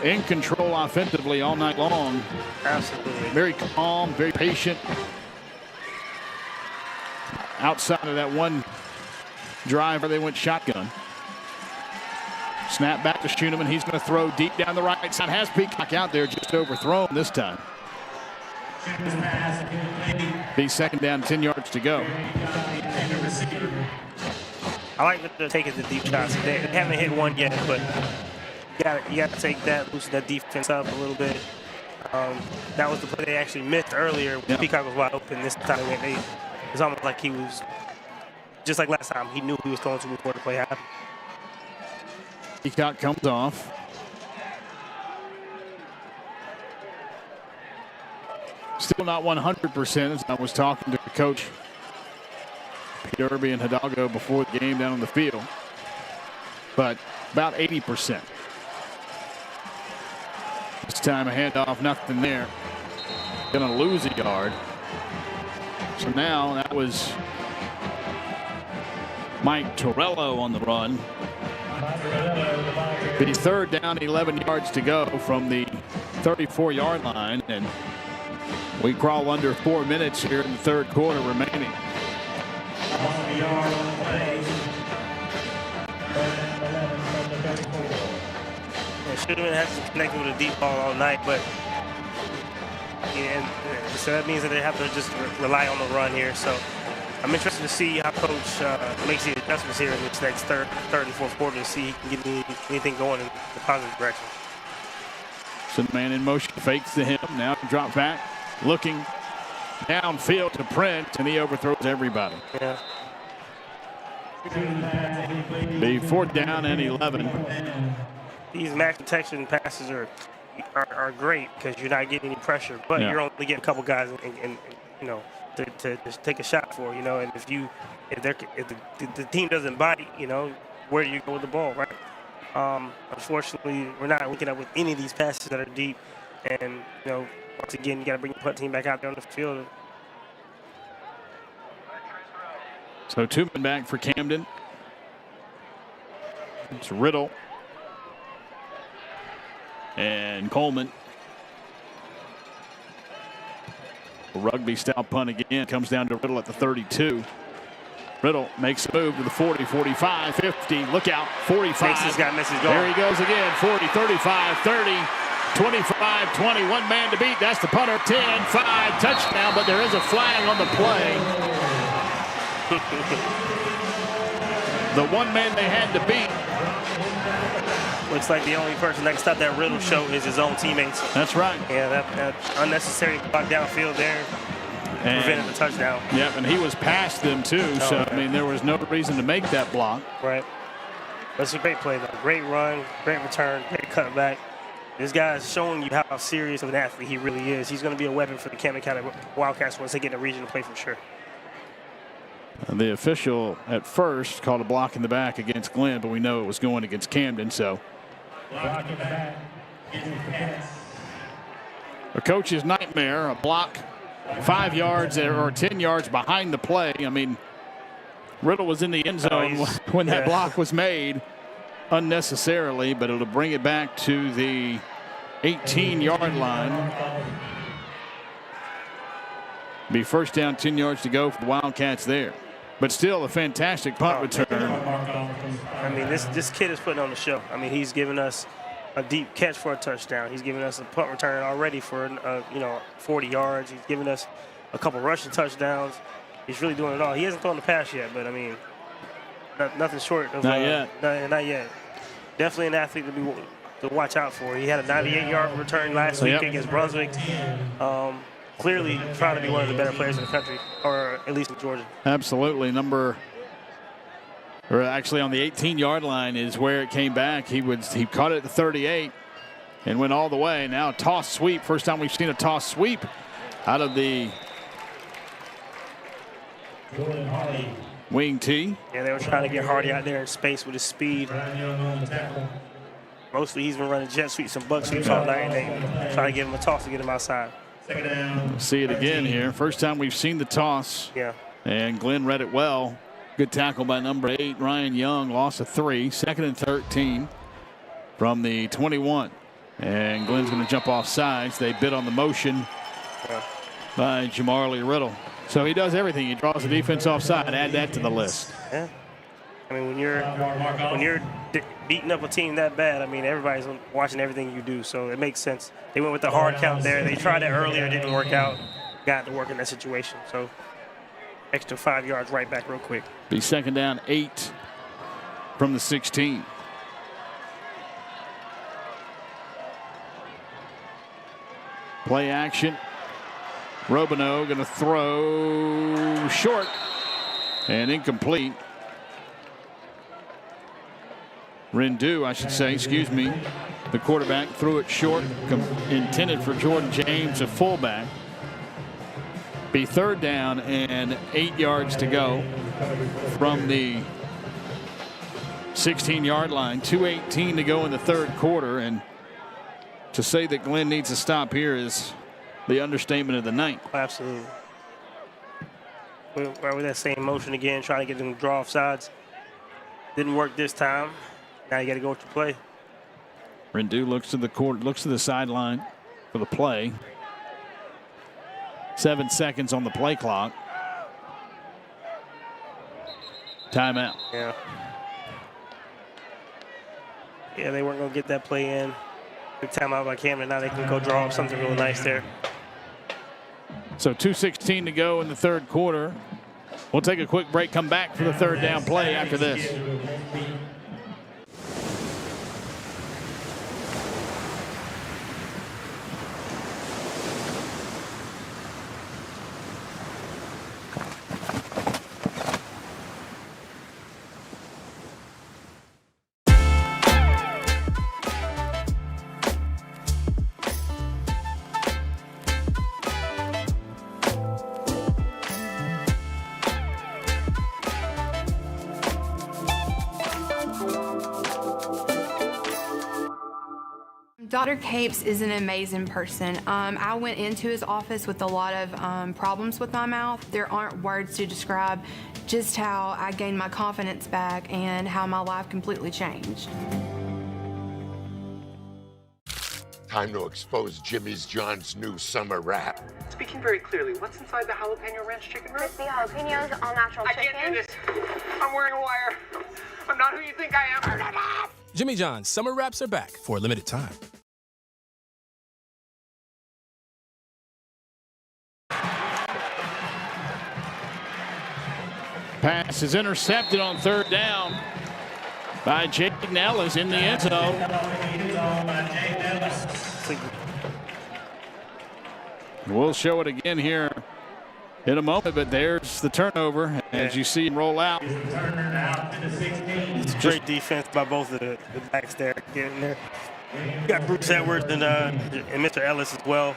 [SPEAKER 2] in control offensively all night long.
[SPEAKER 3] Absolutely.
[SPEAKER 2] Very calm, very patient. Outside of that one drive where they went shotgun. Snap back to Schoenemann. He's going to throw deep down the right side. Has Peacock out there, just overthrown this time. Be 2nd down, 10 yards to go.
[SPEAKER 3] I like that they're taking the deep shots. They haven't hit one yet, but you got to take that, loosen that defense up a little bit. That was the play they actually missed earlier. Yep. Peacock was wide open. This time it's almost like he was, just like last time, he knew he was going to before the play happened.
[SPEAKER 2] Peacock comes off. Still not 100%, as I was talking to Coach Pete Irby and Hidalgo before the game down on the field. But about 80%. This time a handoff, nothing there. Gonna lose a yard. So now that was Mike Torello on the run. Be 3rd down, 11 yards to go from the 34-yard line, and we crawl under 4 minutes here in the 3rd quarter remaining.
[SPEAKER 3] Schoenemann hasn't connected with a deep ball all night, but so that means that they have to just rely on the run here. So I'm interested to see how Coach makes the adjustments here in this next third and 4th quarter to see if he can get anything going in the positive direction.
[SPEAKER 2] So the man in motion fakes to him. Now drop back, looking downfield to Prince, and he overthrows everybody.
[SPEAKER 3] Yeah.
[SPEAKER 2] The 4th down and 11.
[SPEAKER 3] These max protection passes are great because you're not getting any pressure, but you're only getting a couple guys and to just take a shot for, and if the team doesn't bite, where do you go with the ball, right? Unfortunately, we're not linking up with any of these passes that are deep, and once again, you got to bring your punt team back out there on the field.
[SPEAKER 2] So 2 men back for Camden. It's Riddle and Coleman. A rugby-style punt again. Comes down to Riddle at the 32. Riddle makes a move to the 40, 45, 50. Look out, 45.
[SPEAKER 3] Makes this guy miss his goal.
[SPEAKER 2] There he goes again. 40, 35, 30, 25, 20. One man to beat. That's the punter. 10, 5, touchdown. But there is a flag on the play. The one man they had to beat.
[SPEAKER 3] Looks like the only person that can stop that Riddle show is his own teammates.
[SPEAKER 2] That's right.
[SPEAKER 3] Yeah, that unnecessary block downfield there prevented the touchdown.
[SPEAKER 2] Yep, and he was past them too. I mean, there was no reason to make that block.
[SPEAKER 3] Right. That's a great play, though. Great run, great return, great cutback. This guy is showing you how serious of an athlete he really is. He's going to be a weapon for the Camden County Wildcats once they get in a regional play for sure.
[SPEAKER 2] The official at first called a block in the back against Glynn, but we know it was going against Camden, so. A coach's nightmare, a block 5 yards or 10 yards behind the play. I mean, Riddle was in the end zone when that block was made unnecessarily, but it'll bring it back to the 18-yard line. Be first down, 10 yards to go for the Wildcats there. But still a fantastic punt return.
[SPEAKER 3] I mean, this kid is putting on the show. I mean, he's giving us a deep catch for a touchdown. He's giving us a punt return already for 40 yards. He's giving us a couple rushing touchdowns. He's really doing it all. He hasn't thrown the pass yet, but I mean, nothing short of
[SPEAKER 2] not yet.
[SPEAKER 3] Not yet. Definitely an athlete to watch out for. He had a 98-yard return last week against Brunswick. Clearly trying to be one of the better players in the country, or at least in Georgia.
[SPEAKER 2] Absolutely. Actually on the 18-yard line is where it came back. He caught it at the 38 and went all the way. Now a toss sweep. First time we've seen a toss sweep out of the wing T.
[SPEAKER 3] Yeah, they were trying to get Hardy out there in space with his speed. Mostly he's been running jet sweeps and buck sweeps all night, and they trying to give him a toss to get him outside.
[SPEAKER 2] We'll see it again here. First time we've seen the toss.
[SPEAKER 3] Yeah.
[SPEAKER 2] And Glynn read it well. Good tackle by number 8, Ryan Young. Loss of 3. 2nd and 13 from the 21. And Glynn's going to jump off sides. They bid on the motion by Jamarly Riddle. So he does everything. He draws the defense offside. Add that to the list.
[SPEAKER 3] Yeah. I mean, when you're beating up a team that bad, I mean, everybody's watching everything you do, so it makes sense. They went with the hard count there. They tried it earlier, didn't work out. Got to work in that situation. So extra 5 yards right back real quick.
[SPEAKER 2] Be second down 8 from the 16. Play action. Robino going to throw short and incomplete. Rendu, I should say, excuse me. The quarterback threw it short, intended for Jordan James, a fullback. Be third down and 8 yards to go from the 16-yard line. 2:18 to go in the third quarter. And to say that Glynn needs to stop here is the understatement of the night.
[SPEAKER 3] Absolutely. Right with that same motion again, trying to get them to draw off sides. Didn't work this time. Now you got to go with the play.
[SPEAKER 2] Rendu looks to the court, looks to the sideline for the play. 7 seconds on the play clock. Timeout.
[SPEAKER 3] Yeah. Yeah, they weren't going to get that play in. Big timeout by Camden. Now they can go draw up something really nice there.
[SPEAKER 2] So 2:16 to go in the third quarter. We'll take a quick break, come back for the third down play after this.
[SPEAKER 4] Dr. Capes is an amazing person. I went into his office with a lot of problems with my mouth. There aren't words to describe just how I gained my confidence back and how my life completely changed.
[SPEAKER 5] Time to expose John's new summer rap.
[SPEAKER 6] Speaking very clearly, what's inside the jalapeno ranch chicken wrap?
[SPEAKER 7] Crispy jalapenos, all natural
[SPEAKER 6] I
[SPEAKER 7] chicken.
[SPEAKER 6] can't do this. I'm wearing a wire. I'm not who you think I am.
[SPEAKER 8] Jimmy John's summer wraps are back for a limited time.
[SPEAKER 2] Pass is intercepted on third down by Jaden Ellis in the end zone. We'll show it again here in a moment, but there's the turnover as you see him roll out.
[SPEAKER 3] It's great defense by both of the backs there. Getting there. You got Bruce Edwards and Mr. Ellis as well,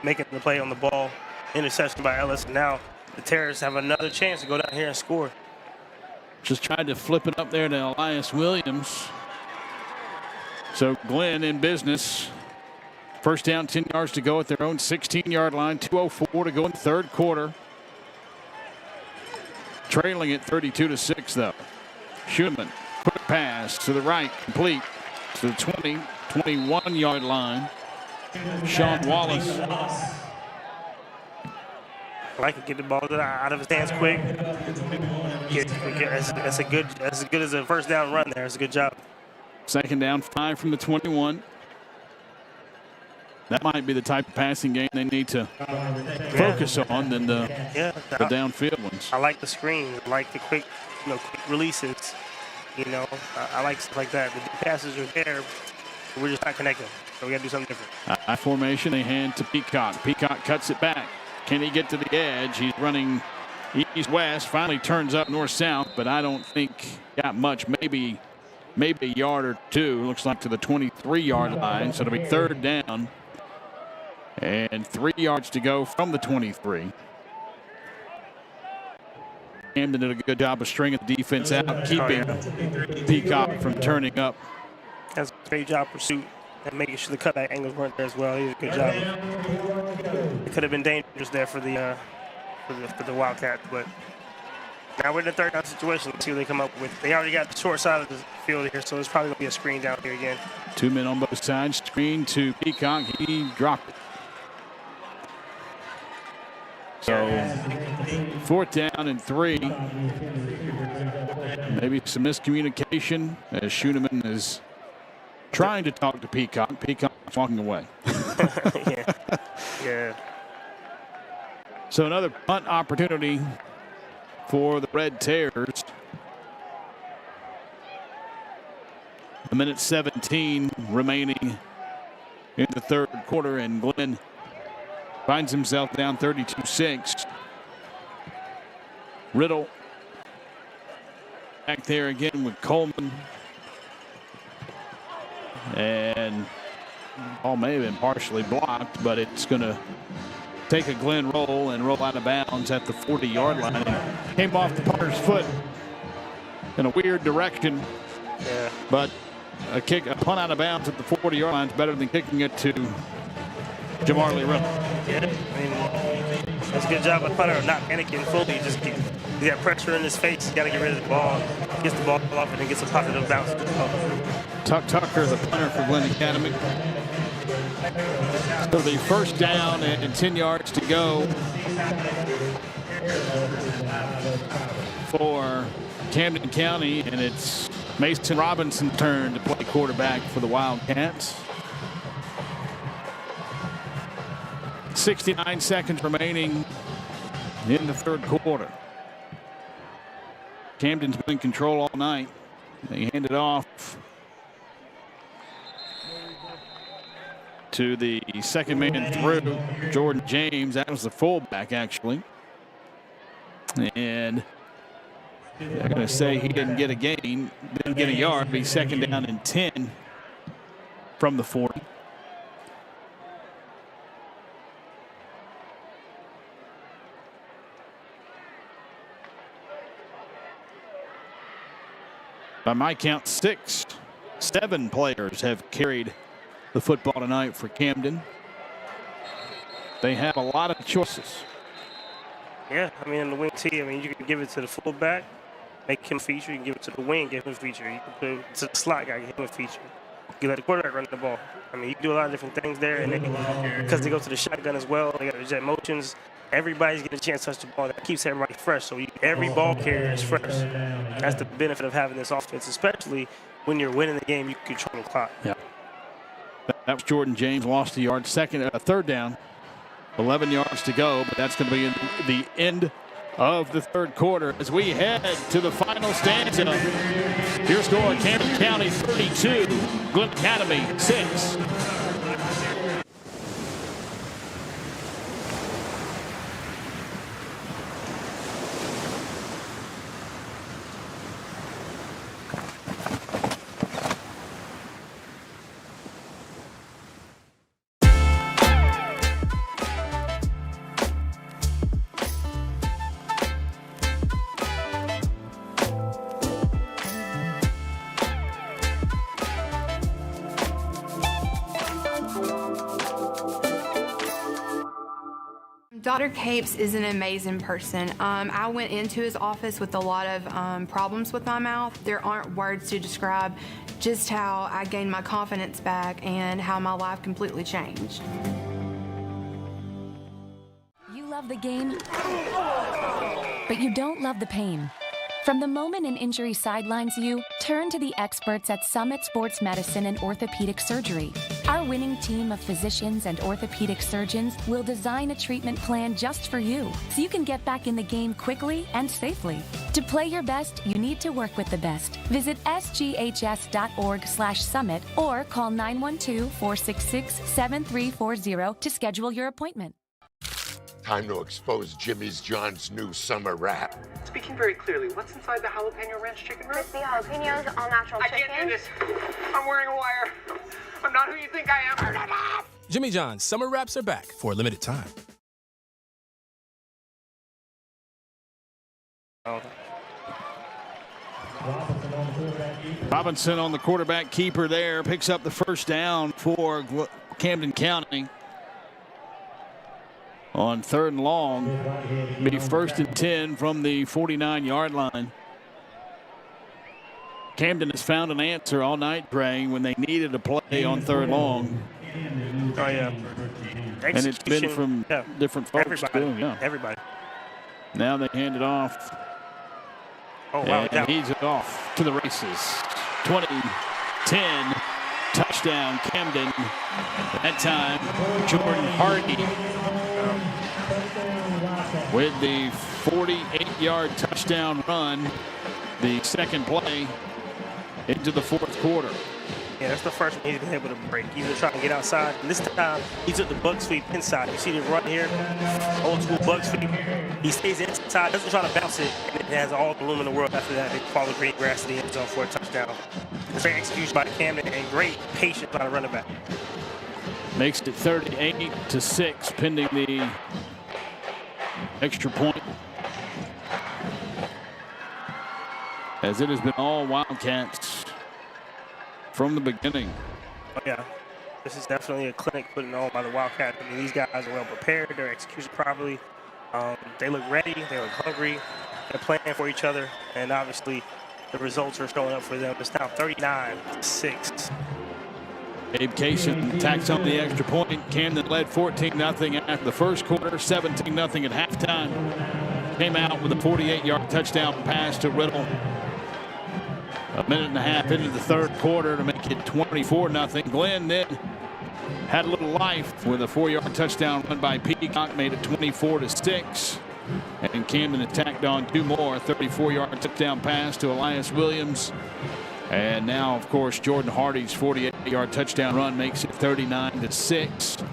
[SPEAKER 3] making the play on the ball. Interception by Ellis. Now the Terrors have another chance to go down here and score.
[SPEAKER 2] Just tried to flip it up there to Elias Williams. So Glynn in business. First down, 10 yards to go at their own 16-yard line. 2:04 to go in the third quarter. Trailing it 32-6 though. Schumann, quick pass to the right, complete. to the 20, 21-yard line. Sean Wallace.
[SPEAKER 3] I can get the ball out of his hands quick. That's as good as a first down run there. It's a good job.
[SPEAKER 2] Second down, 5 from the 21. That might be the type of passing game they need to focus on than the downfield ones.
[SPEAKER 3] I like the screen. I like the quick releases. I like stuff like that. The deep passes are there. We're just not connecting. So we got to do something different.
[SPEAKER 2] I formation, they hand to Peacock. Peacock cuts it back. Can he get to the edge? He's running east-west. Finally turns up north-south, but I don't think got much. Maybe a yard or two. Looks like to the 23-yard line. So it'll be third down. And 3 yards to go from the 23. Camden did a good job of stringing the defense out, keeping Peacock from turning up.
[SPEAKER 3] That's a great job pursuit and making sure the cutback angles weren't there as well. He did a good job. It could have been dangerous there for the Wildcats, but now we're in the third down situation. Let's see what they come up with. They already got the short side of the field here, so it's probably going to be a screen down here again.
[SPEAKER 2] 2 men on both sides. Screen to Peacock. He dropped it. So, 4th down and 3. Maybe some miscommunication as Schooneman is trying to talk to Peacock. Peacock's walking away.
[SPEAKER 3] Yeah.
[SPEAKER 2] So another punt opportunity for the Red Terrors. A minute 17 remaining in the third quarter, and Glynn finds himself down 32-6. Riddle back there again with Coleman. And ball may have been partially blocked, but it's going to take a Glynn roll and roll out of bounds at the 40-yard line. And came off the punter's foot in a weird direction.
[SPEAKER 3] Yeah.
[SPEAKER 2] But a punt out of bounds at the 40-yard line is better than kicking it to Jamarlee Riddle.
[SPEAKER 3] Yeah, I mean, that's a good job of punter not panicking fully. He got pressure in his face. He's got to get rid of the ball. Gets the ball off and then gets a positive bounce.
[SPEAKER 2] Tuck Tucker, the punter for Glynn Academy. So the first down and 10 yards to go for Camden County, and it's Mason Robinson's turn to play quarterback for the Wildcats. 69 seconds remaining in the third quarter. Camden's been in control all night. They hand it off to the second man through, Jordan James. That was the fullback, actually. And they're going to say he didn't get a gain, didn't get a yard, but he's second down and 10 from the 40. By my count, 7 players have carried the football tonight for Camden. They have a lot of choices.
[SPEAKER 3] Yeah, I mean, in the wing tee, I mean, you can give it to the fullback, make him a feature. You can give it to the wing, give him a feature. You can put it to the slot guy, give him a feature. You let the quarterback run the ball. I mean, you can do a lot of different things there. And then, because they go to the shotgun as well, they got the jet motions. Everybody's getting a chance to touch the ball. That keeps everybody fresh. So every ball carrier is fresh. That's the benefit of having this offense, especially when you're winning the game, you can control the clock.
[SPEAKER 2] Yeah. That was Jordan James, lost a yard. Third down, 11 yards to go, but that's going to be in the end of the third quarter as we head to the final stanza. Your score, Camden County 32, Glynn Academy 6.
[SPEAKER 4] Dr. Capes is an amazing person. I went into his office with a lot of problems with my mouth. There aren't words to describe just how I gained my confidence back and how my life completely changed.
[SPEAKER 9] You love the game, but you don't love the pain. From the moment an injury sidelines you, turn to the experts at Summit Sports Medicine and Orthopedic Surgery. Our winning team of physicians and orthopedic surgeons will design a treatment plan just for you, so you can get back in the game quickly and safely. To play your best, you need to work with the best. Visit sghs.org/summit or call 912-466-7340 to schedule your appointment.
[SPEAKER 5] Time to expose Jimmy's John's new summer rap.
[SPEAKER 6] Speaking very clearly, what's inside the jalapeno ranch chicken wrap?
[SPEAKER 7] Crispy jalapenos, all natural chicken.
[SPEAKER 6] I can't do this. I'm wearing a wire. I'm not who you think I am.
[SPEAKER 8] Jimmy John's summer wraps are back for a limited time.
[SPEAKER 2] Robinson on the quarterback keeper there, picks up the first down for Camden County. On 3rd and long, be 1st and 10 from the 49-yard line. Camden has found an answer all night, Gray, when they needed a play on 3rd long.
[SPEAKER 3] Oh, yeah.
[SPEAKER 2] And it's been from different folks, too. Yeah.
[SPEAKER 3] Everybody.
[SPEAKER 2] Now they hand it off.
[SPEAKER 3] Oh, wow.
[SPEAKER 2] And he's off to the races. 20-10. Touchdown, Camden. That time, Jordan Hardy with the 48-yard touchdown run. The second play into the 4th quarter.
[SPEAKER 3] Yeah, that's the first one he's been able to break. He's been trying to get outside. And this time, he took the bug sweep inside. You see the run here? Old school bug sweep. He stays inside, doesn't try to bounce it, and it has all the room in the world after that. They follow green grass to the end zone for a touchdown. Great execution by Camden and great patience by the running back.
[SPEAKER 2] Makes it 38-6, pending the extra point. As it has been all Wildcats from the beginning.
[SPEAKER 3] Oh, yeah. This is definitely a clinic putting on by the Wildcats. I mean, these guys are well prepared. They're executed properly. They look ready. They look hungry. They're playing for each other. And obviously, the results are showing up for them. It's now 39-6.
[SPEAKER 2] Abe Kaysen tacks on the extra point. Camden led 14-0 after the first quarter, 17-0 at halftime. Came out with a 48-yard touchdown pass to Riddle. A minute and a half into the 3rd quarter to make it 24-0. Glynn then had a little life with a 4-yard touchdown run by Peacock, made it 24-6. And Camden attacked on 2 more, 34-yard touchdown pass to Elias Williams. And now, of course, Jordan Hardy's 48-yard touchdown run makes it 39-6.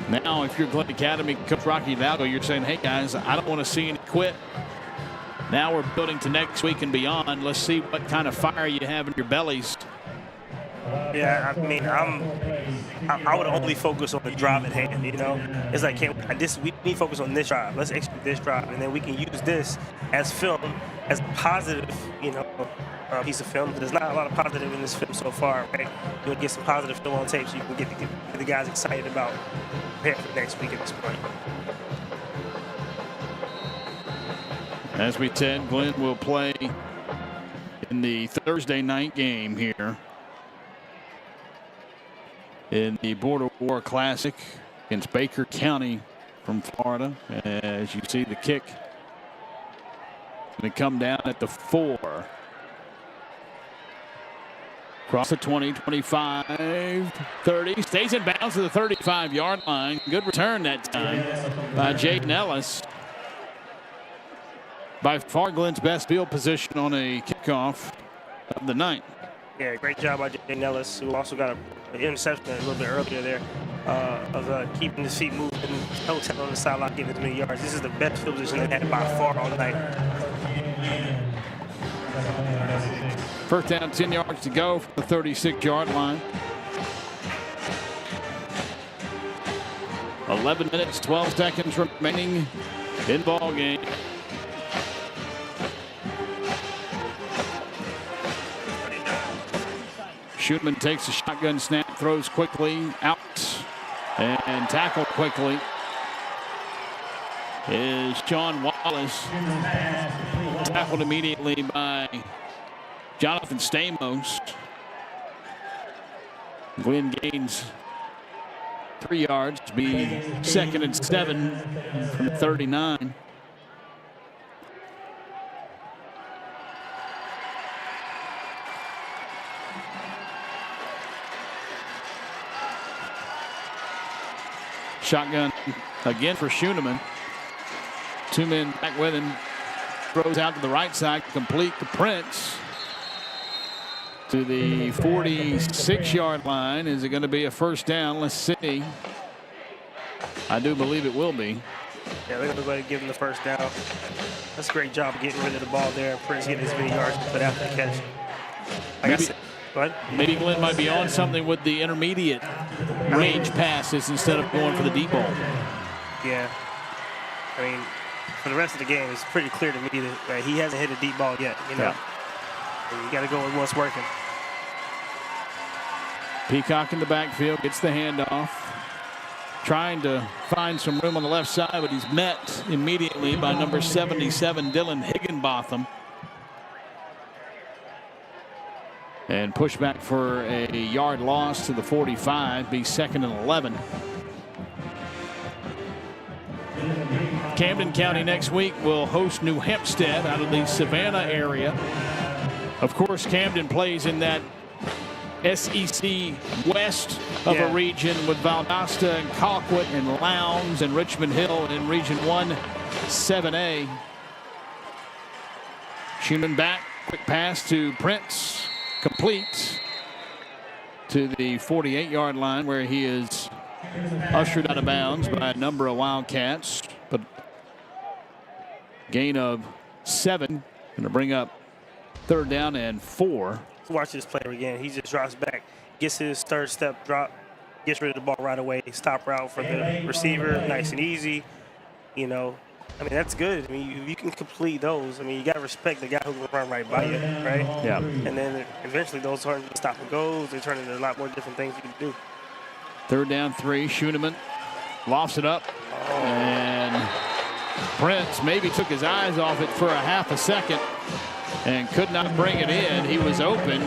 [SPEAKER 2] Now, if you're Glenn Academy Coach Rocky Hidalgo, you're saying, hey, guys, I don't want to see any quit. Now we're building to next week and beyond. Let's see what kind of fire you have in your bellies.
[SPEAKER 3] Yeah, I mean, I would only focus on the drive at hand, you know? It's like, we need to focus on this drive. Let's execute this drive, and then we can use this as film, as a positive, you know, piece of film. There's not a lot of positive in this film so far, right? You would get some positive film on tape so you can get the guys excited about preparing for next week at this point.
[SPEAKER 2] As we said, Glynn will play in the Thursday night game here in the Border War Classic against Baker County from Florida. As you see, the kick going to come down at the 4. Across the 20, 25, 30. Stays in bounds to the 35-yard line. Good return that time by Jaden Ellis. By far Glenn's best field position on a kickoff of the night.
[SPEAKER 3] Yeah, great job by Jaden Ellis, who also got an interception a little bit earlier there of keeping his feet moving, hotel on the sideline, getting as many yards. This is the best field position they had by far all night.
[SPEAKER 2] First down, 10 yards to go from the 36-yard line. 11 minutes, 12 seconds remaining in ball game. Schumann takes a shotgun snap, throws quickly out, and tackled quickly is John Wallace. Tackled immediately by Jonathan Stamos. Glynn gains 3 yards to be 2nd and 7 from 39. Shotgun again for Schoeneman. 2 men back with him. Throws out to the right side, complete to Prince. To the 46-yard line. Is it going to be a first down? Let's see. I do believe it will be.
[SPEAKER 3] Yeah, they're going to go ahead and give him the first down. That's a great job of getting rid of the ball there. Prince getting as many yards to put out the catch.
[SPEAKER 2] Maybe Glynn might be on something with the intermediate range passes instead of going for the deep ball.
[SPEAKER 3] Yeah. I mean, for the rest of the game, it's pretty clear to me that he hasn't hit a deep ball yet. You know,
[SPEAKER 2] Yeah.
[SPEAKER 3] You got to go with what's working.
[SPEAKER 2] Peacock in the backfield, gets the handoff. Trying to find some room on the left side, but he's met immediately by number 77, Dylan Higginbotham. And push back for a yard loss to the 45, be 2nd and 11. Camden County next week will host New Hempstead out of the Savannah area. Of course, Camden plays in that SEC West of a region with Valdosta and Colquitt and Lowndes and Richmond Hill in Region 1 7A. Schoeneman back, quick pass to Prince, complete to the 48-yard line where he is ushered out of bounds by a number of Wildcats, but gain of 7, going to bring up 3rd down and 4.
[SPEAKER 3] Watch this player again. He just drops back, gets his 3rd step drop, gets rid of the ball right away. Stop route for the receiver, nice and easy. You know, I mean, that's good. I mean, you can complete those. I mean, you got to respect the guy who can run right by you, right?
[SPEAKER 2] Yeah.
[SPEAKER 3] And then eventually those turn into stop and goes. They turn into a lot more different things you can do.
[SPEAKER 2] 3rd down 3. Schoeneman lofts it up. And Prince maybe took his eyes off it for a half a second and could not bring it in. He was open.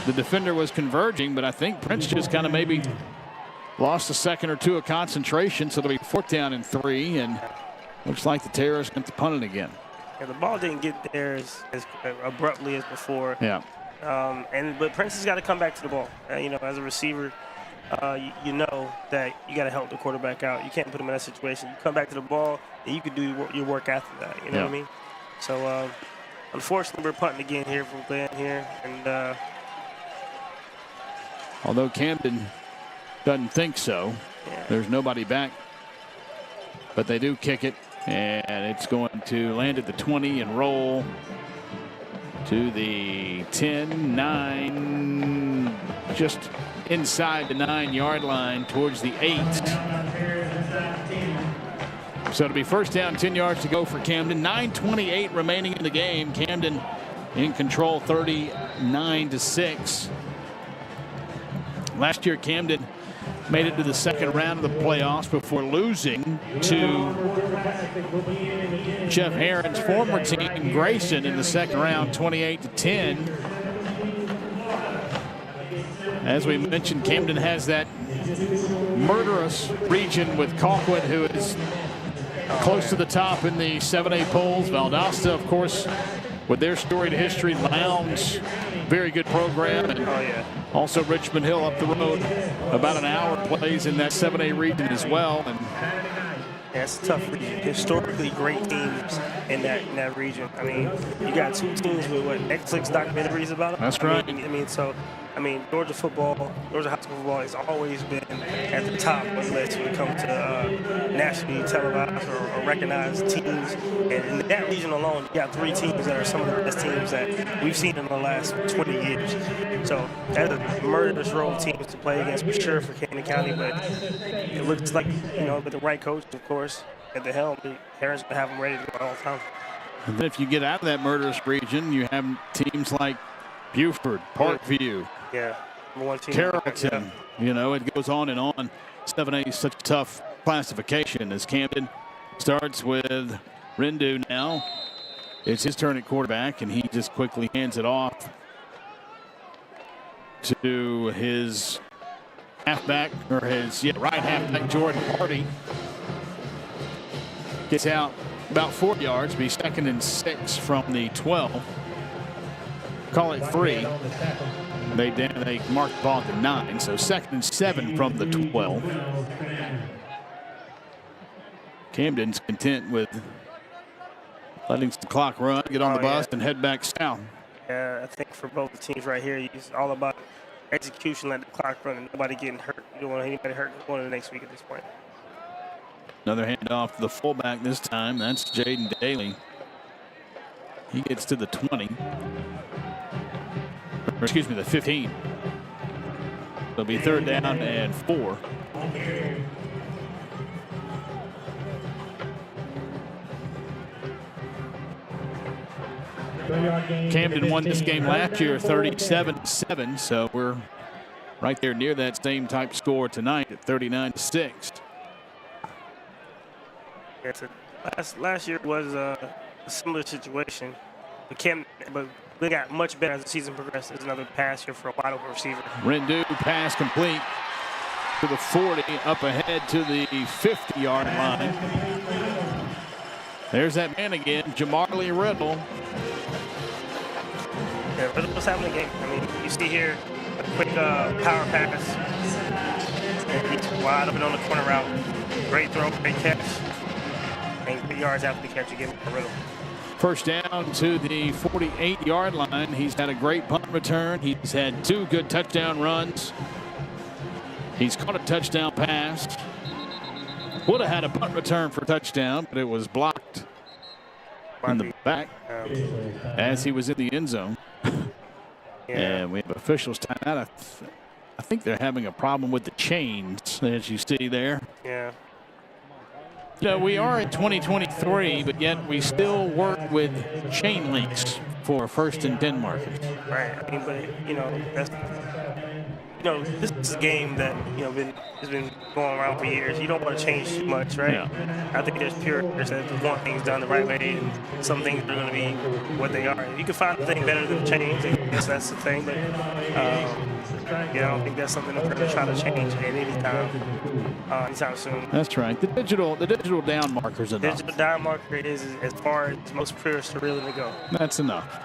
[SPEAKER 2] The defender was converging, but I think Prince just kind of maybe lost a second or two of concentration. So it'll be 4th down and 3. And looks like the Terrorists going to punt it again.
[SPEAKER 3] Yeah, the ball didn't get there as abruptly as before.
[SPEAKER 2] Yeah.
[SPEAKER 3] But Prince has got to come back to the ball. You know, as a receiver, you know that you got to help the quarterback out. You can't put him in that situation. You come back to the ball, and you can do your work after that. You know what I mean? So, unfortunately, we're punting again here from Glynn here. And
[SPEAKER 2] although Camden doesn't think so, there's nobody back. But they do kick it, and it's going to land at the 20 and roll to the 10, 9, just inside the 9-yard line towards the 8. So it'll be 1st down, 10 yards to go for Camden. 9:28 remaining in the game. Camden in control, 39-6. Last year, Camden made it to the 2nd round of the playoffs before losing to Jeff Herron's former team, Grayson, in the 2nd round, 28-10. As we mentioned, Camden has that murderous region with Colquitt, who is close to the top in the 7A polls. Valdosta, of course, with their storied history. Lowndes, very good program. And also Richmond Hill up the road, about an hour, plays in that 7A region as well. And
[SPEAKER 3] it's a tough region. Historically great teams in that region. I mean, you got 2 teams with Netflix documentaries about them.
[SPEAKER 2] That's right.
[SPEAKER 3] I mean, Georgia high school football has always been at the top when it comes to nationally televised or recognized teams. And in that region alone, you got 3 teams that are some of the best teams that we've seen in the last 20 years. So that's a murderous row of teams to play against for sure for Camden County. But it looks like, you know, with the right coach, of course, at the helm, Harris will have them ready to go all the time.
[SPEAKER 2] And then if you get out of that murderous region, you have teams like Buford, Parkview,
[SPEAKER 3] #1 team,
[SPEAKER 2] Carrollton. You know, it goes on and on. 7A is such a tough classification as Camden starts with Rendu now. It's his turn at quarterback, and he just quickly hands it off to his halfback, or his right halfback, Jordan Hardy. Gets out about 4 yards, be 2nd and 6 from the 12. Call it free. They marked the ball at the 9, so 2nd and 7 from the 12. Camden's content with letting the clock run, get on the bus, and head back south.
[SPEAKER 3] Yeah, I think for both teams right here, it's all about execution, let the clock run, and nobody getting hurt. You don't want anybody hurt going to the next week at this point.
[SPEAKER 2] Another handoff to the fullback this time. That's Jaden Daly. He gets to the 20. Or excuse me, the 15. It'll be 3rd down and 4. Camden won this game last year 37-7, so we're right there near that same type score tonight at 39-6.
[SPEAKER 3] Last year was a similar situation, but they got much better as the season progressed. There's another pass here for a wide open receiver.
[SPEAKER 2] Rendu pass complete to the 40, up ahead to the 50-yard line. There's that man again, Jamarlee Riddle.
[SPEAKER 3] Yeah, Riddle's having a game. I mean, you see here a quick power pass. And he's wide open on the corner route. Great throw, great catch. And 3 yards after the catch, you give him a Riddle.
[SPEAKER 2] First down to the 48-yard line. He's had a great punt return. He's had 2 good touchdown runs. He's caught a touchdown pass. Would have had a punt return for touchdown, but it was blocked in the back as he was in the end zone. And we have officials timeout. I think they're having a problem with the chains, as you see there.
[SPEAKER 3] Yeah.
[SPEAKER 2] You know, we are in 2023, but yet we still work with chain links for 1st and 10 markers.
[SPEAKER 3] Right. I mean, but this is a game that has been going around for years. You don't want to change too much, right?
[SPEAKER 2] Yeah.
[SPEAKER 3] I think there's purists that want things done the right way, and some things are going to be what they are. If you can find a thing better than change, I guess that's the thing. But I don't think that's something that we're going to try to change at any time anytime soon.
[SPEAKER 2] That's right. The digital down markers are enough.
[SPEAKER 3] Digital down marker is as far as most purists are willing to go.
[SPEAKER 2] That's enough.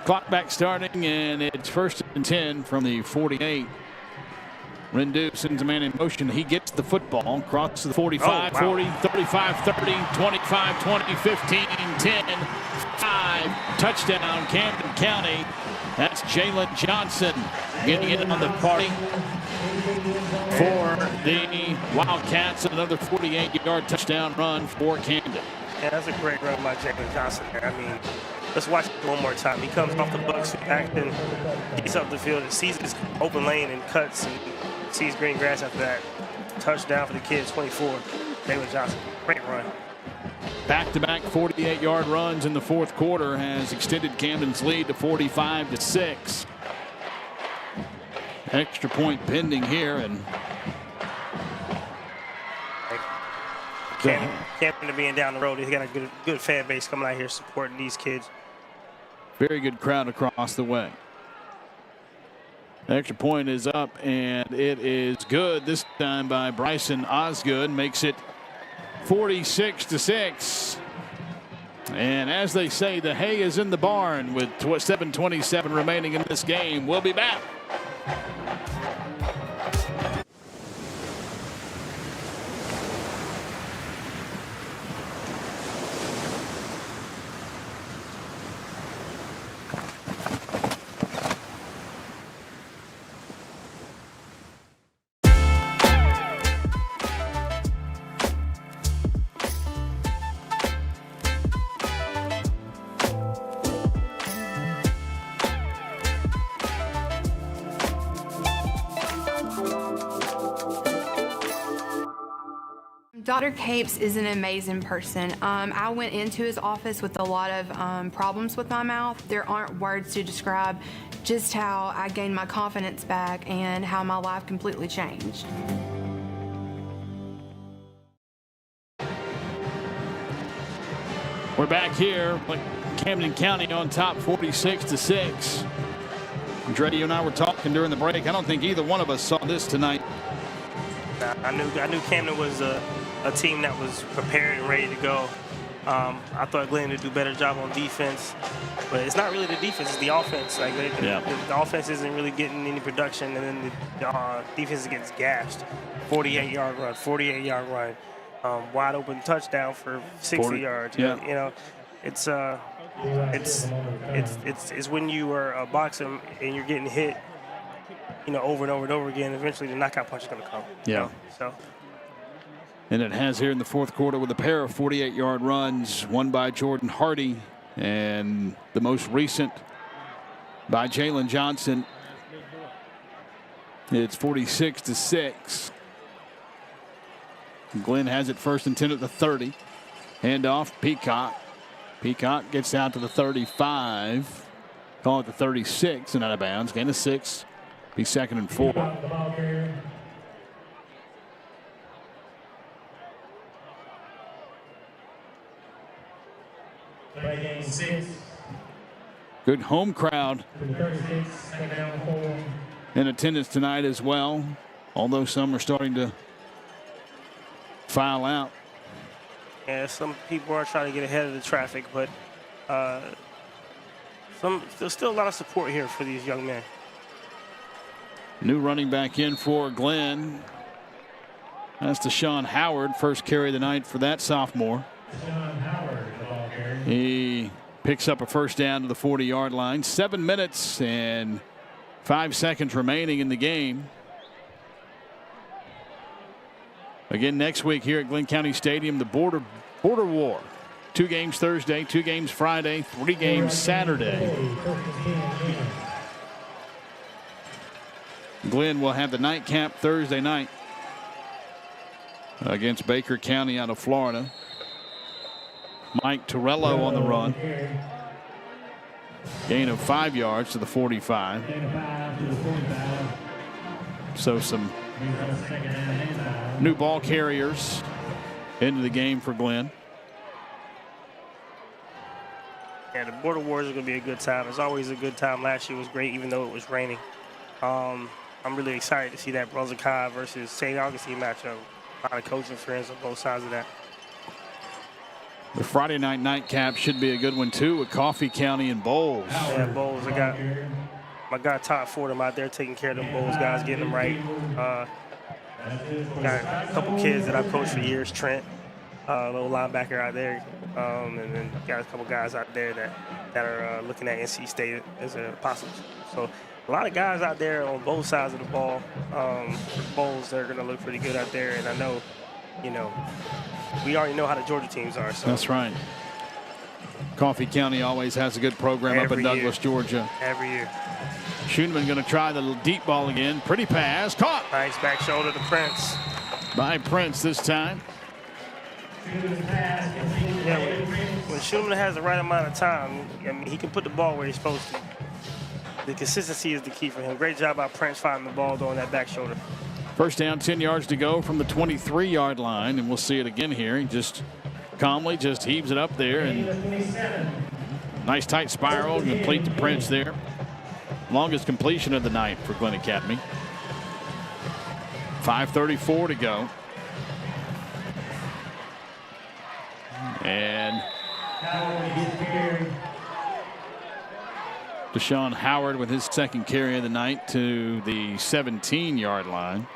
[SPEAKER 2] Clock back starting, and it's 1st and 10 from the 48. Rendu sends a man in motion. He gets the football, crosses the 45, 40, 35, 30, 25, 20, 15, 10, 5. Touchdown, Camden County. That's Jalen Johnson getting it on the party for the Wildcats. Another 48-yard touchdown run for Camden.
[SPEAKER 3] Yeah, that's a great run by Jalen Johnson. I mean, let's watch it one more time. He comes off the box, action, gets up the field, and sees this open lane and cuts and sees green grass after that. Touchdown for the kids, 24. Jalen Johnson, great run.
[SPEAKER 2] Back-to-back 48-yard runs in the 4th quarter has extended Camden's lead to 45-6. Extra point pending here, and
[SPEAKER 3] Camden being down the road, he's got a good fan base coming out here supporting these kids.
[SPEAKER 2] Very good crowd across the way. Extra point is up, and it is good this time by Bryson Osgood. Makes it 46-6. And as they say, the hay is in the barn with 7:27 remaining in this game. We'll be back.
[SPEAKER 4] Dr. Capes is an amazing person. I went into his office with a lot of problems with my mouth. There aren't words to describe just how I gained my confidence back and how my life completely changed.
[SPEAKER 2] We're back here, Camden County on top 46-6. Dre, you and I were talking during the break. I don't think either one of us saw this tonight.
[SPEAKER 3] I knew Camden was a team that was prepared and ready to go. I thought Glynn would do a better job on defense, but it's not really the defense, it's the offense. Like the offense isn't really getting any production, and then the defense gets gashed. 48-yard run, 48-yard run, wide open touchdown for 60 yards.
[SPEAKER 2] Yeah.
[SPEAKER 3] You know, it's when you are a boxer and you're getting hit, you know, over and over and over again. Eventually, the knockout punch is going to come.
[SPEAKER 2] Yeah.
[SPEAKER 3] You know? So.
[SPEAKER 2] And it has here in the fourth quarter with a pair of 48-yard runs, one by Jordan Hardy and the most recent by Jalen Johnson. It's 46-6. Glynn has it first and 10 at the 30. Hand off Peacock. Peacock gets out to the 35. Call it the 36 and out of bounds. Gain of 6. Be second and 4.
[SPEAKER 11] Pregame 6.
[SPEAKER 2] Good home crowd in attendance tonight as well, although some are starting to file out.
[SPEAKER 3] Yeah, some people are trying to get ahead of the traffic, but there's still a lot of support here for these young men.
[SPEAKER 2] New running back in for Glynn. That's Deshaun Howard, first carry of the night for that sophomore. He picks up a first down to the 40-yard line. 7 minutes and 5 seconds remaining in the game. Again next week here at Glynn County Stadium, the border war. 2 games Thursday, 2 games Friday, 3 games Saturday. Glynn will have the nightcap Thursday night against Baker County out of Florida. Mike Torello on the run. Gain of 5 yards to the 45. So some new ball carriers into the game for Glynn.
[SPEAKER 3] Yeah, the Border Wars are going to be a good time. It's always a good time. Last year was great, even though it was raining. I'm really excited to see that Brunswick High versus St. Augustine matchup. A lot of coaching friends on both sides of that.
[SPEAKER 2] The Friday night nightcap should be a good one too, with Coffee County and Bowles.
[SPEAKER 3] Yeah, Bowles. I got my guy Todd Fordham out there taking care of them Bowles guys, getting them right. Got a couple kids that I've coached for years, Trent, little linebacker out there, and then got a couple guys out there that are looking at NC State as a possible. So a lot of guys out there on both sides of the ball. Bowles, they're going to look pretty good out there, and I know, you know, we already know how the Georgia teams are. So.
[SPEAKER 2] That's right. Coffee County always has a good program up in Douglas, Georgia.
[SPEAKER 3] Every year.
[SPEAKER 2] Schoeneman going to try the deep ball again. Pretty pass. Caught.
[SPEAKER 3] Nice back shoulder to Prince.
[SPEAKER 2] By Prince this time.
[SPEAKER 3] Yeah, when Schoeneman has the right amount of time, I mean, he can put the ball where he's supposed to. The consistency is the key for him. Great job by Prince finding the ball on that back shoulder.
[SPEAKER 2] First down, 10 yards to go from the 23-yard line, and we'll see it again here. He just calmly just heaves it up there, and nice tight spiral, complete to Prince there. Longest completion of the night for Glynn Academy. 5:34 to go. And Deshaun Howard with his second carry of the night to the 17-yard line.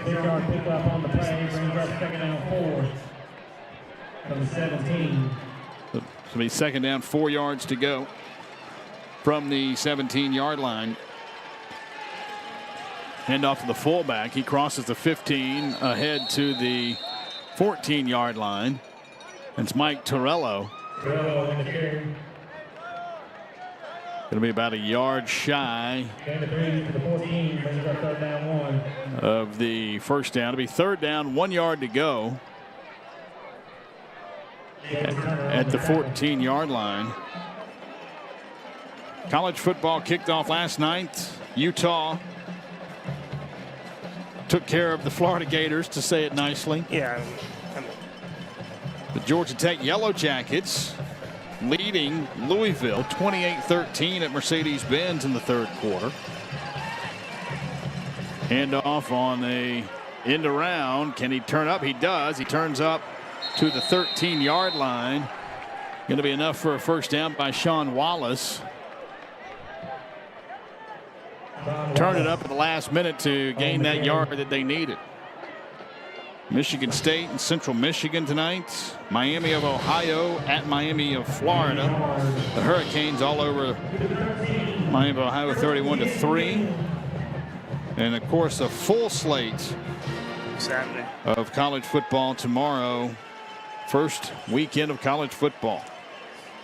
[SPEAKER 11] Yard pickup on the play brings up second down 4 from the 17.
[SPEAKER 2] So it'll be second down, 4 yards to go from the 17-yard line. Hand off to the fullback. He crosses the 15 ahead to the 14-yard line. It's Mike Torello. Going to be about a yard shy of the first down. It'll be third down, 1 yard to go at the 14-yard line. College football kicked off last night. Utah took care of the Florida Gators, to say it nicely.
[SPEAKER 3] Yeah.
[SPEAKER 2] The Georgia Tech Yellow Jackets leading Louisville 28-13 at Mercedes-Benz in the third quarter. Hand off on a end around. Can he turn up? He does. He turns up to the 13-yard line. Going to be enough for a first down by Sean Wallace. Turned it up at the last minute to gain that yard that they needed. Michigan State and Central Michigan tonight. Miami of Ohio at Miami of Florida. The Hurricanes all over Miami of Ohio 31-3. And of course a full slate
[SPEAKER 3] Saturday
[SPEAKER 2] of college football tomorrow. First weekend of college football.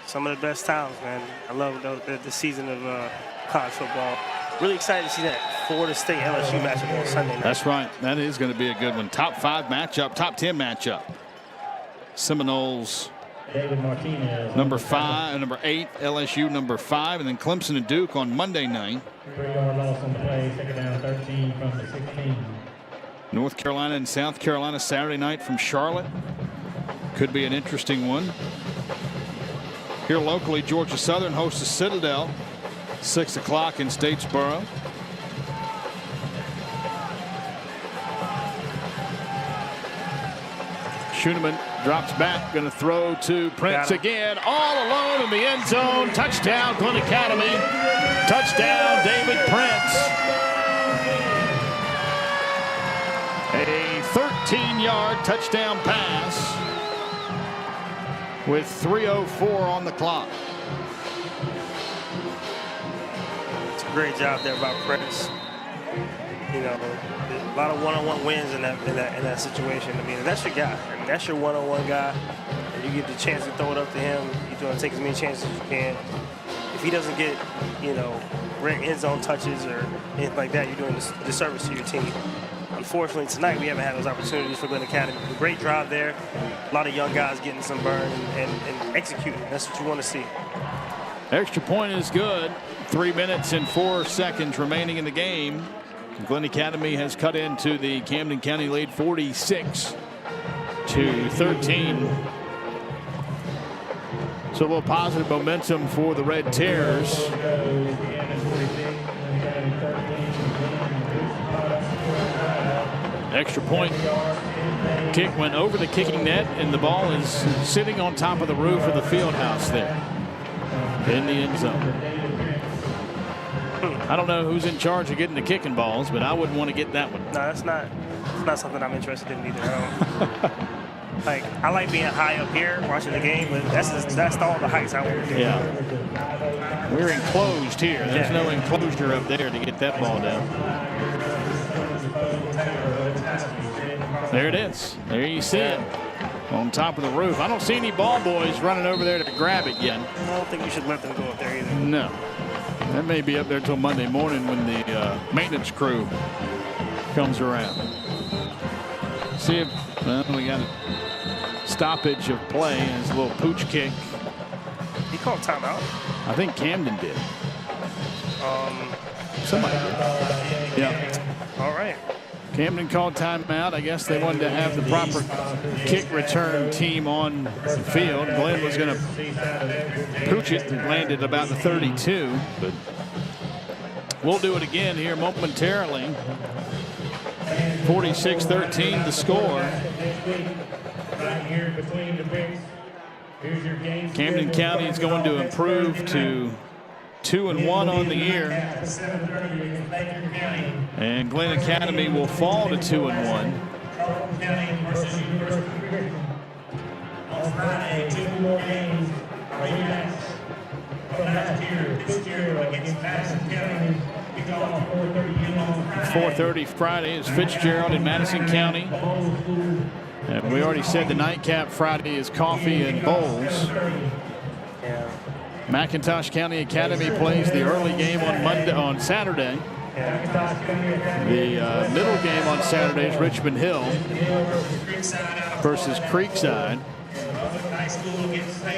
[SPEAKER 3] Some of the best times, man. I love the season of college football. Really excited to see that Florida State LSU matchup on Sunday night.
[SPEAKER 2] That's right. That is going to be a good one. Top 5 matchup, top 10 matchup. Seminoles number 5, number 8, LSU number 5, and then Clemson and Duke on Monday night.
[SPEAKER 11] 3-yard loss on the play, second down 13 from the 16.
[SPEAKER 2] North Carolina and South Carolina Saturday night from Charlotte. Could be an interesting one. Here locally, Georgia Southern hosts the Citadel. 6 o'clock in Statesboro. Schoeneman drops back, going to throw to Prince again, all alone in the end zone. Touchdown, Glynn Academy. Touchdown, David Prince. A 13-yard touchdown pass with 3:04 on the clock.
[SPEAKER 3] Great job there by Prince. You know, a lot of one-on-one wins in that situation. I mean, that's your guy. I mean, that's your one-on-one guy. And you get the chance to throw it up to him. You're going to take as many chances as you can. If he doesn't get, you know, great end zone touches or anything like that, you're doing a disservice to your team. Unfortunately, tonight we haven't had those opportunities for Glynn Academy. A great drive there. A lot of young guys getting some burn and executing. That's what you want to see.
[SPEAKER 2] Extra point is good. 3 minutes and 4 seconds remaining in the game. Glynn Academy has cut into the Camden County lead 46-13. So a little positive momentum for the Red Terrors. Extra point kick went over the kicking net, and the ball is sitting on top of the roof of the field house there in the end zone. I don't know who's in charge of getting the kicking balls, but I wouldn't want to get that one.
[SPEAKER 3] No, that's not something I'm interested in either. I like being high up here watching the game, but that's all the heights I want to do.
[SPEAKER 2] Yeah. We're enclosed here. There's no enclosure up there to get that ball down. There it is. There you see it on top of the roof. I don't see any ball boys running over there to grab it yet.
[SPEAKER 3] I don't think you should let them go up there either.
[SPEAKER 2] No. That may be up there till Monday morning when the maintenance crew comes around. See if we got a stoppage of play and it's a little pooch kick.
[SPEAKER 3] He called timeout.
[SPEAKER 2] I think Camden did. Somebody did. Yeah.
[SPEAKER 3] All right.
[SPEAKER 2] Camden called timeout. I guess they wanted to have the proper kick return team on the field. Glynn was going to pooch it and landed about the 32. But we'll do it again here momentarily. 46-13 the score. Camden County is going to improve to 2-1 on the year, and Glynn Academy will fall to 2-1.
[SPEAKER 11] On Friday, 2 more games are rematched from last year. Fitzgerald against Madison County.
[SPEAKER 2] 4:30 Friday is Fitzgerald in Madison County. And we already said the nightcap Friday is Coffee and Bowls. McIntosh County Academy plays the early game on Saturday. The middle game on Saturday is Richmond Hill versus Creekside.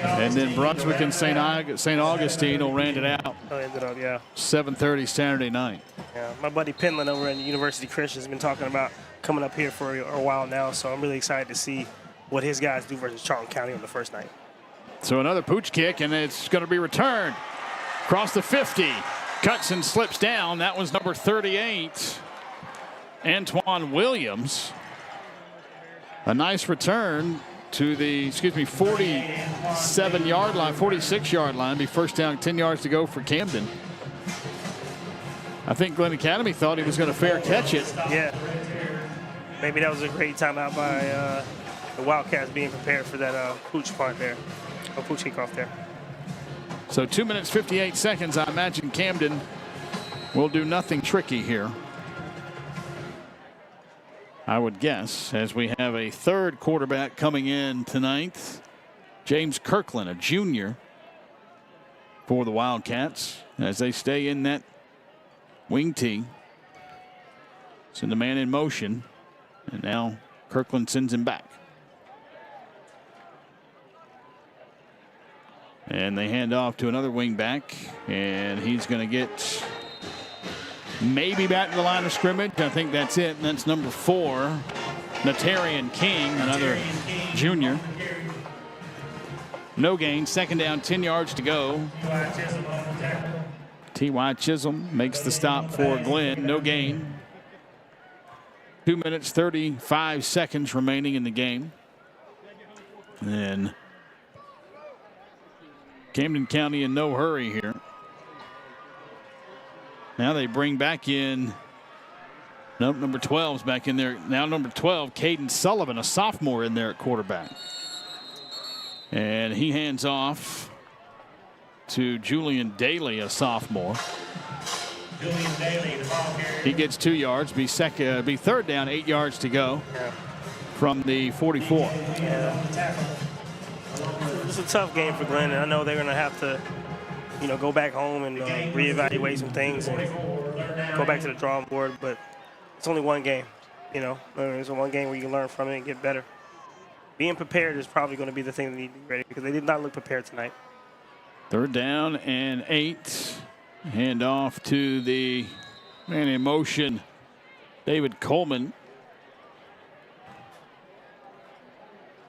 [SPEAKER 2] And then Brunswick and St. Augustine will round it out.
[SPEAKER 3] Ended up, yeah.
[SPEAKER 2] 7:30 Saturday night.
[SPEAKER 3] Yeah, my buddy Penland over at University Christian has been talking about coming up here for a while now, so I'm really excited to see what his guys do versus Charlton County on the first night.
[SPEAKER 2] So another pooch kick, and it's going to be returned. Across the 50. Cuts and slips down. That was number 38, Antoine Williams. A nice return to the, 47-yard line, 46-yard line. Be first down, 10 yards to go for Camden. I think Glynn Academy thought he was going to fair catch it.
[SPEAKER 3] Yeah. Maybe that was a great timeout by the Wildcats being prepared for that pooch punt there, or pooch kickoff there.
[SPEAKER 2] So 2 minutes, 58 seconds. I imagine Camden will do nothing tricky here, I would guess, as we have a third quarterback coming in tonight. James Kirkland, a junior for the Wildcats, as they stay in that wing tee. Send the man in motion, and now Kirkland sends him back. And they hand off to another wing back, and he's going to get maybe back to the line of scrimmage. I think that's it, and that's number 4, Natarian King, another junior. No gain, second down, 10 yards to go. T.Y. Chisholm makes the stop for Glynn, no gain. 2 minutes, 35 seconds remaining in the game. And Camden County in no hurry here. Now they bring back in, nope, number 12's back in there. Now number 12, Caden Sullivan, a sophomore, in there at quarterback. And he hands off to Julian Daly, a sophomore.
[SPEAKER 3] Julian Daly, the ball carrier.
[SPEAKER 2] He gets 2 yards, be third down, 8 yards to go from the 44.
[SPEAKER 3] Yeah. It's a tough game for Glynn, and I know they're going to have to, go back home and reevaluate some things and go back to the drawing board. But it's only one game, It's one game where you can learn from it and get better. Being prepared is probably going to be the thing they need to be ready, because they did not look prepared tonight.
[SPEAKER 2] Third down and 8. Hand off to the man in motion, David Coleman.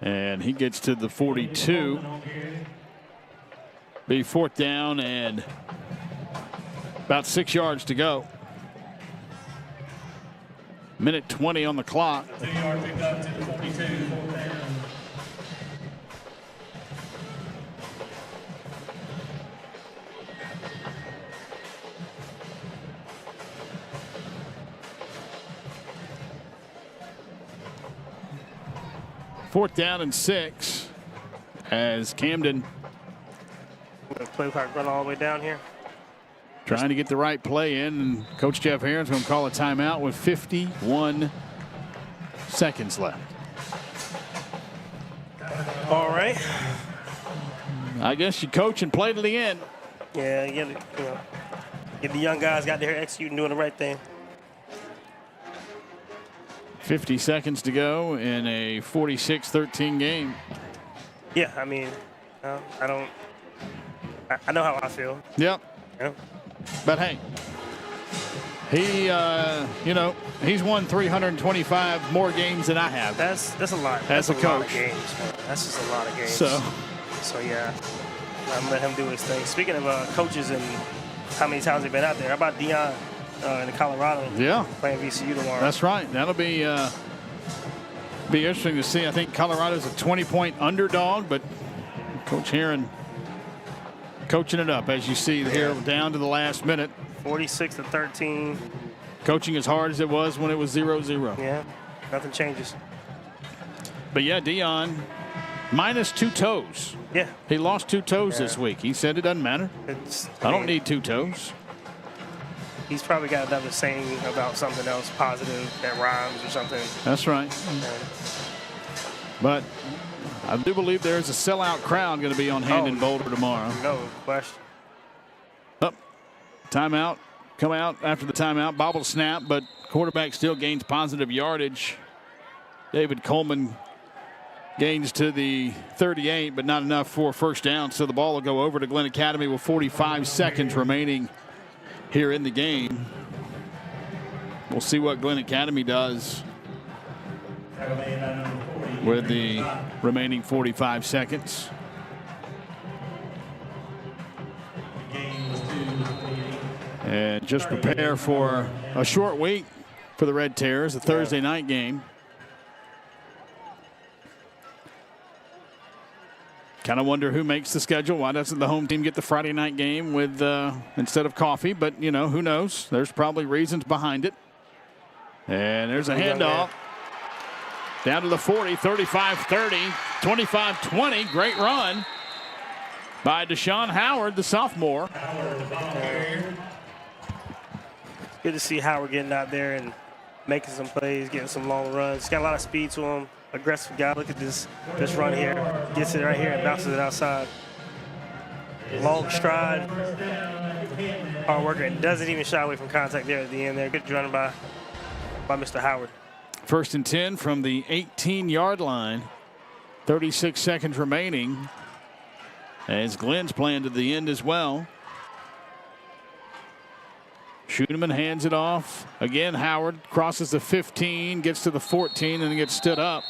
[SPEAKER 2] And he gets to the 42. Be fourth down and about 6 yards to go. Minute 20 on the clock.
[SPEAKER 3] 2-yard pickup to the 42.
[SPEAKER 2] Fourth down and 6 as Camden
[SPEAKER 3] play clock run all the way down here.
[SPEAKER 2] Trying to get the right play in, and Coach Jeff Herron's going to call a timeout with 51 seconds left.
[SPEAKER 3] All right.
[SPEAKER 2] I guess you coach and play to the end.
[SPEAKER 3] Yeah, get the young guys got there executing, doing the right thing.
[SPEAKER 2] 50 seconds to go in a 46-13 game.
[SPEAKER 3] Yeah, I mean, I know how I feel.
[SPEAKER 2] Yep.
[SPEAKER 3] Yeah.
[SPEAKER 2] But hey, he's won 325 more games than I have.
[SPEAKER 3] That's a lot.
[SPEAKER 2] As a coach.
[SPEAKER 3] Lot of games, man. That's just a lot of games. So yeah, I'm let him do his thing. Speaking of coaches and how many times they've been out there, how about Dion in Colorado?
[SPEAKER 2] Yeah.
[SPEAKER 3] Playing VCU tomorrow.
[SPEAKER 2] That's right. That'll be interesting to see. I think Colorado's a 20-point underdog, but Coach Herron coaching it up, as you see here, down to the last minute.
[SPEAKER 3] 46-13.
[SPEAKER 2] Coaching as hard as it was when it was 0-0.
[SPEAKER 3] Yeah, nothing changes.
[SPEAKER 2] But yeah, Dion minus 2 toes.
[SPEAKER 3] Yeah.
[SPEAKER 2] He lost 2 toes this week. He said it doesn't matter. I don't need 2 toes.
[SPEAKER 3] He's probably got another saying about something else positive that rhymes or something.
[SPEAKER 2] That's right. But I do believe there's a sellout crowd going to be on hand in Boulder tomorrow.
[SPEAKER 3] No question.
[SPEAKER 2] Timeout. Come out after the timeout. Bobble snap, but quarterback still gains positive yardage. David Coleman gains to the 38, but not enough for first down. So the ball will go over to Glynn Academy with 45 seconds remaining here in the game. We'll see what Glynn Academy does with the remaining 45 seconds. And just prepare for a short week for the Red Terrors, a Thursday night game. Kind of wonder who makes the schedule. Why doesn't the home team get the Friday night game with instead of coffee? But, you know, who knows? There's probably reasons behind it. And there's a handoff. Down to the 40, 35-30, 25-20. Great run by Deshaun Howard, the sophomore.
[SPEAKER 3] Good to see Howard getting out there and making some plays, getting some long runs. He's got a lot of speed to him. Aggressive guy. Look at this run here. Gets it right here and bounces it outside. Long stride. Hard worker and doesn't even shy away from contact there at the end there. Good run by Mr. Howard.
[SPEAKER 2] 1st and 10 from the 18-yard line. 36 seconds remaining. As Glynn's playing to the end as well. Schuneman hands it off. Again, Howard crosses the 15, gets to the 14, and gets stood up.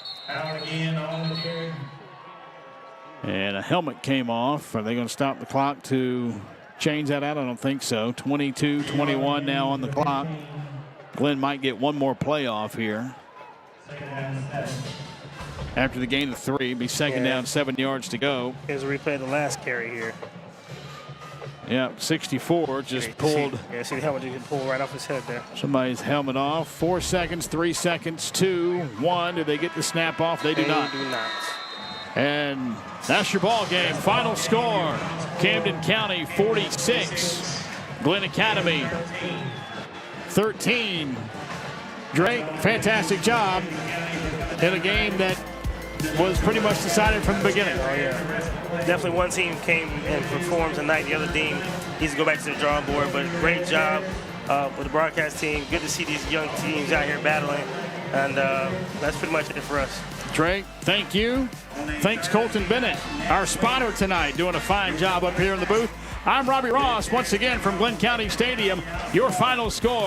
[SPEAKER 2] And a helmet came off. Are they going to stop the clock to change that out? I don't think so. 22-21 now on the clock. Glynn might get one more play off here. After the gain of 3, be second down, 7 yards to go.
[SPEAKER 3] Here's a replay of the last carry here.
[SPEAKER 2] Yeah, 64 just pulled.
[SPEAKER 3] See the helmet just pulled right off his head there.
[SPEAKER 2] Somebody's helmet off. 4 seconds, 3 seconds, 2, 1. Do they get the snap off? They do not.
[SPEAKER 3] They do not.
[SPEAKER 2] And that's your ball game. Final score: Camden County 46, Glynn Academy 13. Drake, fantastic job in a game that was pretty much decided from the beginning.
[SPEAKER 3] Oh, yeah. Definitely one team came and performed tonight. The other team needs to go back to the drawing board. But great job with the broadcast team. Good to see these young teams out here battling. And that's pretty much it for us.
[SPEAKER 2] Drake, thank you. Thanks, Colton Bennett, our spotter tonight, doing a fine job up here in the booth. I'm Robbie Ross, once again from Glynn County Stadium. Your final score.